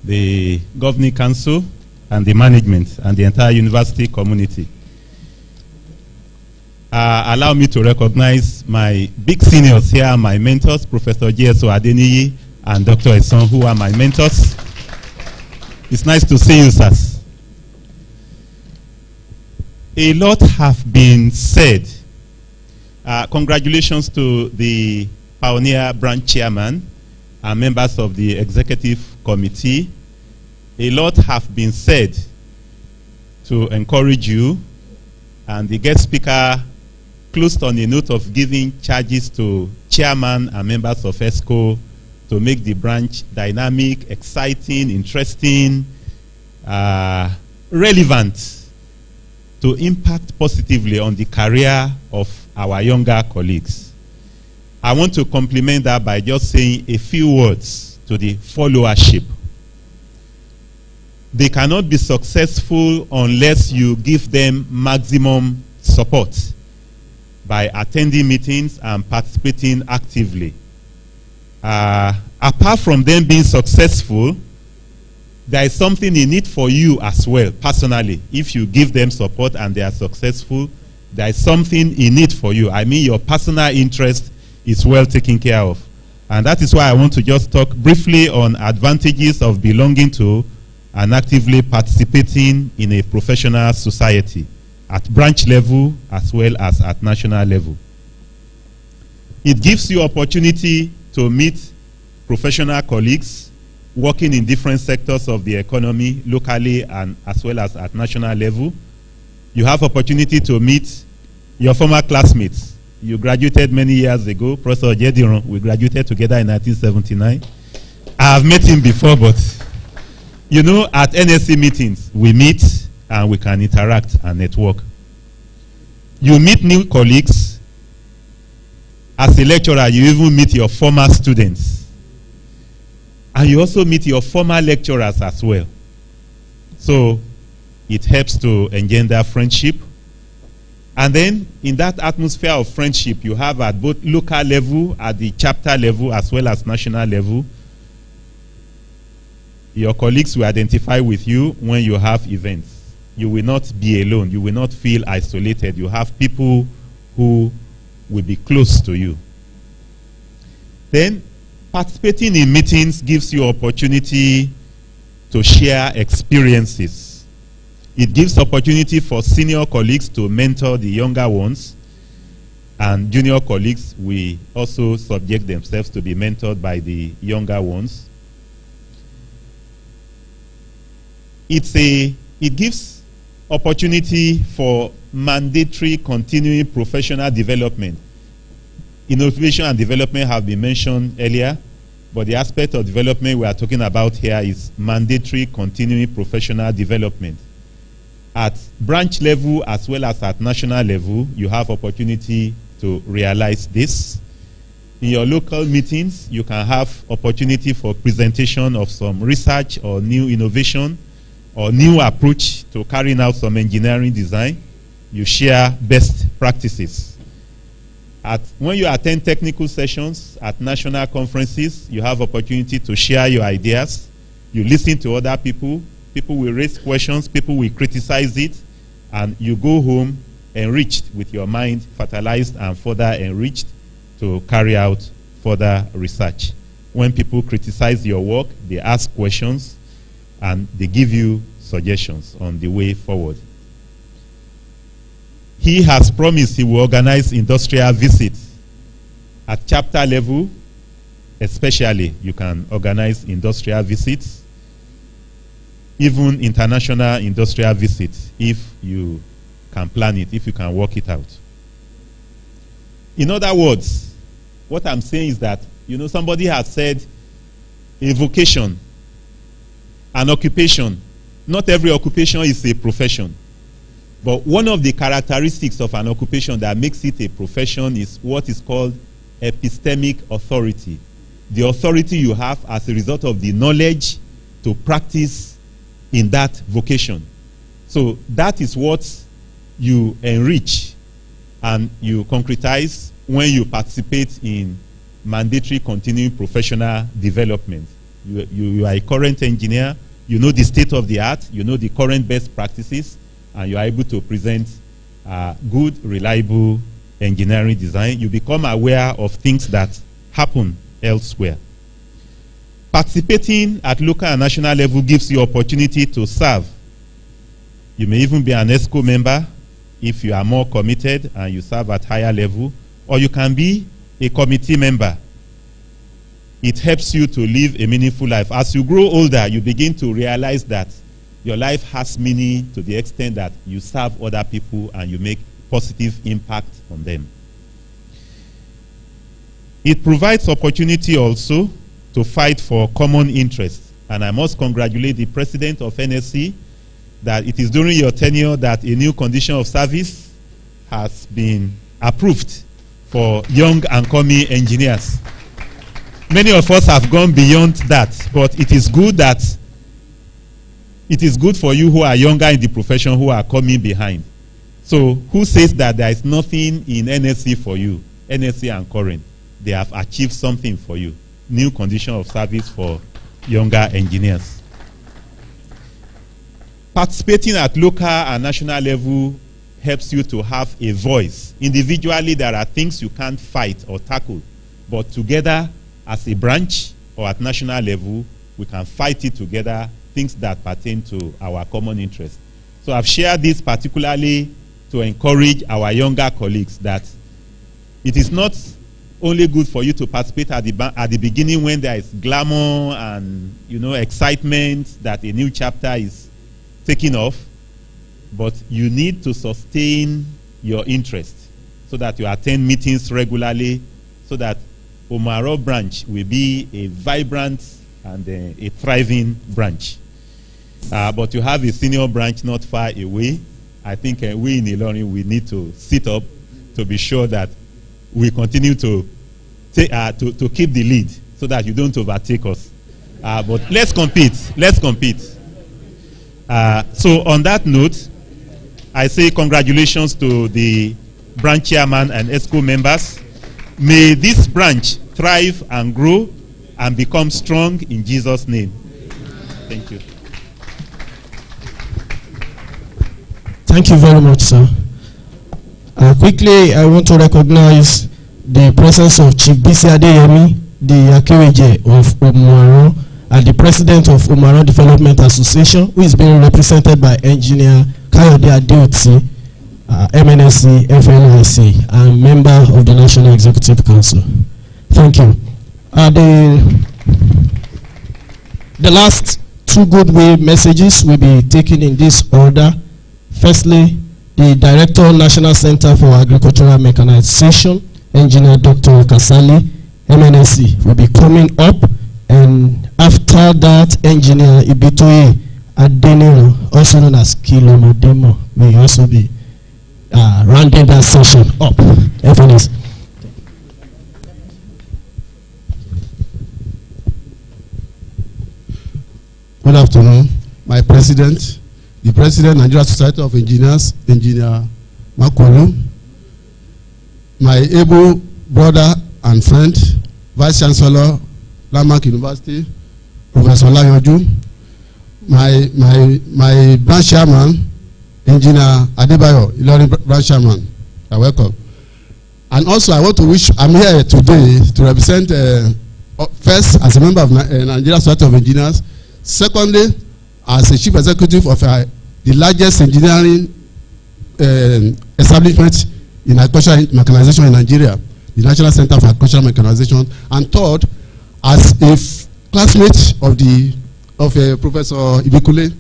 the Governing Council, and the management, and the entire university community. Allow me to recognize my big seniors here, my mentors, Professor J.S.O. Adeniyi and Dr. Eson, who are my mentors. It's nice to see you, sirs. A lot have been said. Congratulations to the Pioneer Branch Chairman and members of the Executive Committee. A lot have been said to encourage you, and the guest speaker closed on a note of giving charges to chairman and members of ESCO to make the branch dynamic, exciting, interesting, relevant, to impact positively on the career of our younger colleagues. I want to compliment that by just saying a few words to the followership. They cannot be successful unless you give them maximum support by attending meetings and participating actively. Apart from them being successful, there is something in it for you as well, personally. If you give them support and they are successful, there is something in it for you. I mean, your personal interest is well taken care of. And that is why I want to just talk briefly on advantages of belonging to and actively participating in a professional society at branch level as well as at national level. It gives you opportunity to meet professional colleagues working in different sectors of the economy, locally and as well as at national level. You have opportunity to meet your former classmates. You graduated many years ago. Professor Jediron, we graduated together in 1979. I have met him before, but you know, at NSC meetings, we meet and we can interact and network. You meet new colleagues, As a lecturer, you even meet your former students. And you also meet your former lecturers as well. So it helps to engender friendship. And then in that atmosphere of friendship, you have at both local level, at the chapter level, as well as national level, your colleagues will identify with you when you have events. You will not be alone. You will not feel isolated. You have people who will be close to you. Then, participating in meetings gives you opportunity to share experiences. It gives opportunity for senior colleagues to mentor the younger ones, and junior colleagues will also subject themselves to be mentored by the younger ones. It gives opportunity for mandatory continuing professional development. Innovation and development have been mentioned earlier, but the aspect of development we are talking about here is mandatory continuing professional development. At branch level as well as at national level, you have opportunity to realize this. In your local meetings, you can have opportunity for presentation of some research or new innovation or new approach to carrying out some engineering design. You share best practices. When you attend technical sessions at national conferences, you have opportunity to share your ideas. You listen to other people. People will raise questions. People will criticize it. And you go home enriched with your mind, fertilized and further enriched to carry out further research. When people criticize your work, they ask questions and they give you suggestions on the way forward. He has promised he will organize industrial visits. At chapter level, especially, you can organize industrial visits, even international industrial visits, if you can plan it, if you can work it out. In other words, what I'm saying is that, somebody has said a vocation, an occupation. Not every occupation is a profession. But one of the characteristics of an occupation that makes it a profession is what is called epistemic authority. The authority you have as a result of the knowledge to practice in that vocation. So that is what you enrich and you concretize when you participate in mandatory continuing professional development. You are a current engineer, you know the state of the art, you know the current best practices, and you are able to present good, reliable engineering design. You become aware of things that happen elsewhere. Participating at local and national level gives you opportunity to serve. You may even be an ESCO member if you are more committed and you serve at higher level, or you can be a committee member. It helps you to live a meaningful life. As you grow older, you begin to realize that your life has meaning to the extent that you serve other people and you make positive impact on them. It provides opportunity also to fight for common interests. And I must congratulate the president of NSC that it is during your tenure that a new condition of service has been approved for young and coming engineers. Many of us have gone beyond that, but it is good for you who are younger in the profession who are coming behind. So who says that there is nothing in NSC for you? NSC and current, they have achieved something for you. New condition of service for younger engineers. Participating at local and national level helps you to have a voice. Individually, there are things you can't fight or tackle, but together as a branch or at national level, we can fight it together, things that pertain to our common interest. So I've shared this particularly to encourage our younger colleagues that it is not only good for you to participate at the beginning when there is glamour and excitement that a new chapter is taking off, but you need to sustain your interest so that you attend meetings regularly, so that Omu-Aran branch will be a vibrant and a thriving branch. But you have a senior branch not far away. I think we in Ilorin, we need to sit up to be sure that we continue to keep the lead so that you don't overtake us. But let's compete. Let's compete. So on that note, I say congratulations to the branch chairman and ESCO members. May this branch thrive and grow and become strong in Jesus' name. Thank you. Thank you very much, sir. Quickly, I want to recognize the presence of Chief Bisi Adeyemi, the Akeweje of Omu-Aran, and the president of Omu-Aran Development Association, who is being represented by engineer Kayode Adeoti, MNSC, FNIC, and member of the National Executive Council. Thank you. The last two goodwill messages will be taken in this order. Firstly, the Director, National Center for Agricultural Mechanization, Engineer Dr. Kasali, MNSC, will be coming up. And after that, Engineer Ibitoye Adeniro, also known as Kilo Modemo, will also be rounding that session up. FNS. Good afternoon. My president, the president, Nigeria Society of Engineers, Engineer Makolo, my able brother and friend, Vice Chancellor, Lamarck University, Professor Layoju, my branch chairman, Engineer Adebayo, Ilorin branch chairman. You're welcome. And also, I want to wish, I'm here today to represent, first, as a member of Nigeria Society of Engineers, secondly, as a chief executive of the largest engineering establishment in agricultural mechanization in Nigeria, the National Center for Agricultural Mechanization, and third, as a classmate of Professor Ibikule.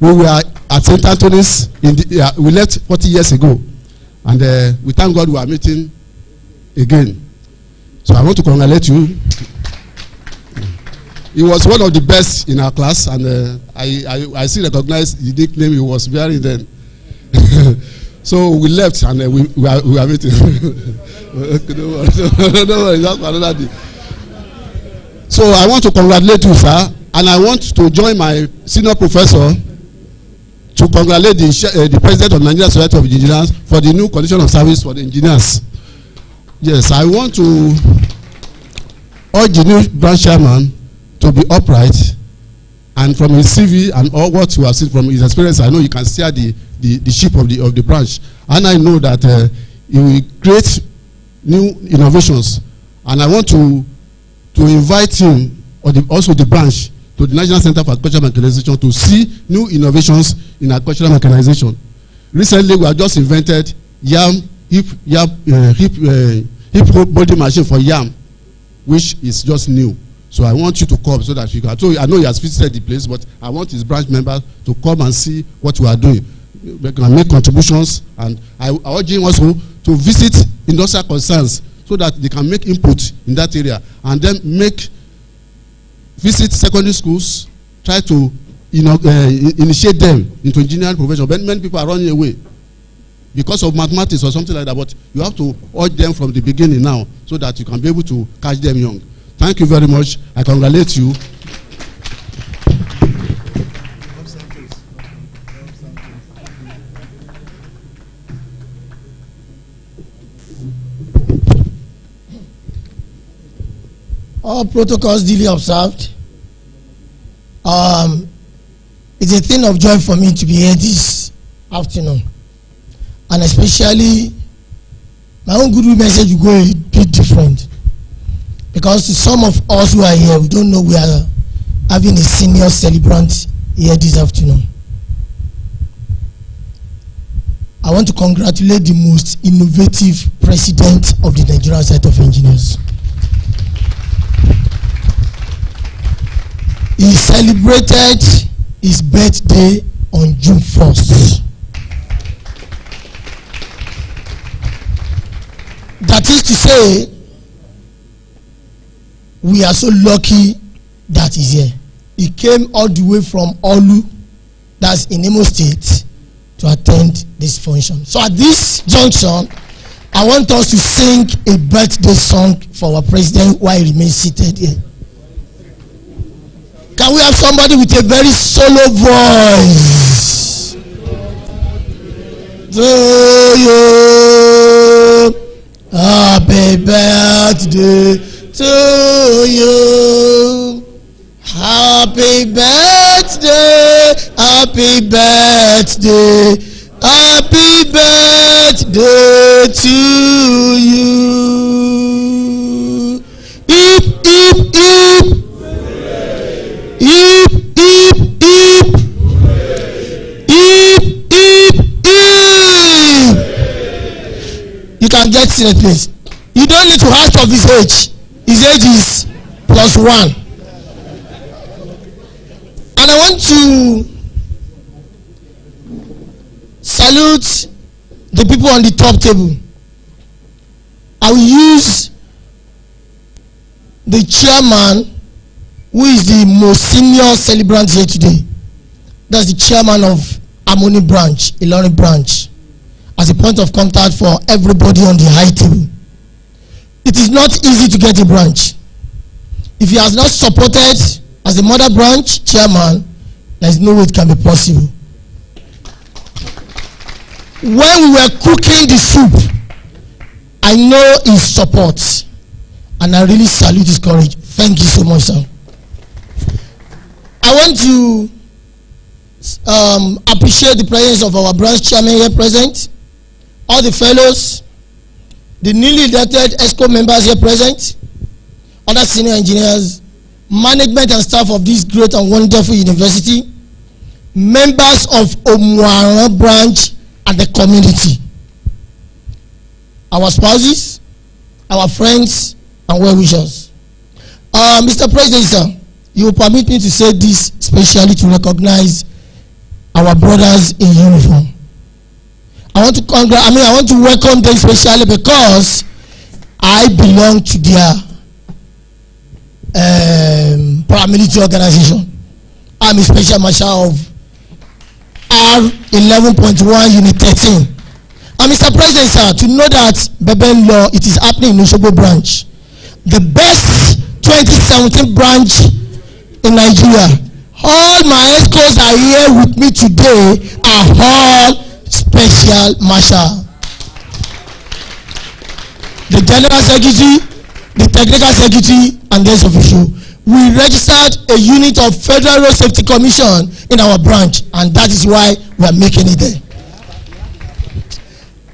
We were at St. Anthony's, we left 40 years ago, and we thank God we are meeting again. So I want to congratulate you. He was one of the best in our class, and I still recognize the nickname he was wearing then. So we left, and we are meeting. Don't worry, that's another day. So I want to congratulate you, sir, and I want to join my senior professor to congratulate the president of Nigeria Society of Engineers for the new condition of service for the engineers. Yes, I want to urge the new branch chairman to be upright, and from his CV and all what you have seen from his experience, I know you can steer the ship of the branch, and I know that he will create new innovations. And I want to invite him, or also the branch, to the National Center for Agricultural Mechanization to see new innovations in agricultural mechanization. Recently, we have just invented hip body machine for yam, which is just new. So I want you to come so that you can. So I know he has visited the place, but I want his branch members to come and see what we are doing. We can make contributions, and I urge him also to visit industrial concerns so that they can make input in that area, and then visit secondary schools, try to initiate them into engineering profession. Many people are running away because of mathematics or something like that, but you have to urge them from the beginning now so that you can be able to catch them young. Thank you very much. I congratulate you. All protocols duly observed. It's a thing of joy for me to be here this afternoon, and especially my own good message will go a bit different, because to some of us who are here, we don't know we are having a senior celebrant here this afternoon. I want to congratulate the most innovative president of the Nigerian Society of Engineers. He celebrated his birthday on June 1st. That is to say, we are so lucky that he's here. He came all the way from Olu, that's in Imo State, to attend this function. So at this junction, I want us to sing a birthday song for our president while he remains seated here. Can we have somebody with a very solo voice? To you, happy birthday to you. Happy birthday, happy birthday, happy birthday to you. Hip, hip, hip. Hip, hip, hip. Hip, hip, hip. You can get seated, please. You don't need to ask of his age. His age is +1. And I want to salute the people on the top table. I will use the chairman, who is the most senior celebrant here today. That's the chairman of Harmony branch, Ilorin branch, as a point of contact for everybody on the high table. It is not easy to get a branch. If he has not supported as the mother branch chairman, there is no way it can be possible. When we were cooking the soup, I know his support, and I really salute his courage. Thank you so much, sir. I want to appreciate the presence of our branch chairman here present, all the fellows, the newly elected ESCO members here present, other senior engineers, management and staff of this great and wonderful university, members of Omu-Aran branch and the community, our spouses, our friends, and well-wishers. Mr. President, sir, you will permit me to say this specially to recognize our brothers in uniform. I want to welcome them specially because I belong to their paramilitary organization. I'm a special marshal of R11.1 Unit 13. And Mr. President, sir, to know that Beben Law, it is happening in Osogbo branch, the best 2017 branch in Nigeria. All my ESCOs are here with me today are all special marshal. The general secretary, the technical secretary, and this official. We registered a unit of Federal Road Safety Commission in our branch, and that is why we are making it there.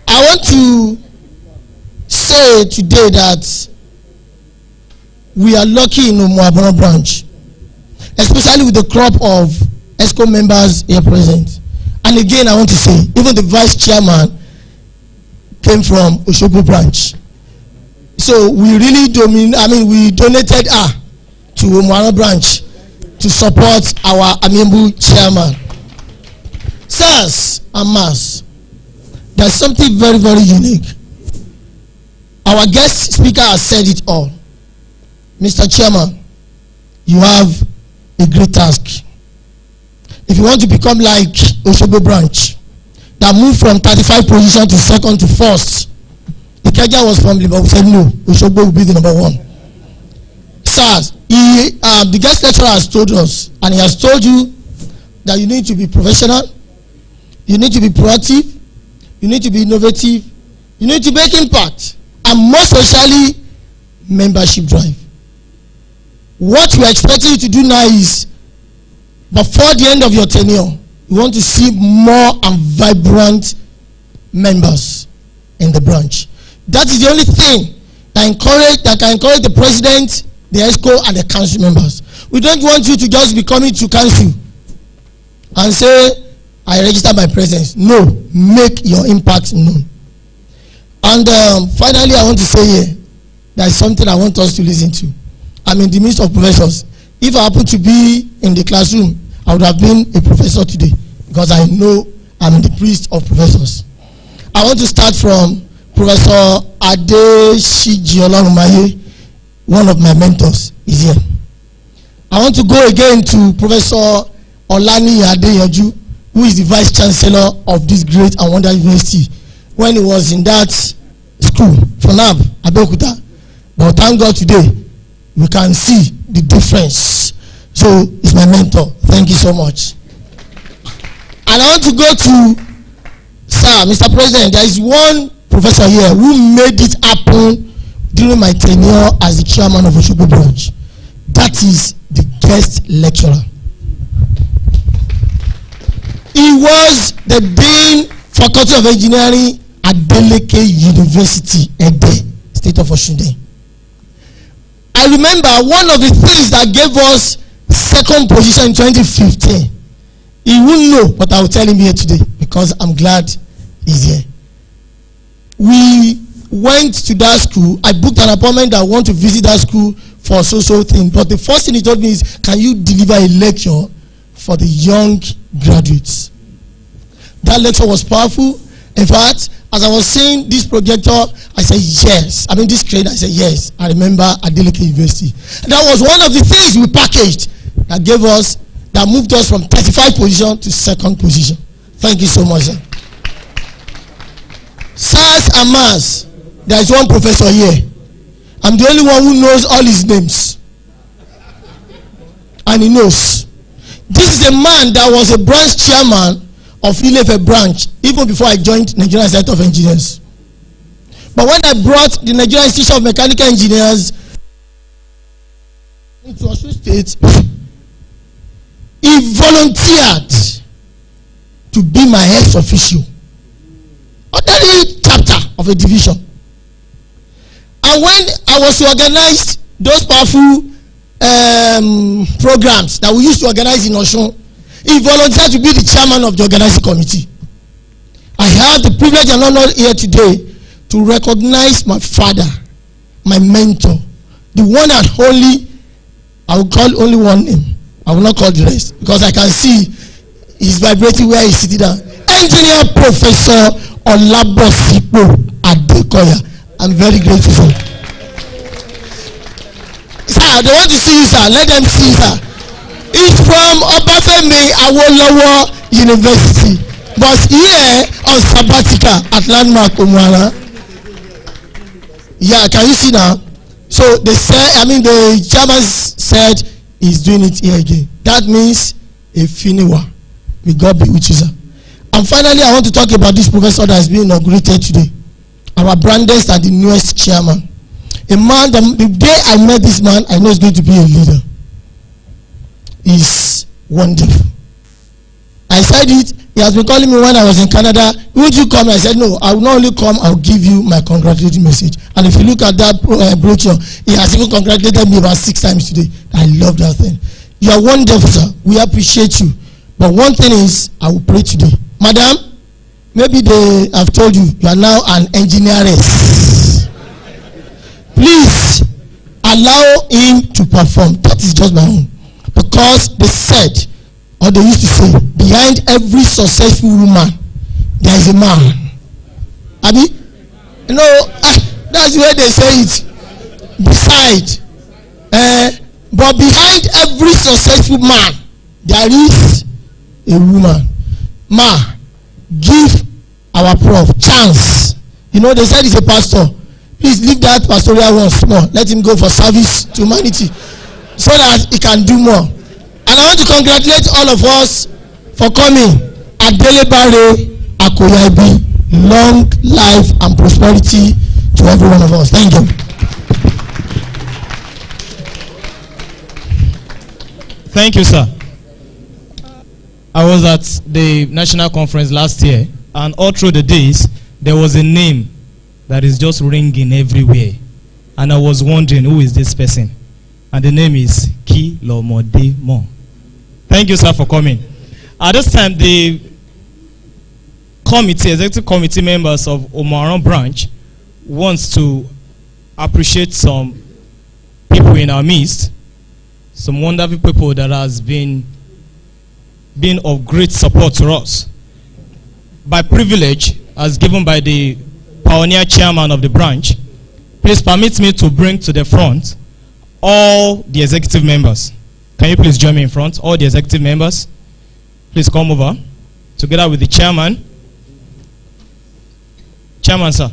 I want to say today that we are lucky in Omu-Aran branch, especially with the crop of ESCO members here present. And again, I want to say, even the vice chairman came from Osogbo branch. So we really we donated her to Omu-Aran branch to support our amiable chairman. Sirs and Mars, there's something very, very unique. Our guest speaker has said it all. Mr. Chairman, you have a great task. If you want to become like Osogbo branch, that moved from 35 position to second to first, Ikeja was from Liverpool. We said no, Osogbo will be the #1. Sirs, the guest lecturer has told us, and he has told you that you need to be professional, you need to be proactive, you need to be innovative, you need to make impact, and most especially membership drive. What we are expecting you to do now is, before the end of your tenure, we want to see more and vibrant members in the branch. That is the only thing that can encourage the president, the ESCO, and the council members. We don't want you to just be coming to council and say, I register my presence. No, make your impact known. And finally, I want to say here, there is something I want us to listen to. I'm in the midst of professors. If I happen to be in the classroom, I would have been a professor today because I know I'm the priest of professors. I want to start from Professor Adeshiji Olarumaye, one of my mentors, is here. I want to go again to Professor Olani Adeyanju, who is the Vice Chancellor of this great and wonderful university. When he was in that school, FUNAB, Abeokuta. But thank God today, we can see the difference. So he's my mentor. Thank you so much. And I want to go to, sir, Mr. President, there is one professor here who made it happen during my tenure as the chairman of Oshogbo branch. That is the guest lecturer. He was the Dean, Faculty of Engineering at Adeleke University, Ede, State of Osun. I remember one of the things that gave us second position in 2015. He won't know, but I will tell him here today because I'm glad he's here. We went to that school. I booked an appointment that I want to visit that school for a social thing. But the first thing he told me is, can you deliver a lecture for the young graduates? That lecture was powerful. In fact, as I was seeing this projector, I said yes. I mean this crane, I said yes. I remember Adeleke University. And that was one of the things we packaged that gave us, that moved us from 35 position to second position. Thank you so much, sir. SARS and MAS, there is one professor here. I'm the only one who knows all his names. And he knows. This is a man that was a branch chairman of Ilefe branch even before I joined Nigerian Institute of Engineers. But when I brought the Nigerian Institute of Mechanical Engineers into Osun State, he volunteered to be my ex officio under the chapter of a division. And when I was to organize those powerful programs that we used to organize in Osun, he volunteered to be the chairman of the organizing committee. I have the privilege and honor here today to recognize my father, my mentor, the one and only, I will call only one name. I will not call the rest because I can see he's vibrating where he's sitting down. Engineer Professor Olabosipo Adekoya. I'm very grateful for. Sir, they want to see you, sir. Let them see you, sir. He's from Obafemi Awolowo University, but here on sabbatical at Landmark Omu-Aran. Yeah, can you see now? So they said, the chairman said he's doing it here again. That means a finiwa. May God be with you, sir. And finally, I want to talk about this professor that has been inaugurated today. Our brandest and the newest chairman. A man, the day I met this man, I know he's going to be a leader. He's wonderful. I said it. He has been calling me when I was in Canada. Would you come? I said, no, I will not only come, I will give you my congratulating message. And if you look at that brochure, he has even congratulated me about 6 times today. I love that thing. You are wonderful, sir. We appreciate you. But one thing is, I will pray today. Madam, maybe they have told you, you are now an engineeress. Please, allow him to perform. That is just my own. Because they said, or they used to say, behind every successful woman, there is a man. Abi? You know, that's the way they say it. Beside, but behind every successful man, there is a woman. Ma, give our prof chance. You know, they said he's a pastor. Please leave that pastoral one small. Let him go for service to humanity so that he can do more. And I want to congratulate all of us for coming. Adelebare Akoyabi, long life and prosperity to every one of us. Thank you. Thank you, sir. I was at the national conference last year, and all through the days, there was a name that is just ringing everywhere. And I was wondering, who is this person? And the name is Kilomodemo. Thank you, sir, for coming. At this time, the committee, executive committee members of Omu-Aran branch wants to appreciate some people in our midst, some wonderful people that has been of great support to us. By privilege, as given by the pioneer chairman of the branch, please permit me to bring to the front all the executive members. Can you please join me in front? All the executive members, please come over together with the chairman. Chairman, sir.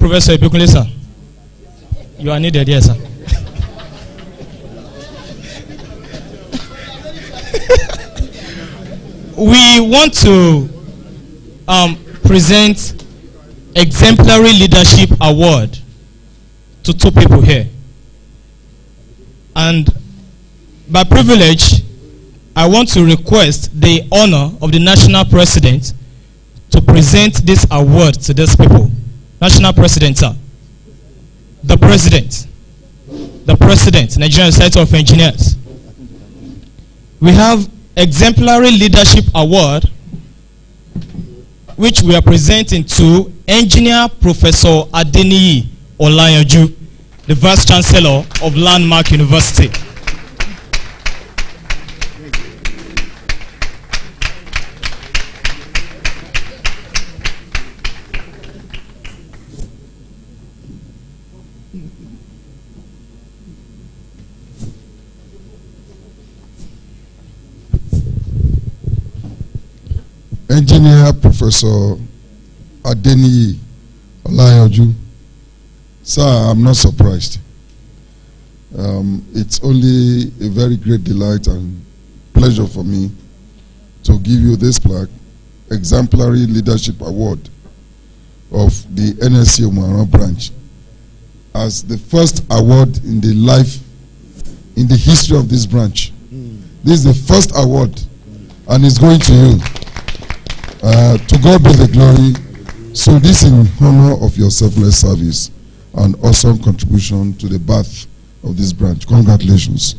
Professor Ibikunle, sir. You are needed, yes, sir. We want to present Exemplary Leadership Award to two people here. And by privilege, I want to request the honor of the National President to present this award to these people. National President, sir. The President, Nigerian Society of Engineers. We have Exemplary Leadership Award, which we are presenting to Engineer Professor Adeniyi Olayanju, the Vice Chancellor of Landmark University. Engineer Professor Adeniyi Olayanju. Sir, I'm not surprised. It's only a very great delight and pleasure for me to give you this plaque, Exemplary Leadership Award of the NSC Omu-Aran branch, as the first award in the history of this branch. This is the first award, and it's going to you. To God be the glory. So this in honor of your selfless service and awesome contribution to the birth of this branch. Congratulations.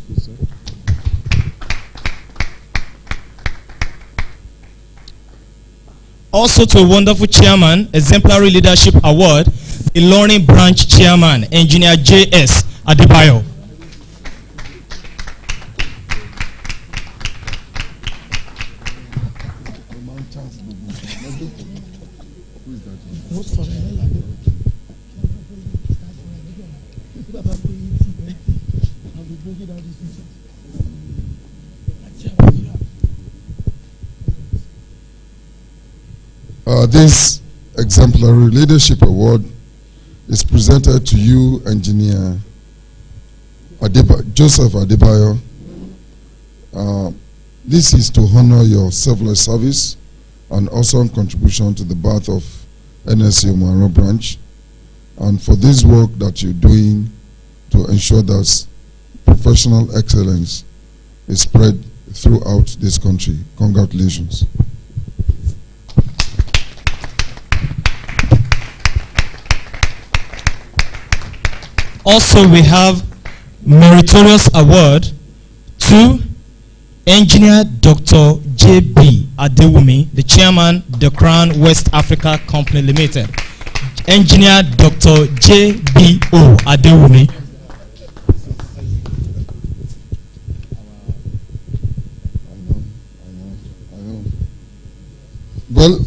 Also to a wonderful chairman, Exemplary Leadership Award, the Ilorin Branch Chairman, Engineer J.S. Adebayo. This Exemplary Leadership Award is presented to you, Engineer Joseph Adebayo. This is to honor your selfless service and awesome contribution to the birth of NSC Omu-Aran branch, and for this work that you're doing to ensure that professional excellence is spread throughout this country. Congratulations. Also, we have Meritorious Award to Engineer Dr. J.B. Adewumi, the Chairman, The Crown West Africa Company Limited. Engineer Dr. J.B.O. Adewumi. Well,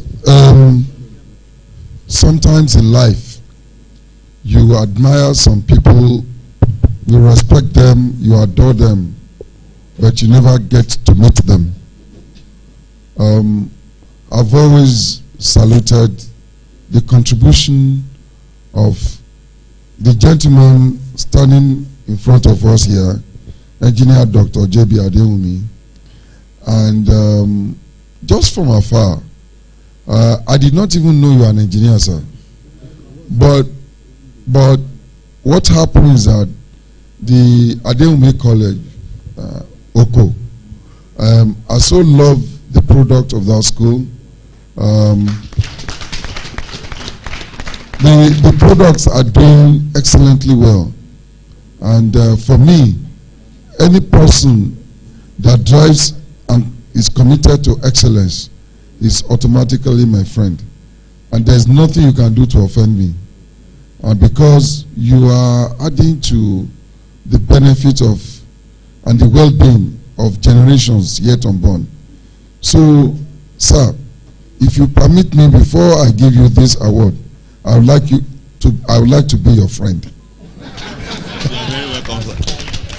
sometimes in life, you admire some people, you respect them, you adore them, but you never get to meet them. I've always saluted the contribution of the gentleman standing in front of us here, Engineer Dr. J.B. Adewumi, and just from afar, I did not even know you are an engineer, sir. But what happened is that the Adewumi College, Oko, I so love the product of that school. The products are doing excellently well. And for me, any person that drives and is committed to excellence is automatically my friend. And there's nothing you can do to offend me. And because you are adding to the benefit of and the well-being of generations yet unborn. So, sir, if you permit me, before I give you this award, I would like to be your friend. You are very welcome, sir.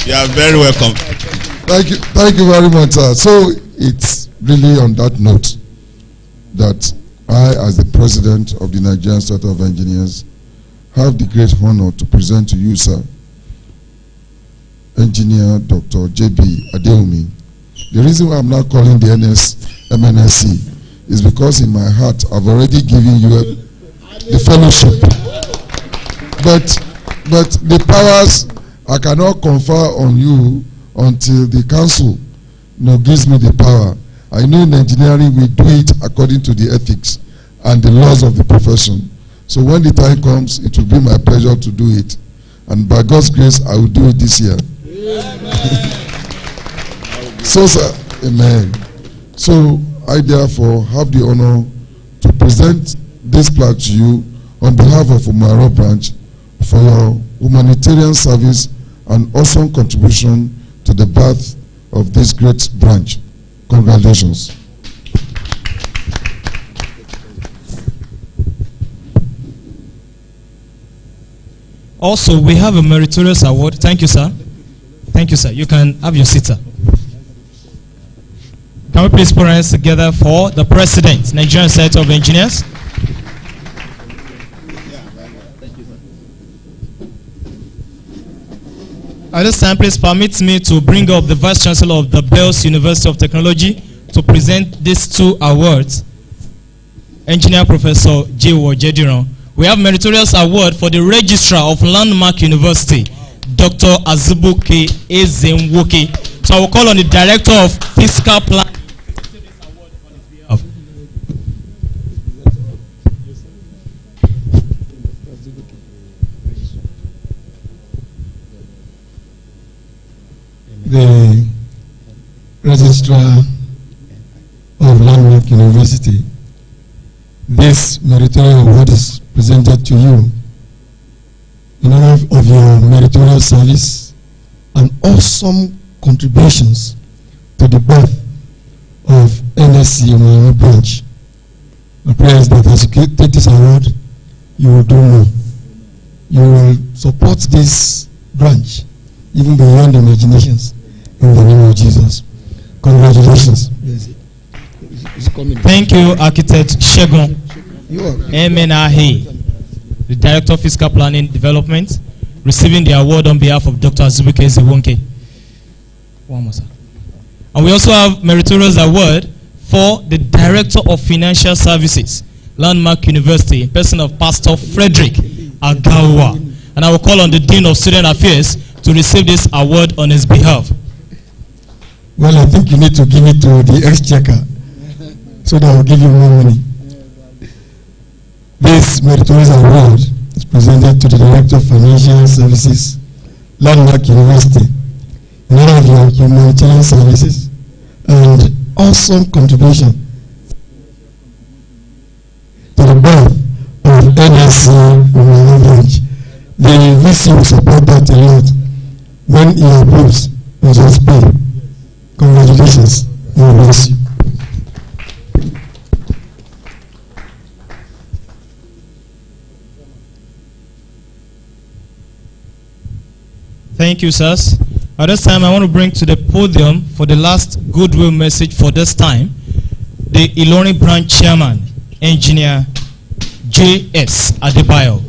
You are very welcome. Thank you very much, sir. So it's really on that note that I, as the president of the Nigerian Society of Engineers, have the great honor to present to you, sir, Engineer Dr. J.B. Adeomi. The reason why I'm not calling the MNSC is because in my heart I've already given you the fellowship. But the powers I cannot confer on you until the council gives me the power. I know in engineering we do it according to the ethics and the laws of the profession. So when the time comes, it will be my pleasure to do it. And by God's grace, I will do it this year. So, sir, amen. So, I therefore have the honor to present this plaque to you on behalf of Omu-Aran branch for your humanitarian service and awesome contribution to the birth of this great branch. Congratulations. Also, we have a meritorious award. Thank you, sir. Thank you, sir. You can have your seat, sir. Can we please put our hands together for the President, Nigerian Society of Engineers? At this time, please permit me to bring up the Vice Chancellor of the Bells University of Technology to present these two awards. Engineer Professor J. Jediran. We have Meritorious Award for the Registrar of Landmark University, Dr. Azubuke Ezenwoke. So I will call on the Director of Fiscal Plan. The Registrar of Landmark University, this meritorious award is presented to you in honor of your meritorious service and awesome contributions to the birth of NSC Omu-Aran branch. My prayer is that as you take this award, you will do more. You will support this branch even beyond imaginations. In the name of Jesus. Congratulations. Thank you, Architect Shegun MNRH, the Director of Fiscal Planning Development, receiving the award on behalf of Dr. Azubuke Ezenwoke. One more, sir. And we also have Meritorious Award for the Director of Financial Services, Landmark University, in person of Pastor Frederick Agawa. And I will call on the Dean of Student Affairs to receive this award on his behalf. Well, I think you need to give it to the exchequer so that will give you more money. This meritorious award is presented to the Director of Financial Services, Landmark University, in honor of your humanitarian services and awesome contribution to the birth of NSC Omu-Aran branch. The VC will support that a lot when he approves the just pay. Congratulations. God bless you. Thank you, sirs. At this time, I want to bring to the podium for the last goodwill message for this time, the Ilorin branch chairman, Engineer J.S. Adebayo.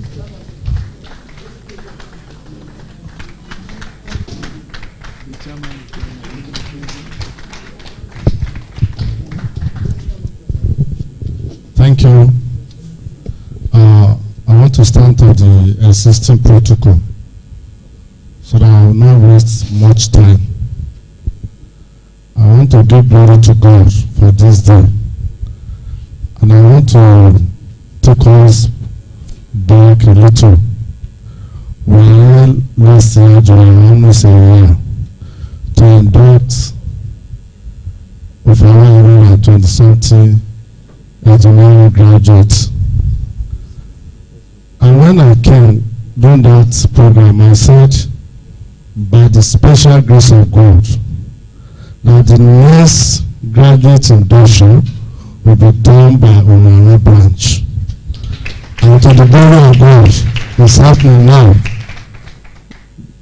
Thank you. I want to stand up the existing protocol so that I will not waste much time. I want to give glory to God for this day. And I want to take us back a little. We are last year, July, almost a year, to induct over 120-something engineering graduates. And when I came during that program, I said, by the special grace of God, that the next graduate induction will be done by Omu-Aran branch. And to the glory of God, it's happening now.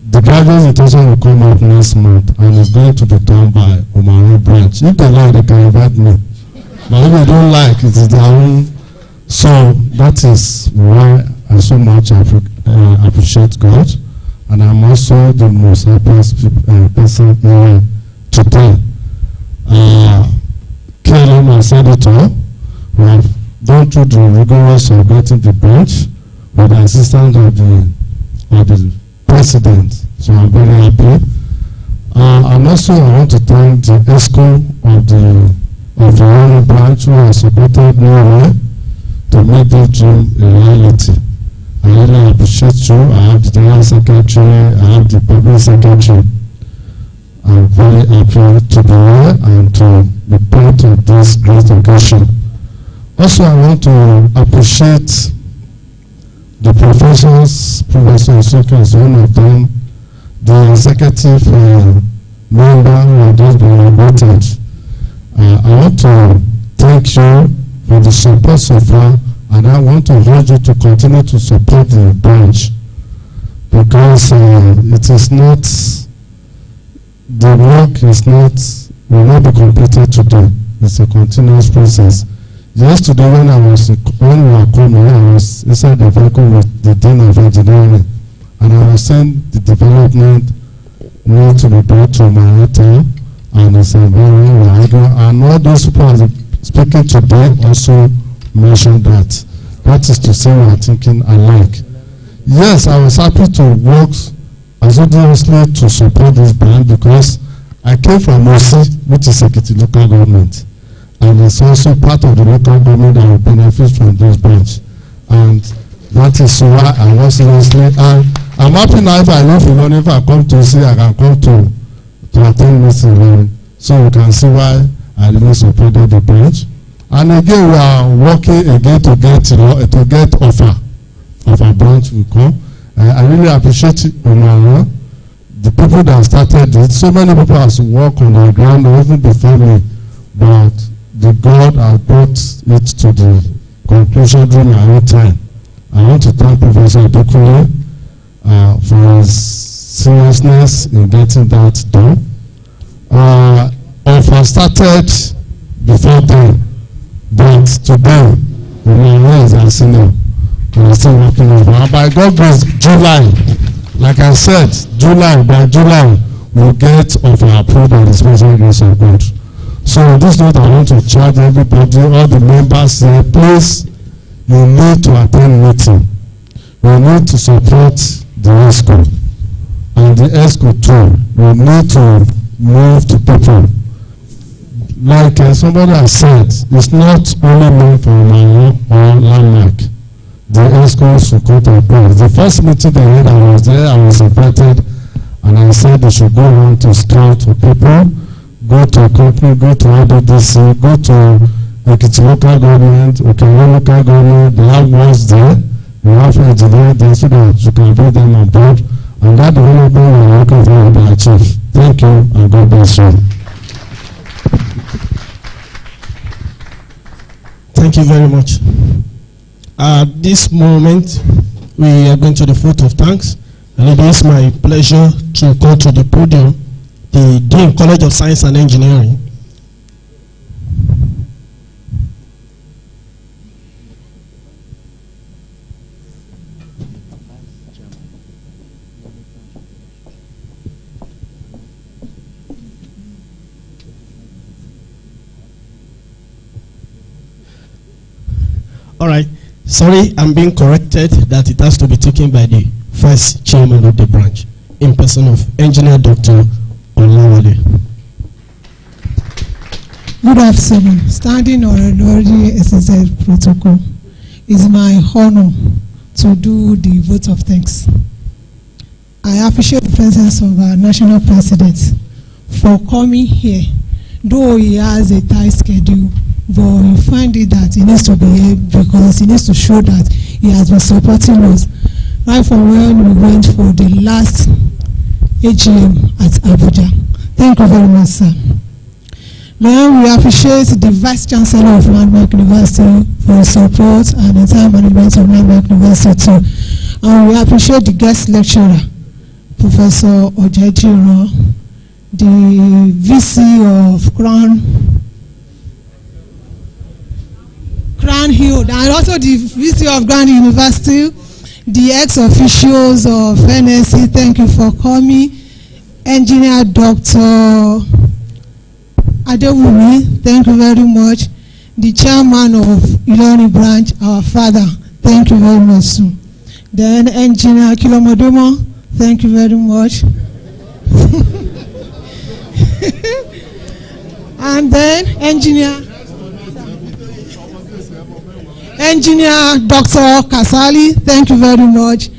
The graduate induction will come up next month and it's going to be done by Omu-Aran branch. If they like, they can invite me. But if they don't like, it is their own. So that is why I so much I appreciate God, and I'm also the most happiest person here today. Kelly, my senator, we have gone through the rigorous of getting the bench with the assistance of the president, so I'm very happy. And also I want to thank the ESCO of the Omu-Aran branch who has supported me well to make this dream a reality. I really appreciate you. I have the General Secretary, I have the Public Secretary. I'm very happy to be here and to be part of this great occasion. Also, I want to appreciate the professors. Professor Isuka is one of them. The executive member who has just been elevated. I want to thank you for the support so far, and I want to urge you to continue to support the branch, because it is not, the work is not, will not be completed today. It's a continuous process. Yesterday when we were coming, I was inside the vehicle with the Dean of Engineering, and I was saying the development need to be brought to my hotel, and it's a very and all those people are speaking today also mentioned that. That is to say we are thinking alike. Yes, I was happy to work assiduously to support this band because I came from Osi, which is Ekiti local government, and it's also part of the local government that will benefit from this branch, and that is why I was seriously. And I'm happy now if I live in London, if I come to see, I can come to attend meeting, so you can see why I really supported the branch. And again, we are working again to get offer of a branch will come. I really appreciate Omu-Aran, the people that started it. So many people have worked on the ground even before me, but the God has brought it to the conclusion during my own time. I want to thank Professor Ibekule for his seriousness in getting that done. Offer started before then, but today, Omu-Aran is our senior. We are still working on it. And by God's grace, July, like I said, by July, we'll get offer approved by the special grace of God. So on this note, I want to charge everybody, all the members here, please, you need to attend meeting. You need to support the ESCO. And the ESCO too, you need to move to people. Like somebody has said, it's not only meant for Omu-Aran or Landmark. The ESCO should go to approach. The first meeting they had, I was there, I was invited, and I said they should go around to scout for people, go to a company, go to IBDC, go to Ekiti local government, Okewo local government. They have ones there, they have engineers there, so that you can bring them on board, and that development will work for the achieve. Thank you, and God bless you. Thank you very much. At this moment, we are going to the vote of thanks, and it is my pleasure to call to the podium the Dean College of Science and Engineering. All right. Sorry, I'm being corrected that it has to be taken by the first chairman of the branch, in person of Engineer Dr. Olawale. Good afternoon. Standing on the SSL protocol, it's my honor to do the vote of thanks. I appreciate the presence of our national president for coming here, though he has a tight schedule. But you find it that he needs to be here because he needs to show that he has been supporting us right from when we went for the last AGM at Abuja. Thank you very much, sir. Then we appreciate the Vice Chancellor of Landmark University for his support and the entire management of Landmark University too. And we appreciate the guest lecturer, Professor Ojejiran, the VC of Crown Hill, and also the VC of Grand University, the ex-officials of NSC, thank you for coming. Engineer Dr. Adewumi, thank you very much. The chairman of Ilorin branch, our father, thank you very much too. Then Engineer Kilomodomo, thank you very much. And then Engineer Dr. Kasali, thank you very much.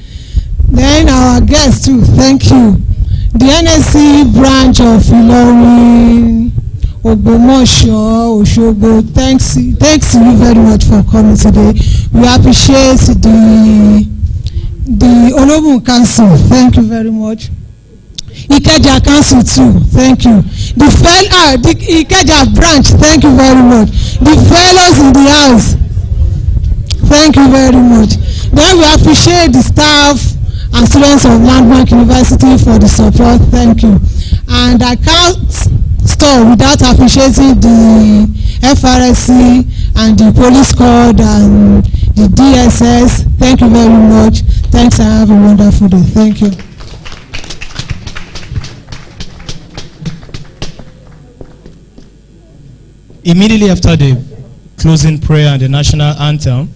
Then our guests too, thank you. The NSC branch of Ilorin, Ogbomosho, Oshogo, thanks to you very much for coming today. We appreciate the Honorable Council, thank you very much. Ikeja Council too, thank you. The Ikeja branch, thank you very much. The fellows in the house, thank you very much. Then we appreciate the staff and students of Landmark University for the support, thank you. And I can't stop without appreciating the FRSC and the police squad and the DSS, thank you very much. Thanks and have a wonderful day, thank you. Immediately after the closing prayer and the national anthem,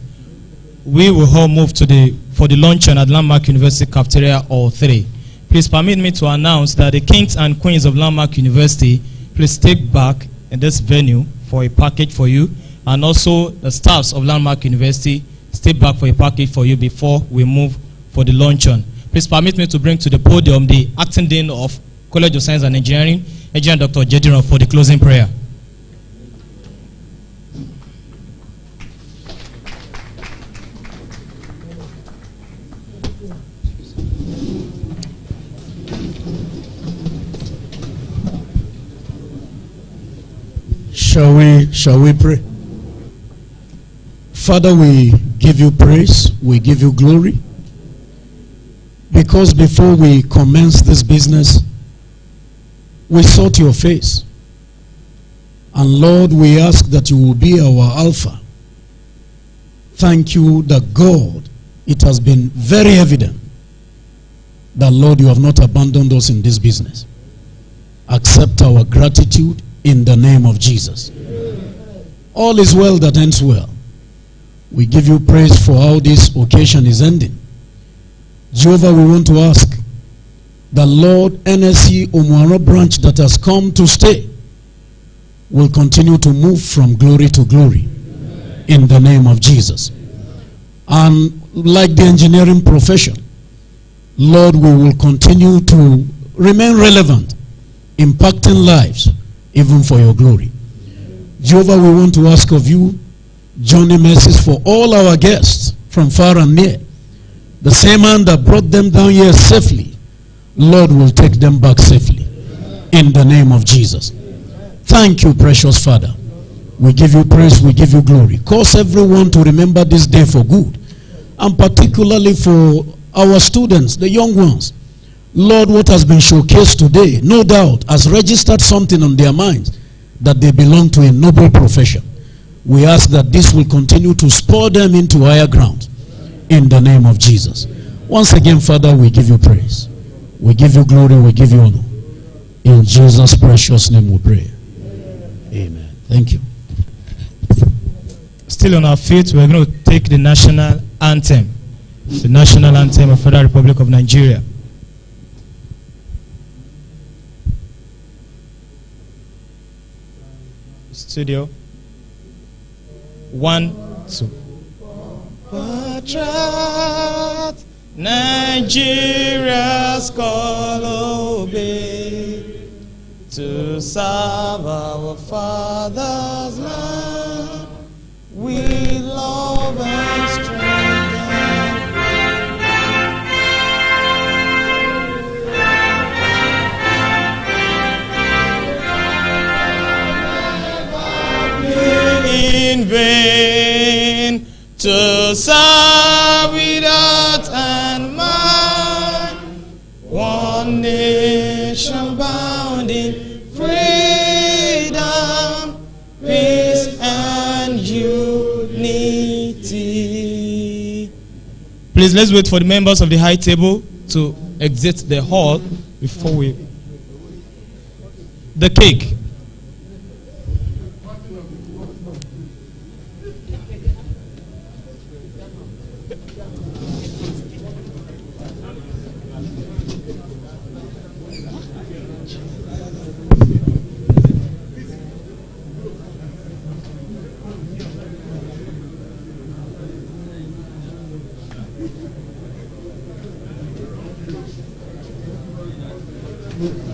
we will all move for the luncheon at Landmark University Cafeteria Hall 3. Please permit me to announce that the kings and queens of Landmark University, please take back in this venue for a package for you, and also the staffs of Landmark University, stay back for a package for you before we move for the luncheon. Please permit me to bring to the podium the acting dean of College of Science and Engineering, Engineer Dr. Jediron, for the closing prayer. Shall we pray? Father, we give you praise, we give you glory, because before we commence this business, we sought your face. And Lord, we ask that you will be our Alpha. Thank you that God, it has been very evident that, Lord, you have not abandoned us in this business. Accept our gratitude in the name of Jesus. All is well that ends well. We give you praise for how this occasion is ending. Jehovah, we want to ask the Lord, NSC Omu-Aran branch that has come to stay will continue to move from glory to glory in the name of Jesus. And like the engineering profession, Lord, we will continue to remain relevant, impacting lives, even for your glory. Jehovah, we want to ask of you journey mercies for all our guests from far and near. The same hand that brought them down here safely, Lord, will take them back safely in the name of Jesus. Thank you, precious Father. We give you praise, we give you glory. Cause everyone to remember this day for good, and particularly for our students, the young ones. Lord, what has been showcased today, no doubt, has registered something on their minds that they belong to a noble profession. We ask that this will continue to spur them into higher ground in the name of Jesus. Once again, Father, we give you praise. We give you glory, we give you honor. In Jesus' precious name we pray. Amen. Thank you. Still on our feet, we're going to take the national anthem. The national anthem of the Federal Republic of Nigeria. Studio. 1, 2. Patriot, Nigeria's call obey, to serve our father's land with love and strength. In vain to serve with heart and mind, one nation bound in freedom, peace and unity. Please, let's wait for the members of the high table to exit the hall before we... The cake. Thank you.